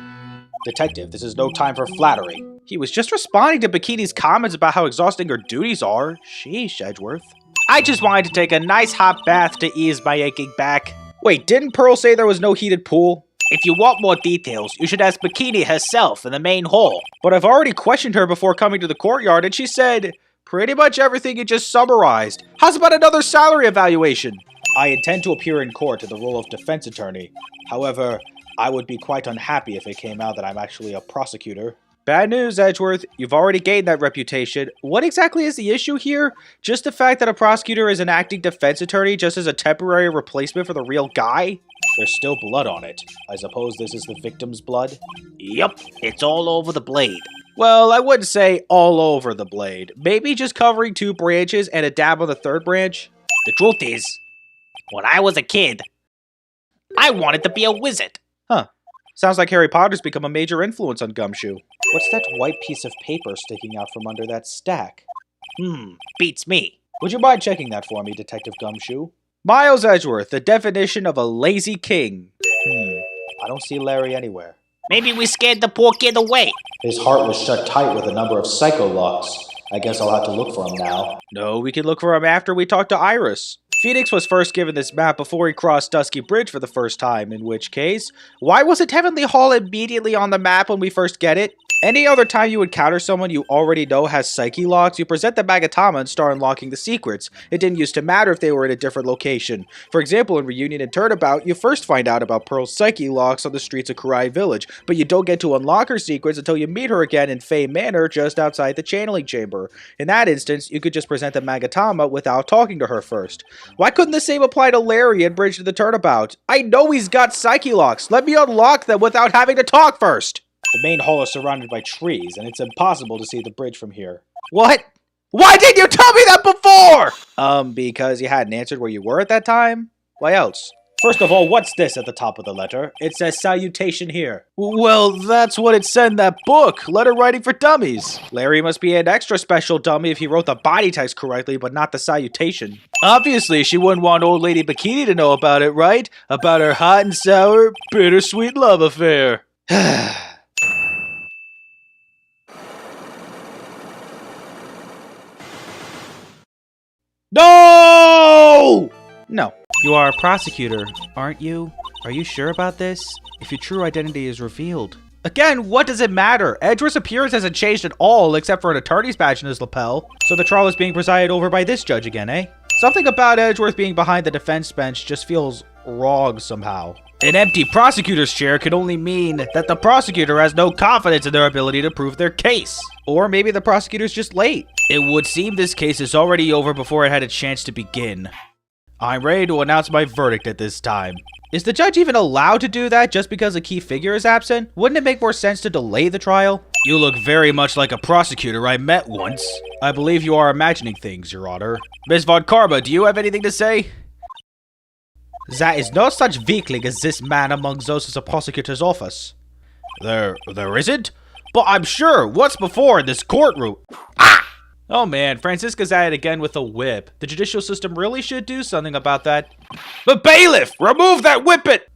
Detective, this is no time for flattery. He was just responding to Bikini's comments about how exhausting her duties are. Sheesh, Edgeworth. I just wanted to take a nice hot bath to ease my aching back. Wait, didn't Pearl say there was no heated pool? If you want more details, you should ask Bikini herself in the main hall. But I've already questioned her before coming to the courtyard, and she said pretty much everything you just summarized. How's about another salary evaluation? I intend to appear in court in the role of defense attorney. However, I would be quite unhappy if it came out that I'm actually a prosecutor. Bad news, Edgeworth. You've already gained that reputation. What exactly is the issue here? Just the fact that a prosecutor is an acting defense attorney just as a temporary replacement for the real guy? There's still blood on it. I suppose this is the victim's blood? Yup, it's all over the blade. Well, I wouldn't say all over the blade. Maybe just covering 2 branches and a dab on the 3rd branch? The truth is, when I was a kid, I wanted to be a wizard. Huh. Sounds like Harry Potter's become a major influence on Gumshoe. What's that white piece of paper sticking out from under that stack? Beats me. Would you mind checking that for me, Detective Gumshoe? Miles Edgeworth, the definition of a lazy king. I don't see Larry anywhere. Maybe we scared the poor kid away. His heart was shut tight with a number of psycho locks. I guess I'll have to look for him now. No, we can look for him after we talk to Iris. Phoenix was first given this map before he crossed Dusky Bridge for the first time, in which case, why wasn't Heavenly Hall immediately on the map when we first get it? Any other time you encounter someone you already know has psyche locks, you present the Magatama and start unlocking the secrets. It didn't used to matter if they were in a different location. For example, in Reunion and Turnabout, you first find out about Pearl's psyche locks on the streets of Kurai Village, but you don't get to unlock her secrets until you meet her again in Fey Manor just outside the channeling chamber. In that instance, you could just present the Magatama without talking to her first. Why couldn't the same apply to Larry and Bridge to the Turnabout? I know he's got psyche locks. Let me unlock them without having to talk first. The main hall is surrounded by trees, and it's impossible to see the bridge from here. What? Why didn't you tell me that before? Because you hadn't answered where you were at that time? Why else? First of all, what's this at the top of the letter? It says salutation here. Well, that's what it said in that book, Letter Writing for Dummies. Larry must be an extra special dummy if he wrote the body text correctly, but not the salutation. Obviously, she wouldn't want old lady Bikini to know about it, right? About her hot and sour, bittersweet love affair. No! No. You are a prosecutor, aren't you? Are you sure about this? If your true identity is revealed. Again, what does it matter? Edgeworth's appearance hasn't changed at all, except for an attorney's badge in his lapel. So the trial is being presided over by this judge again, eh? Something about Edgeworth being behind the defense bench just feels wrong somehow. An empty prosecutor's chair could only mean that the prosecutor has no confidence in their ability to prove their case. Or maybe the prosecutor's just late. It would seem this case is already over before it had a chance to begin. I'm ready to announce my verdict at this time. Is the judge even allowed to do that just because a key figure is absent? Wouldn't it make more sense to delay the trial? You look very much like a prosecutor I met once. I believe you are imagining things, Your Honor. Ms. Von Karma, do you have anything to say? There is no such weakling as this man among those of the prosecutor's office. There isn't? But I'm sure, what's before in this courtroom? Ah! Oh man, Francisca's at it again with a whip. The judicial system really should do something about that. The bailiff! Remove that whippet!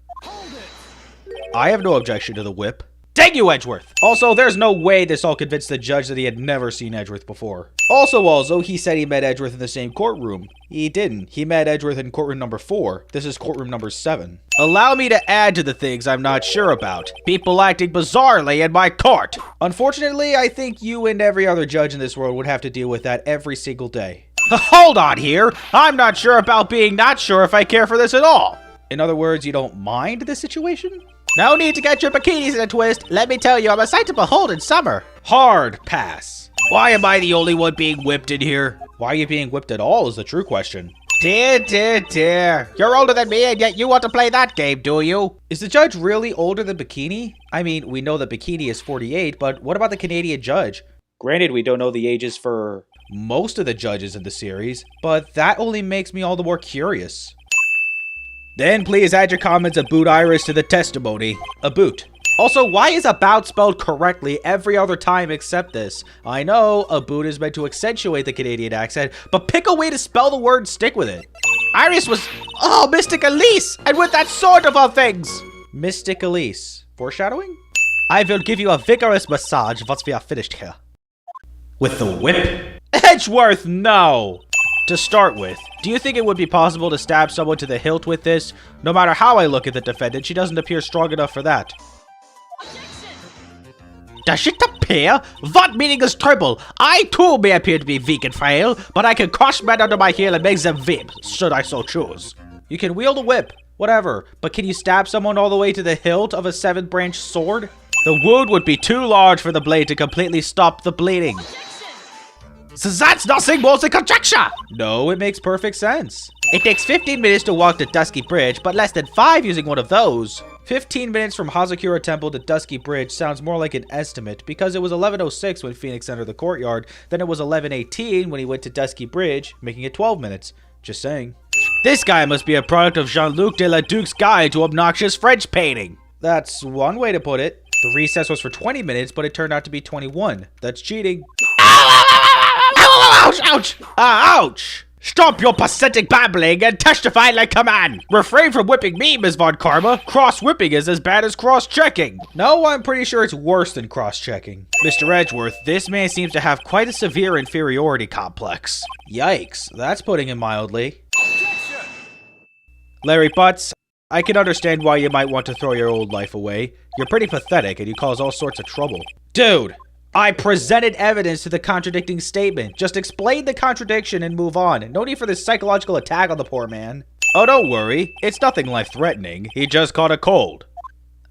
I have no objection to the whip. Dang you, Edgeworth! Also, there's no way this all convinced the judge that he had never seen Edgeworth before. Also, he said he met Edgeworth in the same courtroom. He didn't. He met Edgeworth in courtroom number 4. This is courtroom number 7. Allow me to add to the things I'm not sure about. People acting bizarrely in my court. Unfortunately, I think you and every other judge in this world would have to deal with that every single day. Hold on here. I'm not sure about being not sure if I care for this at all. In other words, you don't mind this situation? No need to get your bikinis in a twist. Let me tell you, I'm a sight to behold in summer. Hard pass. Why am I the only one being whipped in here? Why are you being whipped at all is the true question. Dear, dear, dear. You're older than me and yet you want to play that game, do you? Is the judge really older than Bikini? I mean, we know that Bikini is 48, but what about the Canadian judge? Granted, we don't know the ages for most of the judges in the series, but that only makes me all the more curious. Then please add your comments about Iris to the testimony. About. Also, why is about spelled correctly every other time except this? I know about is meant to accentuate the Canadian accent, but pick a way to spell the word and stick with it. Iris was, oh, Mystic Elise, and with that sword of all things. Mystic Elise. Foreshadowing? I will give you a vigorous massage once we are finished here. With the whip? Edgeworth, no! To start with, do you think it would be possible to stab someone to the hilt with this? No matter how I look at the defendant, she doesn't appear strong enough for that. Does it appear? What meaningless trouble? I too may appear to be weak and frail, but I can crush men under my heel and make them weep, should I so choose. You can wield a whip, whatever, but can you stab someone all the way to the hilt of a 7-branch sword? The wound would be too large for the blade to completely stop the bleeding. So that's nothing more than conjecture! No, it makes perfect sense. It takes 15 minutes to walk to Dusky Bridge, but less than 5 using one of those. 15 minutes from Hazakura Temple to Dusky Bridge sounds more like an estimate because it was 11:06 when Phoenix entered the courtyard, then it was 11:18 when he went to Dusky Bridge, making it 12 minutes. Just saying. This guy must be a product of Jean-Luc de la Duc's Guide to Obnoxious French Painting. That's one way to put it. The recess was for 20 minutes, but it turned out to be 21. That's cheating. Ouch! Ouch! Ouch! Stop your pathetic babbling and testify like a man! Refrain from whipping me, Ms. Von Karma! Cross-whipping is as bad as cross-checking! No, I'm pretty sure it's worse than cross-checking. Mr. Edgeworth, this man seems to have quite a severe inferiority complex. Yikes, that's putting it mildly. Larry Butts, I can understand why you might want to throw your old life away. You're pretty pathetic and you cause all sorts of trouble. Dude! I presented evidence to the contradicting statement. Just explain the contradiction and move on. No need for this psychological attack on the poor man. Oh, don't worry. It's nothing life-threatening. He just caught a cold.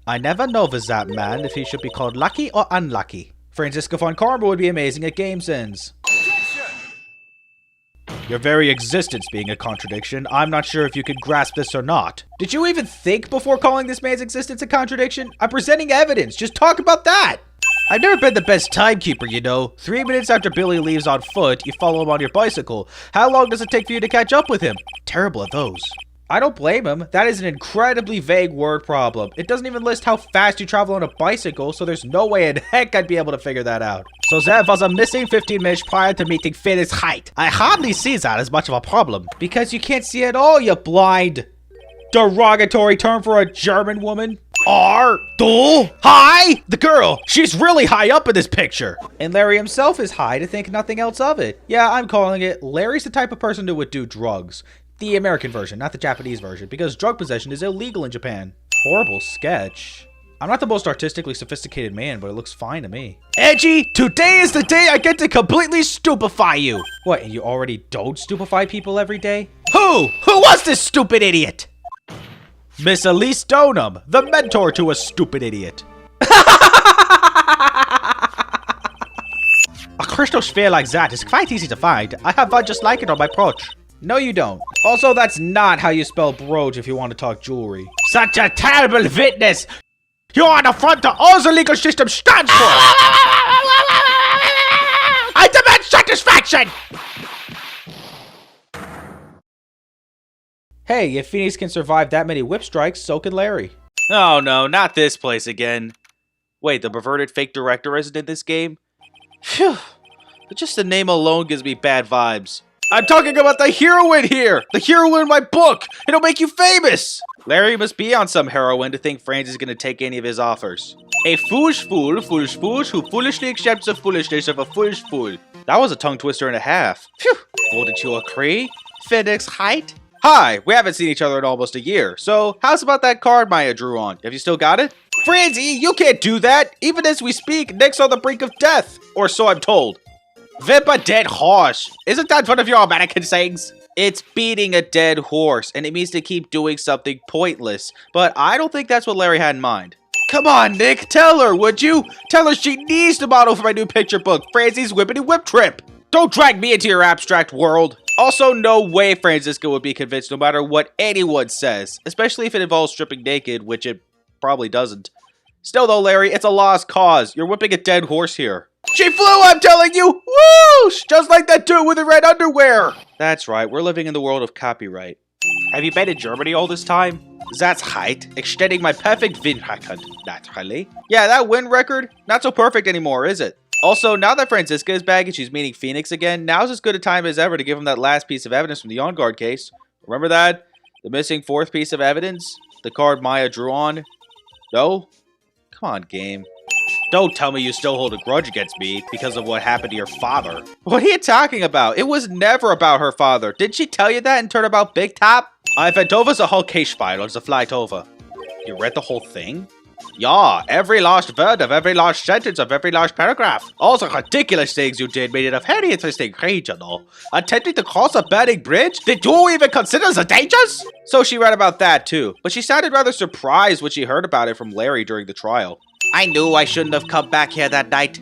I never know with that man if he should be called lucky or unlucky. Francisco Von Karma would be amazing at CinemaSins. Your very existence being a contradiction, I'm not sure if you could grasp this or not. Did you even think before calling this man's existence a contradiction? I'm presenting evidence. Just talk about that. I've never been the best timekeeper, you know. 3 minutes after Billy leaves on foot, you follow him on your bicycle. How long does it take for you to catch up with him? Terrible at those. I don't blame him. That is an incredibly vague word problem. It doesn't even list how fast you travel on a bicycle, so there's no way in heck I'd be able to figure that out. So there was a missing 15 minutes prior to meeting Phoenix Height. I hardly see that as much of a problem. Because you can't see at all, you blind. Derogatory term for a German woman. Hi! The girl! She's really high up in this picture! And Larry himself is high to think nothing else of it. Yeah, I'm calling it. Larry's the type of person who would do drugs. The American version, not the Japanese version, because drug possession is illegal in Japan. Horrible sketch. I'm not the most artistically sophisticated man, but it looks fine to me. Edgy, today is the day I get to completely stupefy you! What, and you already don't stupefy people every day? Who was this stupid idiot? Miss Elise Stoneham, the mentor to a stupid idiot. A crystal sphere like that is quite easy to find. I have one just like it on my porch. No, you don't. Also, that's not how you spell brooch if you want to talk jewelry. Such a terrible witness! You are an affront to all the legal system stands for! I demand satisfaction! Hey, if Phoenix can survive that many whip strikes, so can Larry. Oh no, not this place again. Wait, the perverted fake director isn't in this game? Phew. But just the name alone gives me bad vibes. I'm talking about the heroine here! The heroine in my book! It'll make you famous! Larry must be on some heroin to think Franz is gonna take any of his offers. A foolish fool, who foolishly accepts the foolishness of a foolish fool. That was a tongue twister and a half. Phew! Wouldn't you agree? Phoenix Height? Hi, we haven't seen each other in almost a year, so how's about that card Maya drew on? Have you still got it? Franzy, you can't do that! Even as we speak, Nick's on the brink of death! Or so I'm told. Vip a dead horse! Isn't that one of your American sayings? It's beating a dead horse, and it means to keep doing something pointless. But I don't think that's what Larry had in mind. Come on, Nick, tell her, would you? Tell her she needs to model for my new picture book, Francie's Whippity Whip Trip. Don't drag me into your abstract world. Also, no way Francisca would be convinced no matter what anyone says, especially if it involves stripping naked, which it probably doesn't. Still though, Larry, it's a lost cause. You're whipping a dead horse here. She flew, I'm telling you! Whoosh! Just like that dude with the red underwear! That's right, we're living in the world of copyright. Have you been in Germany all this time? That's right, extending my perfect win record, naturally. Yeah, that win record, not so perfect anymore, is it? Also, now that Francisca is back and she's meeting Phoenix again, now's as good a time as ever to give him that last piece of evidence from the on-guard case. Remember that? The missing fourth piece of evidence? The card Maya drew on? No? Come on, game. Don't tell me you still hold a grudge against me because of what happened to your father. What are you talking about? It was never about her father. Didn't she tell you that in Turnabout Big Top? I went over the whole case file on the flight over. You read the whole thing? Yeah, every last word of every last sentence of every last paragraph. All the ridiculous things you did made it a very interesting read, you know. Attempting to cross a burning bridge? Did you even consider the dangers? So she read about that too, but she sounded rather surprised when she heard about it from Larry during the trial. I knew I shouldn't have come back here that night.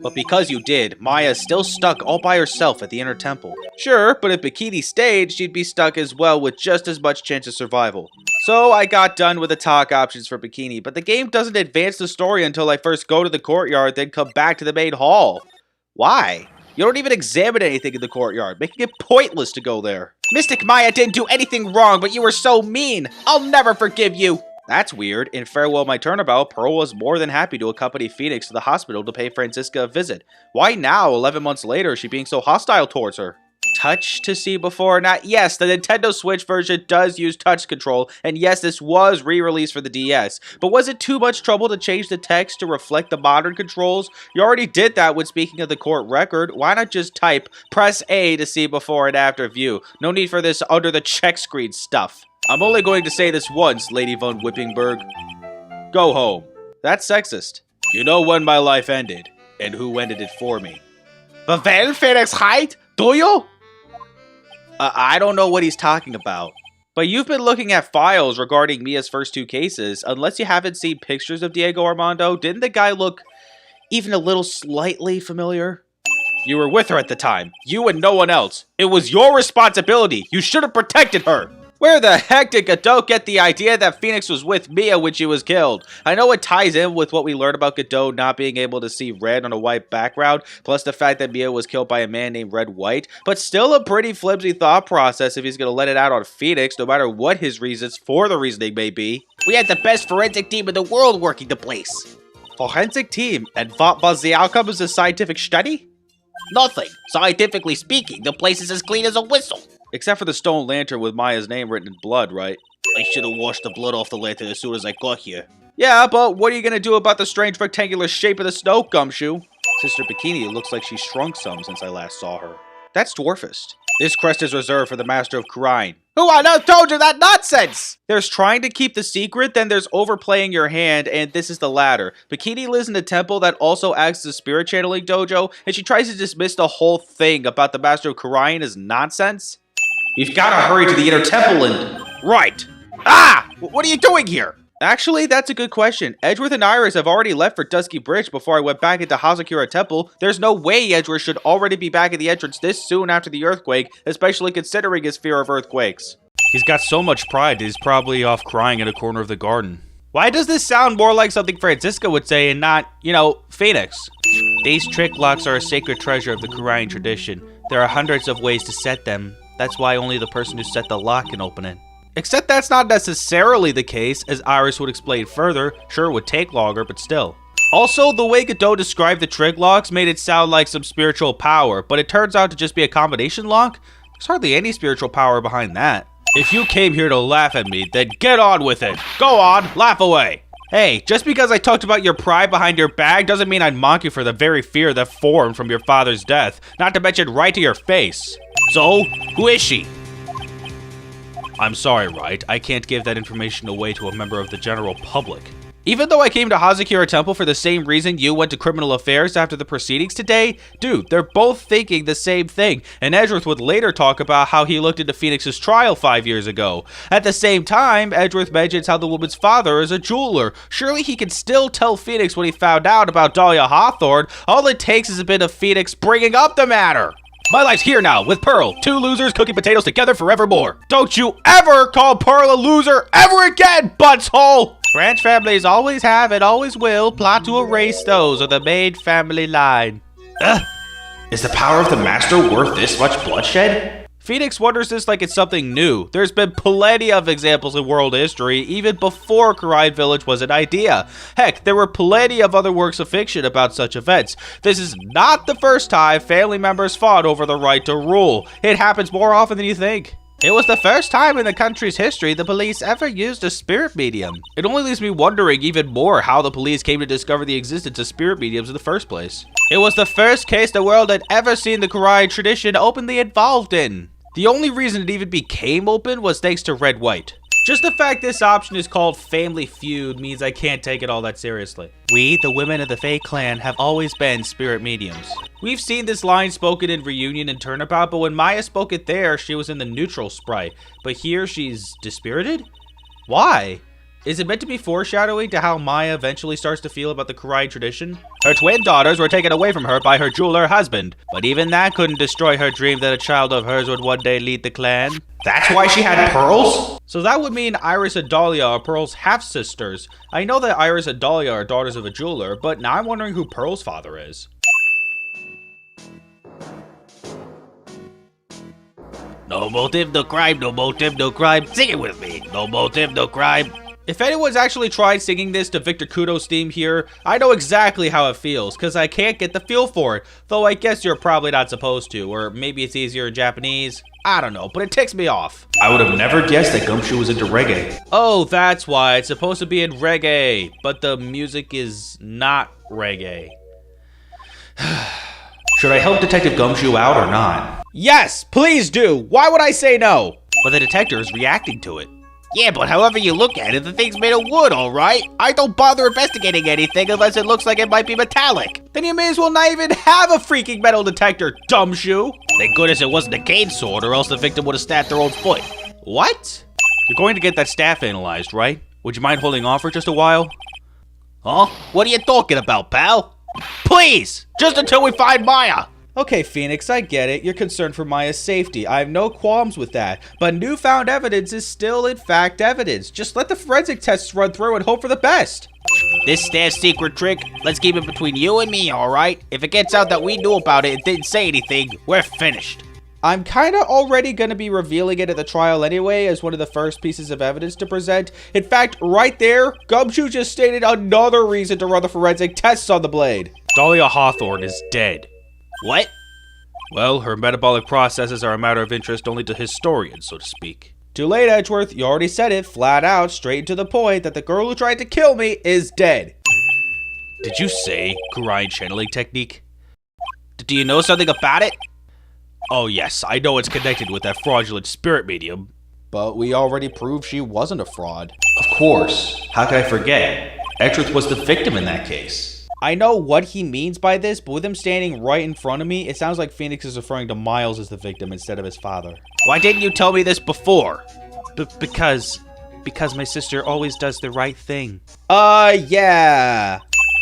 But because you did, Maya's still stuck all by herself at the inner temple. Sure, but if Bikini stayed, she'd be stuck as well with just as much chance of survival. So I got done with the talk options for Bikini, but the game doesn't advance the story until I first go to the courtyard, then come back to the main hall. Why? You don't even examine anything in the courtyard, making it pointless to go there. Mystic Maya didn't do anything wrong, but you were so mean. I'll never forgive you. That's weird. In Farewell My Turnabout, Pearl was more than happy to accompany Phoenix to the hospital to pay Francisca a visit. Why now, 11 months later, is she being so hostile towards her? Touch to see before not? Yes, the Nintendo Switch version does use touch control, and yes, this was re-released for the DS. But was it too much trouble to change the text to reflect the modern controls? You already did that when speaking of the court record. Why not just type, press A to see before and after view? No need for this under the check screen stuff. I'm only going to say this once, Lady von Whippingberg. Go home. That's sexist. You know when my life ended, and who ended it for me. Well, Phoenix Wright, do you? I don't know what he's talking about. But you've been looking at files regarding Mia's first two cases. Unless you haven't seen pictures of Diego Armando, didn't the guy look even a little slightly familiar? You were with her at the time. You and no one else. It was your responsibility. You should have protected her. Where the heck did Godot get the idea that Phoenix was with Mia when she was killed? I know it ties in with what we learned about Godot not being able to see red on a white background, plus the fact that Mia was killed by a man named Red White, but still a pretty flimsy thought process if he's going to let it out on Phoenix, no matter what his reasons for the reasoning may be. We had the best forensic team in the world working the place. Forensic team? And what was the outcome of the scientific study? Nothing. Scientifically speaking, the place is as clean as a whistle. Except for the stone lantern with Maya's name written in blood, right? I should have washed the blood off the lantern as soon as I got here. Yeah, but what are you gonna do about the strange rectangular shape of the snow, Gumshoe? Sister Bikini looks like she's shrunk some since I last saw her. That's dwarfist. This crest is reserved for the Master of Kurine. Who on earth told you that nonsense? There's trying to keep the secret, then there's overplaying your hand, and this is the latter. Bikini lives in a temple that also acts as a spirit channeling dojo, and she tries to dismiss the whole thing about the Master of Kurine as nonsense. We've got to hurry to the inner temple and... Right. Ah! What are you doing here? Actually, that's a good question. Edgeworth and Iris have already left for Dusky Bridge before I went back into Hazakura Temple. There's no way Edgeworth should already be back at the entrance this soon after the earthquake, especially considering his fear of earthquakes. He's got so much pride that he's probably off crying in a corner of the garden. Why does this sound more like something Francisca would say and not, you know, Phoenix? These trick locks are a sacred treasure of the Kurine tradition. There are hundreds of ways to set them. That's why only the person who set the lock can open it. Except that's not necessarily the case, as Iris would explain further. Sure, it would take longer, but still. Also, the way Godot described the trig locks made it sound like some spiritual power, but it turns out to just be a combination lock? There's hardly any spiritual power behind that. If you came here to laugh at me, then get on with it. Go on, laugh away. Hey, just because I talked about your pride behind your bag doesn't mean I'd mock you for the very fear that formed from your father's death, not to mention right to your face. So, who is she? I'm sorry, Wright. I can't give that information away to a member of the general public. Even though I came to Hazakura Temple for the same reason you went to criminal affairs after the proceedings today, dude, they're both thinking the same thing, and Edgeworth would later talk about how he looked into Phoenix's trial 5 years ago. At the same time, Edgeworth mentions how the woman's father is a jeweler. Surely he could still tell Phoenix what he found out about Dahlia Hawthorne. All it takes is a bit of Phoenix bringing up the matter. My life's here now, with Pearl. 2 losers cooking potatoes together forevermore. Don't you ever call Pearl a loser ever again, butthole! Branch families always have and always will plot to erase those of the main family line. Is the power of the Master worth this much bloodshed? Phoenix wonders this like it's something new. There's been plenty of examples in world history, even before Karine Village was an idea. Heck, there were plenty of other works of fiction about such events. This is not the first time family members fought over the right to rule. It happens more often than you think. It was the first time in the country's history the police ever used a spirit medium. It only leaves me wondering even more how the police came to discover the existence of spirit mediums in the first place. It was the first case the world had ever seen the Karine tradition openly involved in. The only reason it even became open was thanks to Red White. Just the fact this option is called Family Feud means I can't take it all that seriously. We, the women of the Fae clan, have always been spirit mediums. We've seen this line spoken in Reunion and Turnabout, but when Maya spoke it there, she was in the neutral sprite. But here, she's dispirited? Why? Is it meant to be foreshadowing to how Maya eventually starts to feel about the Karine tradition? Her twin daughters were taken away from her by her jeweler husband, but even that couldn't destroy her dream that a child of hers would one day lead the clan. That's why she had pearls? So that would mean Iris and Dahlia are Pearl's half-sisters. I know that Iris and Dahlia are daughters of a jeweler, but now I'm wondering who Pearl's father is. No motive, no crime, no motive, no crime. Sing it with me. No motive, no crime. If anyone's actually tried singing this to Victor Kudo's theme here, I know exactly how it feels, because I can't get the feel for it. Though I guess you're probably not supposed to, or maybe it's easier in Japanese. I don't know, but it ticks me off. I would have never guessed that Gumshoe was into reggae. Oh, that's why. It's supposed to be in reggae, but the music is not reggae. Should I help Detective Gumshoe out or not? Yes, please do. Why would I say no? But the detector is reacting to it. Yeah, but however you look at it, the thing's made of wood, alright? I don't bother investigating anything unless it looks like it might be metallic. Then you may as well not even have a freaking metal detector, dumb shoe. Thank goodness it wasn't a cane sword, or else the victim would have stabbed their own foot. What? You're going to get that staff analyzed, right? Would you mind holding off for just a while? Huh? What are you talking about, pal? Please! Just until we find Maya! Okay, Phoenix, I get it. You're concerned for Maya's safety. I have no qualms with that. But newfound evidence is still, in fact, evidence. Just let the forensic tests run through and hope for the best. This staff's secret trick, let's keep it between you and me, alright? If it gets out that we knew about it and didn't say anything, we're finished. I'm kinda already gonna be revealing it at the trial anyway as one of the first pieces of evidence to present. In fact, right there, Gumshoe just stated another reason to run the forensic tests on the blade. Dahlia Hawthorne is dead. What? Well, her metabolic processes are a matter of interest only to historians, so to speak. Too late, Edgeworth. You already said it flat out, straight to the point, that the girl who tried to kill me is dead. Did you say Karine channeling technique? Do you know something about it? Oh yes, I know it's connected with that fraudulent spirit medium. But we already proved she wasn't a fraud. Of course. How could I forget? Edgeworth was the victim in that case. I know what he means by this, but with him standing right in front of me, it sounds like Phoenix is referring to Miles as the victim instead of his father. Why didn't you tell me this before? Because my sister always does the right thing. Yeah.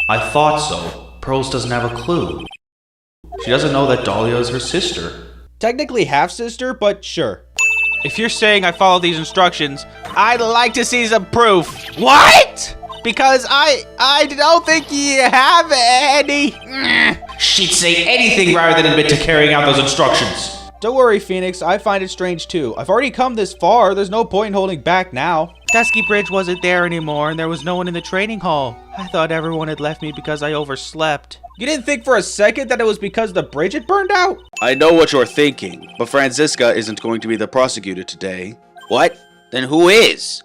I thought so. Pearls doesn't have a clue. She doesn't know that Dahlia is her sister. Technically half-sister, but sure. If you're saying I follow these instructions, I'd like to see some proof. What? Because I don't think you have any. She'd say anything rather than admit to carrying out those instructions. Don't worry, Phoenix. I find it strange too. I've already come this far. There's no point in holding back now. Dusky Bridge wasn't there anymore, and there was no one in the training hall. I thought everyone had left me because I overslept. You didn't think for a second that it was because the bridge had burned out? I know what you're thinking, but Franziska isn't going to be the prosecutor today. What? Then who is?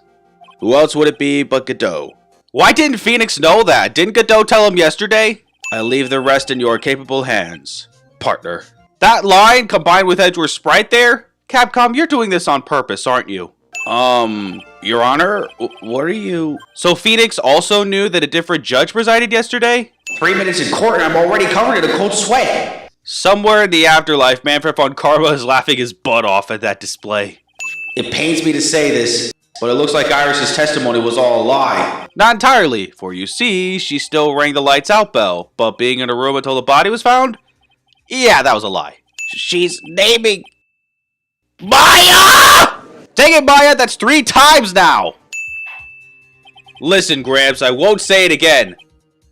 Who else would it be but Godot? Why didn't Phoenix know that? Didn't Godot tell him yesterday? I leave the rest in your capable hands, partner. That line combined with Edgeworth's sprite there? Capcom, you're doing this on purpose, aren't you? Your Honor, what are you... So Phoenix also knew that a different judge presided yesterday? 3 minutes in court and I'm already covered in a cold sweat. Somewhere in the afterlife, Manfred von Karma is laughing his butt off at that display. It pains me to say this, but it looks like Iris's testimony was all a lie. Not entirely, for you see, she still rang the lights out bell, but being in a room until the body was found? Yeah, that was a lie. She's naming Maya! Dang it, Maya, that's 3 times now! Listen, Gramps, I won't say it again.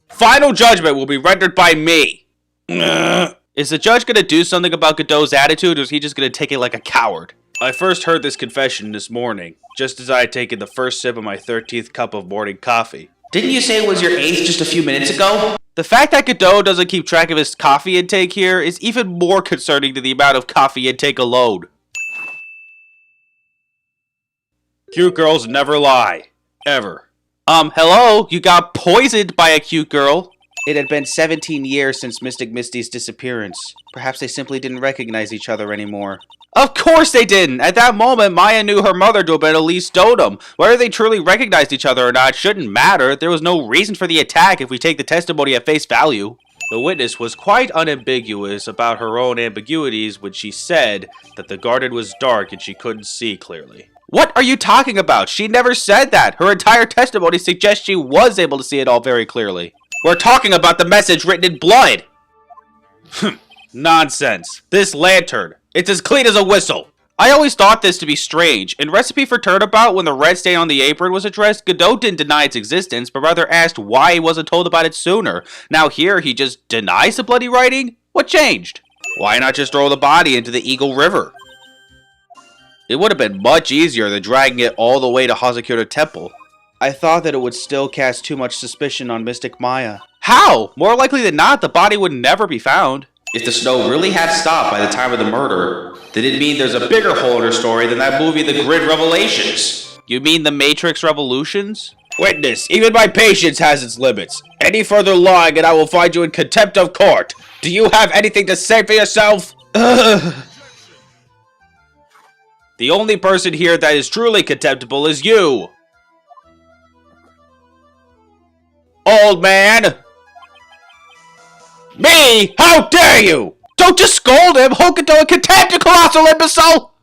Final judgment will be rendered by me. Is the judge gonna do something about Godot's attitude, or is he just gonna take it like a coward? I first heard this confession this morning, just as I had taken the first sip of my 13th cup of morning coffee. Didn't you say it was your 8th just a few minutes ago? The fact that Godot doesn't keep track of his coffee intake here is even more concerning than the amount of coffee intake alone. Cute girls never lie. Ever. Hello? You got poisoned by a cute girl. It had been 17 years since Mystic Misty's disappearance. Perhaps they simply didn't recognize each other anymore. Of course they didn't! At that moment, Maya knew her mother to have been Elise Dotem. Whether they truly recognized each other or not shouldn't matter. There was no reason for the attack if we take the testimony at face value. The witness was quite unambiguous about her own ambiguities when she said that the garden was dark and she couldn't see clearly. What are you talking about? She never said that. Her entire testimony suggests she was able to see it all very clearly. We're talking about the message written in blood. Nonsense. This lantern. It's as clean as a whistle. I always thought this to be strange. In Recipe for Turnabout, when the red stain on the apron was addressed, Godot didn't deny its existence, but rather asked why he wasn't told about it sooner. Now here, he just denies the bloody writing? What changed? Why not just throw the body into the Eagle River? It would have been much easier than dragging it all the way to Hazakura Temple. I thought that it would still cast too much suspicion on Mystic Maya. How? More likely than not, the body would never be found. If the snow really had stopped by the time of the murder, then it means there's a bigger hole in her story than that movie The Grid Revelations. You mean The Matrix Revolutions? Witness, even my patience has its limits. Any further lying and I will find you in contempt of court. Do you have anything to say for yourself? The only person here that is truly contemptible is you. Old man! Me? How dare you! Don't just scold him! Hokuto and contempt, you colossal imbecile!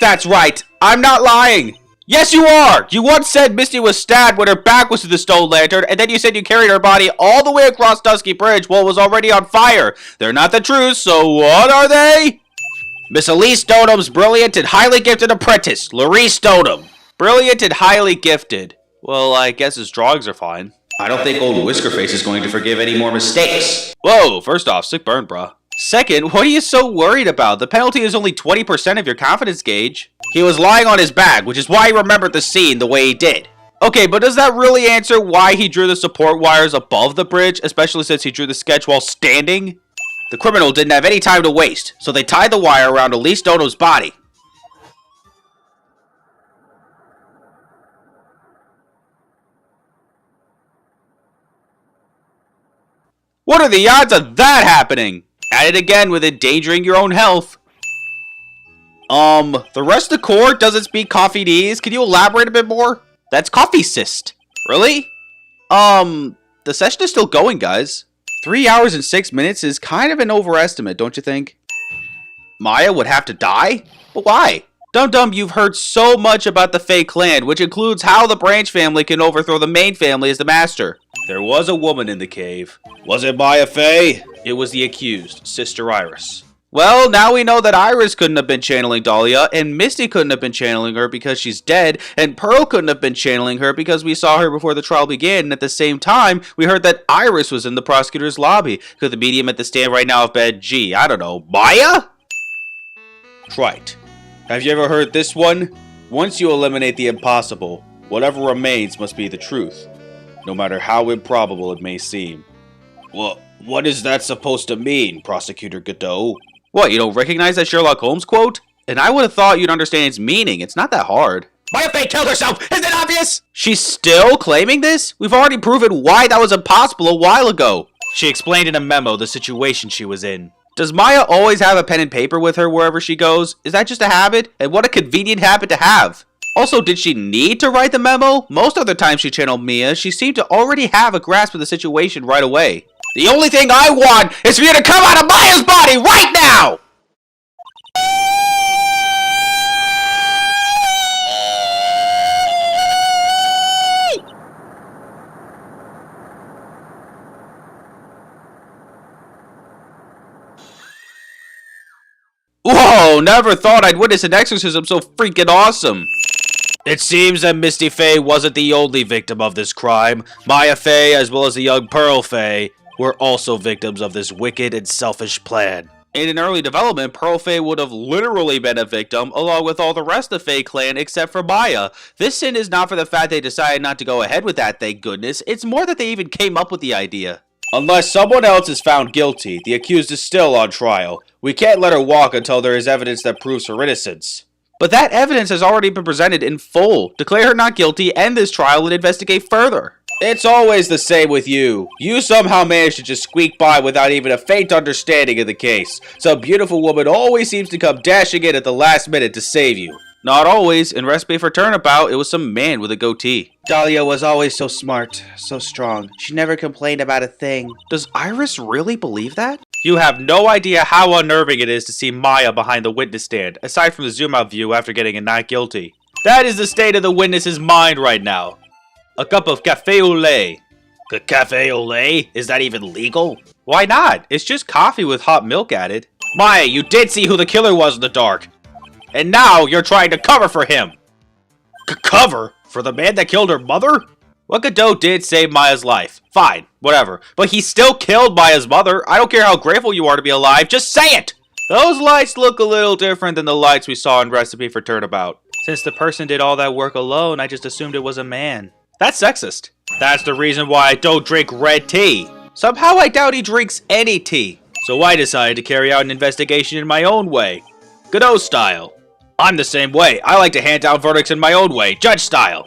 That's right. I'm not lying. Yes, you are! You once said Misty was stabbed when her back was to the stone lantern, and then you said you carried her body all the way across Dusky Bridge while it was already on fire. They're not the truth, so what are they? Miss Elise Dotem's brilliant and highly gifted apprentice, Larice Dotem. Brilliant and highly gifted. Well, I guess his drawings are fine. I don't think old Whiskerface is going to forgive any more mistakes. Whoa, first off, sick burn, bruh. Second, what are you so worried about? The penalty is only 20% of your confidence gauge. He was lying on his back, which is why he remembered the scene the way he did. Okay, but does that really answer why he drew the support wires above the bridge, especially since he drew the sketch while standing? The criminal didn't have any time to waste, so they tied the wire around Elise Dotem's body. What are the odds of that happening? At it again with endangering your own health. The rest of the court doesn't speak coffee-dese. Can you elaborate a bit more? That's coffee cyst. Really? The session is still going, guys. 3 hours and 6 minutes is kind of an overestimate, don't you think? Maya would have to die? But why? Dum-Dum, you've heard so much about the Fey clan, which includes how the branch family can overthrow the main family as the master. There was a woman in the cave. Was it Maya Fey? It was the accused, Sister Iris. Well, now we know that Iris couldn't have been channeling Dahlia, and Misty couldn't have been channeling her because she's dead, and Pearl couldn't have been channeling her because we saw her before the trial began, and at the same time, we heard that Iris was in the prosecutor's lobby. Could the medium at the stand right now have been, gee, I don't know, Maya? Right. Have you ever heard this one? Once you eliminate the impossible, whatever remains must be the truth, no matter how improbable it may seem. Well, what is that supposed to mean, Prosecutor Godot? What, you don't recognize that Sherlock Holmes quote? And I would have thought you'd understand its meaning. It's not that hard. Maya Fey killed herself! Isn't it obvious? She's still claiming this? We've already proven why that was impossible a while ago. She explained in a memo the situation she was in. Does Maya always have a pen and paper with her wherever she goes? Is that just a habit? And what a convenient habit to have. Also, did she need to write the memo? Most other times she channeled Mia, she seemed to already have a grasp of the situation right away. The only thing I want is for you to come out of Maya's body right now! Whoa, never thought I'd witness an exorcism so freaking awesome. It seems that Misty Faye wasn't the only victim of this crime. Maya Faye, as well as the young Pearl Faye, were also victims of this wicked and selfish plan. In an early development, Pearl Faye would have literally been a victim, along with all the rest of the Faye clan except for Maya. This sin is not for the fact they decided not to go ahead with that, thank goodness. It's more that they even came up with the idea. Unless someone else is found guilty, the accused is still on trial. We can't let her walk until there is evidence that proves her innocence. But that evidence has already been presented in full. Declare her not guilty, end this trial, and investigate further. It's always the same with you. You somehow manage to just squeak by without even a faint understanding of the case. Some beautiful woman always seems to come dashing in at the last minute to save you. Not always. In Recipe for Turnabout, it was some man with a goatee. Dahlia was always so smart, so strong. She never complained about a thing. Does Iris really believe that? You have no idea how unnerving it is to see Maya behind the witness stand, aside from the zoom-out view after getting a not guilty. That is the state of the witness's mind right now. A cup of cafe au lait. Cafe au lait? Is that even legal? Why not? It's just coffee with hot milk added. Maya, you did see who the killer was in the dark. And now you're trying to cover for him. Cover? For the man that killed her mother? What Godot did save Maya's life. Fine, whatever. But he still killed Maya's mother. I don't care how grateful you are to be alive, just say it! Those lights look a little different than the lights we saw in Recipe for Turnabout. Since the person did all that work alone, I just assumed it was a man. That's sexist. That's the reason why I don't drink red tea. Somehow I doubt he drinks any tea. So I decided to carry out an investigation in my own way. Godot style. I'm the same way. I like to hand down verdicts in my own way, judge style.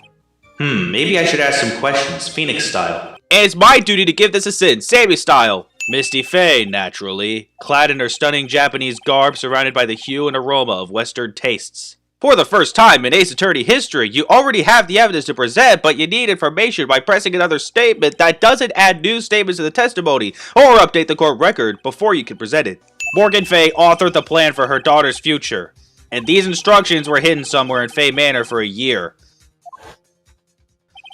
Maybe I should ask some questions, Phoenix style. And it's my duty to give this a sin, Sammy style. Misty Faye, naturally, clad in her stunning Japanese garb surrounded by the hue and aroma of Western tastes. For the first time in Ace Attorney history, you already have the evidence to present, but you need information by pressing another statement that doesn't add new statements to the testimony or update the court record before you can present it. Morgan Faye authored the plan for her daughter's future, and these instructions were hidden somewhere in Faye Manor for a year.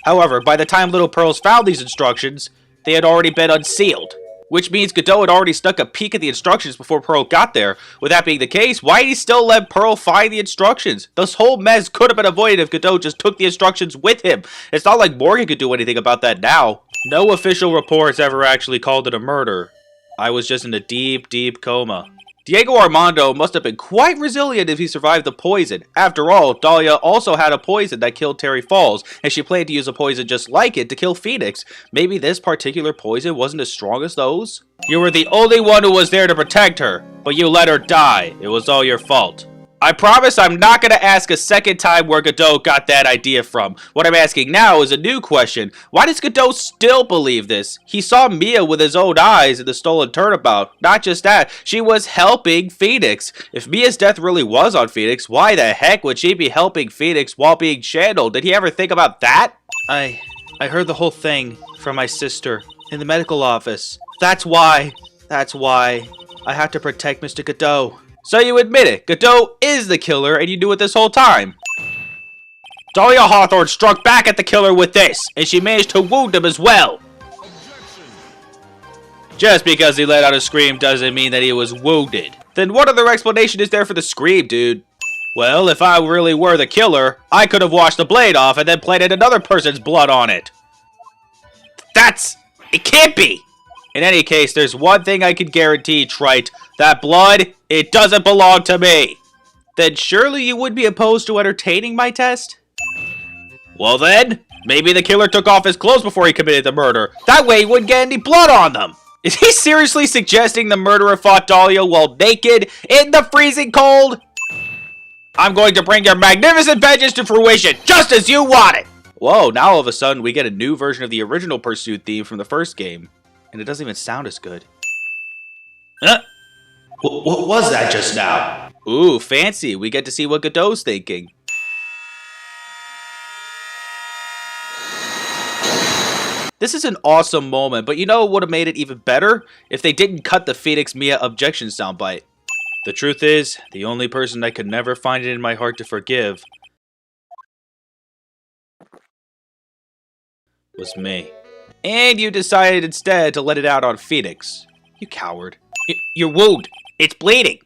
However, by the time Little Pearls found these instructions, they had already been unsealed. Which means Godot had already stuck a peek at the instructions before Pearl got there. With that being the case, why did he still let Pearl find the instructions? This whole mess could have been avoided if Godot just took the instructions with him. It's not like Morgan could do anything about that now. No official reports ever actually called it a murder. I was just in a deep, deep coma. Diego Armando must have been quite resilient if he survived the poison. After all, Dahlia also had a poison that killed Terry Falls, and she planned to use a poison just like it to kill Phoenix. Maybe this particular poison wasn't as strong as those? You were the only one who was there to protect her, but you let her die. It was all your fault. I promise I'm not going to ask a second time where Godot got that idea from. What I'm asking now is a new question. Why does Godot still believe this? He saw Mia with his own eyes in the Stolen Turnabout. Not just that, she was helping Phoenix. If Mia's death really was on Phoenix, why the heck would she be helping Phoenix while being channeled? Did he ever think about that? I heard the whole thing from my sister in the medical office. That's why I have to protect Mr. Godot. So you admit it, Godot is the killer and you knew it this whole time. Dahlia Hawthorne struck back at the killer with this, and she managed to wound him as well. Just because he let out a scream doesn't mean that he was wounded. Then what other explanation is there for the scream, dude? Well, if I really were the killer, I could have washed the blade off and then planted another person's blood on it. It can't be! In any case, there's one thing I can guarantee, Wright. That blood, it doesn't belong to me. Then surely you would be opposed to entertaining my test? Well then, maybe the killer took off his clothes before he committed the murder. That way he wouldn't get any blood on them. Is he seriously suggesting the murderer fought Dahlia while naked in the freezing cold? I'm going to bring your magnificent vengeance to fruition, just as you want it. Whoa, now all of a sudden we get a new version of the original Pursuit theme from the first game. And it doesn't even sound as good. What was that just now? Ooh, fancy. We get to see what Godot's thinking. This is an awesome moment, but you know what would have made it even better? If they didn't cut the Phoenix Mia objection soundbite. The truth is, the only person I could never find it in my heart to forgive was me. And you decided instead to let it out on Phoenix. You coward. Your wound, it's bleeding.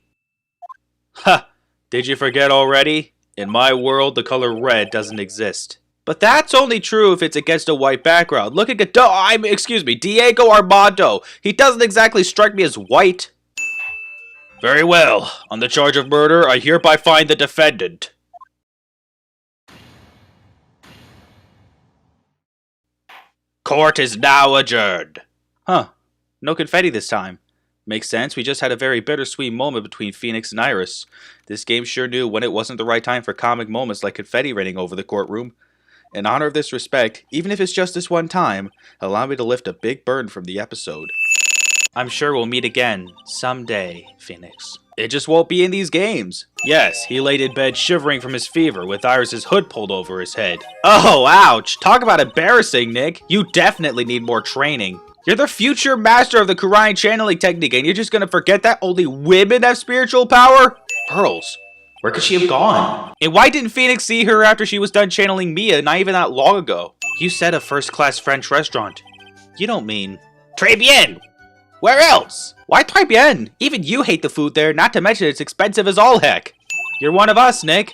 Ha! Did you forget already? In my world, the color red doesn't exist. But that's only true if it's against a white background. Look at Diego Armando. He doesn't exactly strike me as white. Very well. On the charge of murder, I hereby find the defendant. Court is now adjourned. Huh. No confetti this time. Makes sense, we just had a very bittersweet moment between Phoenix and Iris. This game sure knew when it wasn't the right time for comic moments like confetti raining over the courtroom. In honor of this respect, even if it's just this one time, allow me to lift a big burden from the episode. I'm sure we'll meet again, someday, Phoenix. It just won't be in these games. Yes, he laid in bed shivering from his fever with Iris's hood pulled over his head. Oh, ouch! Talk about embarrassing, Nick. You definitely need more training. You're the future master of the Kurian channeling technique, and you're just gonna forget that only women have spiritual power? Pearls. Where could she have gone? And why didn't Phoenix see her after she was done channeling Mia not even that long ago? You said a first-class French restaurant. You don't mean... Très bien. Where else? Why très bien? Even you hate the food there, not to mention it's expensive as all heck. You're one of us, Nick.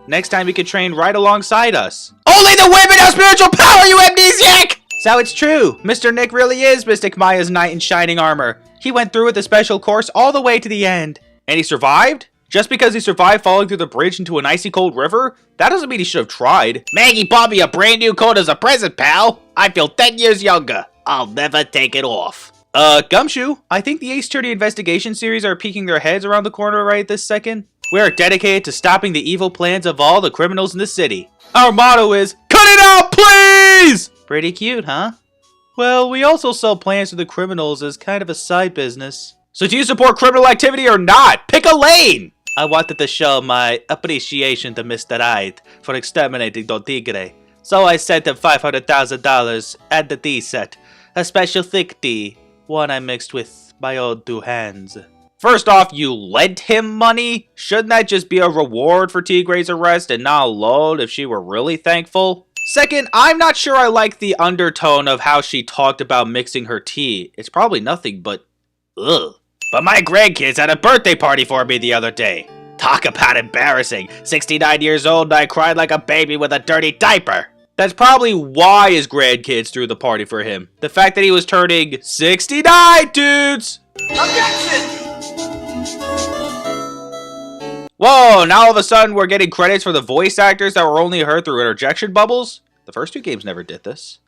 Next time you could train right alongside us. Only the women have spiritual power, you amnesiac! So it's true. Mr. Nick really is Mystic Maya's knight in shining armor. He went through with the special course all the way to the end. And he survived? Just because he survived falling through the bridge into an icy cold river? That doesn't mean he should have tried. Maggie bought me a brand new coat as a present, pal. I feel 10 years younger. I'll never take it off. Gumshoe, I think the Ace Attorney investigation series are peeking their heads around the corner right this second. We are dedicated to stopping the evil plans of all the criminals in the city. Our motto is, cut it out, please! Pretty cute, huh? Well, we also sell plans to the criminals as kind of a side business. So do you support criminal activity or not? Pick a lane! I wanted to show my appreciation to Mr. Wright for exterminating Don Tigre. So I sent him $500,000 and the tea set. A special thick tea. One I mixed with my own two hands. First off, you lent him money? Shouldn't that just be a reward for Tigre's arrest and not a loan if she were really thankful? Second, I'm not sure I like the undertone of how she talked about mixing her tea. It's probably nothing but ugh. But my grandkids had a birthday party for me the other day. Talk about embarrassing. 69 years old and I cried like a baby with a dirty diaper. That's probably why his grandkids threw the party for him. The fact that he was turning 69, dudes! Objection! Whoa, now all of a sudden we're getting credits for the voice actors that were only heard through interjection bubbles? The first two games never did this.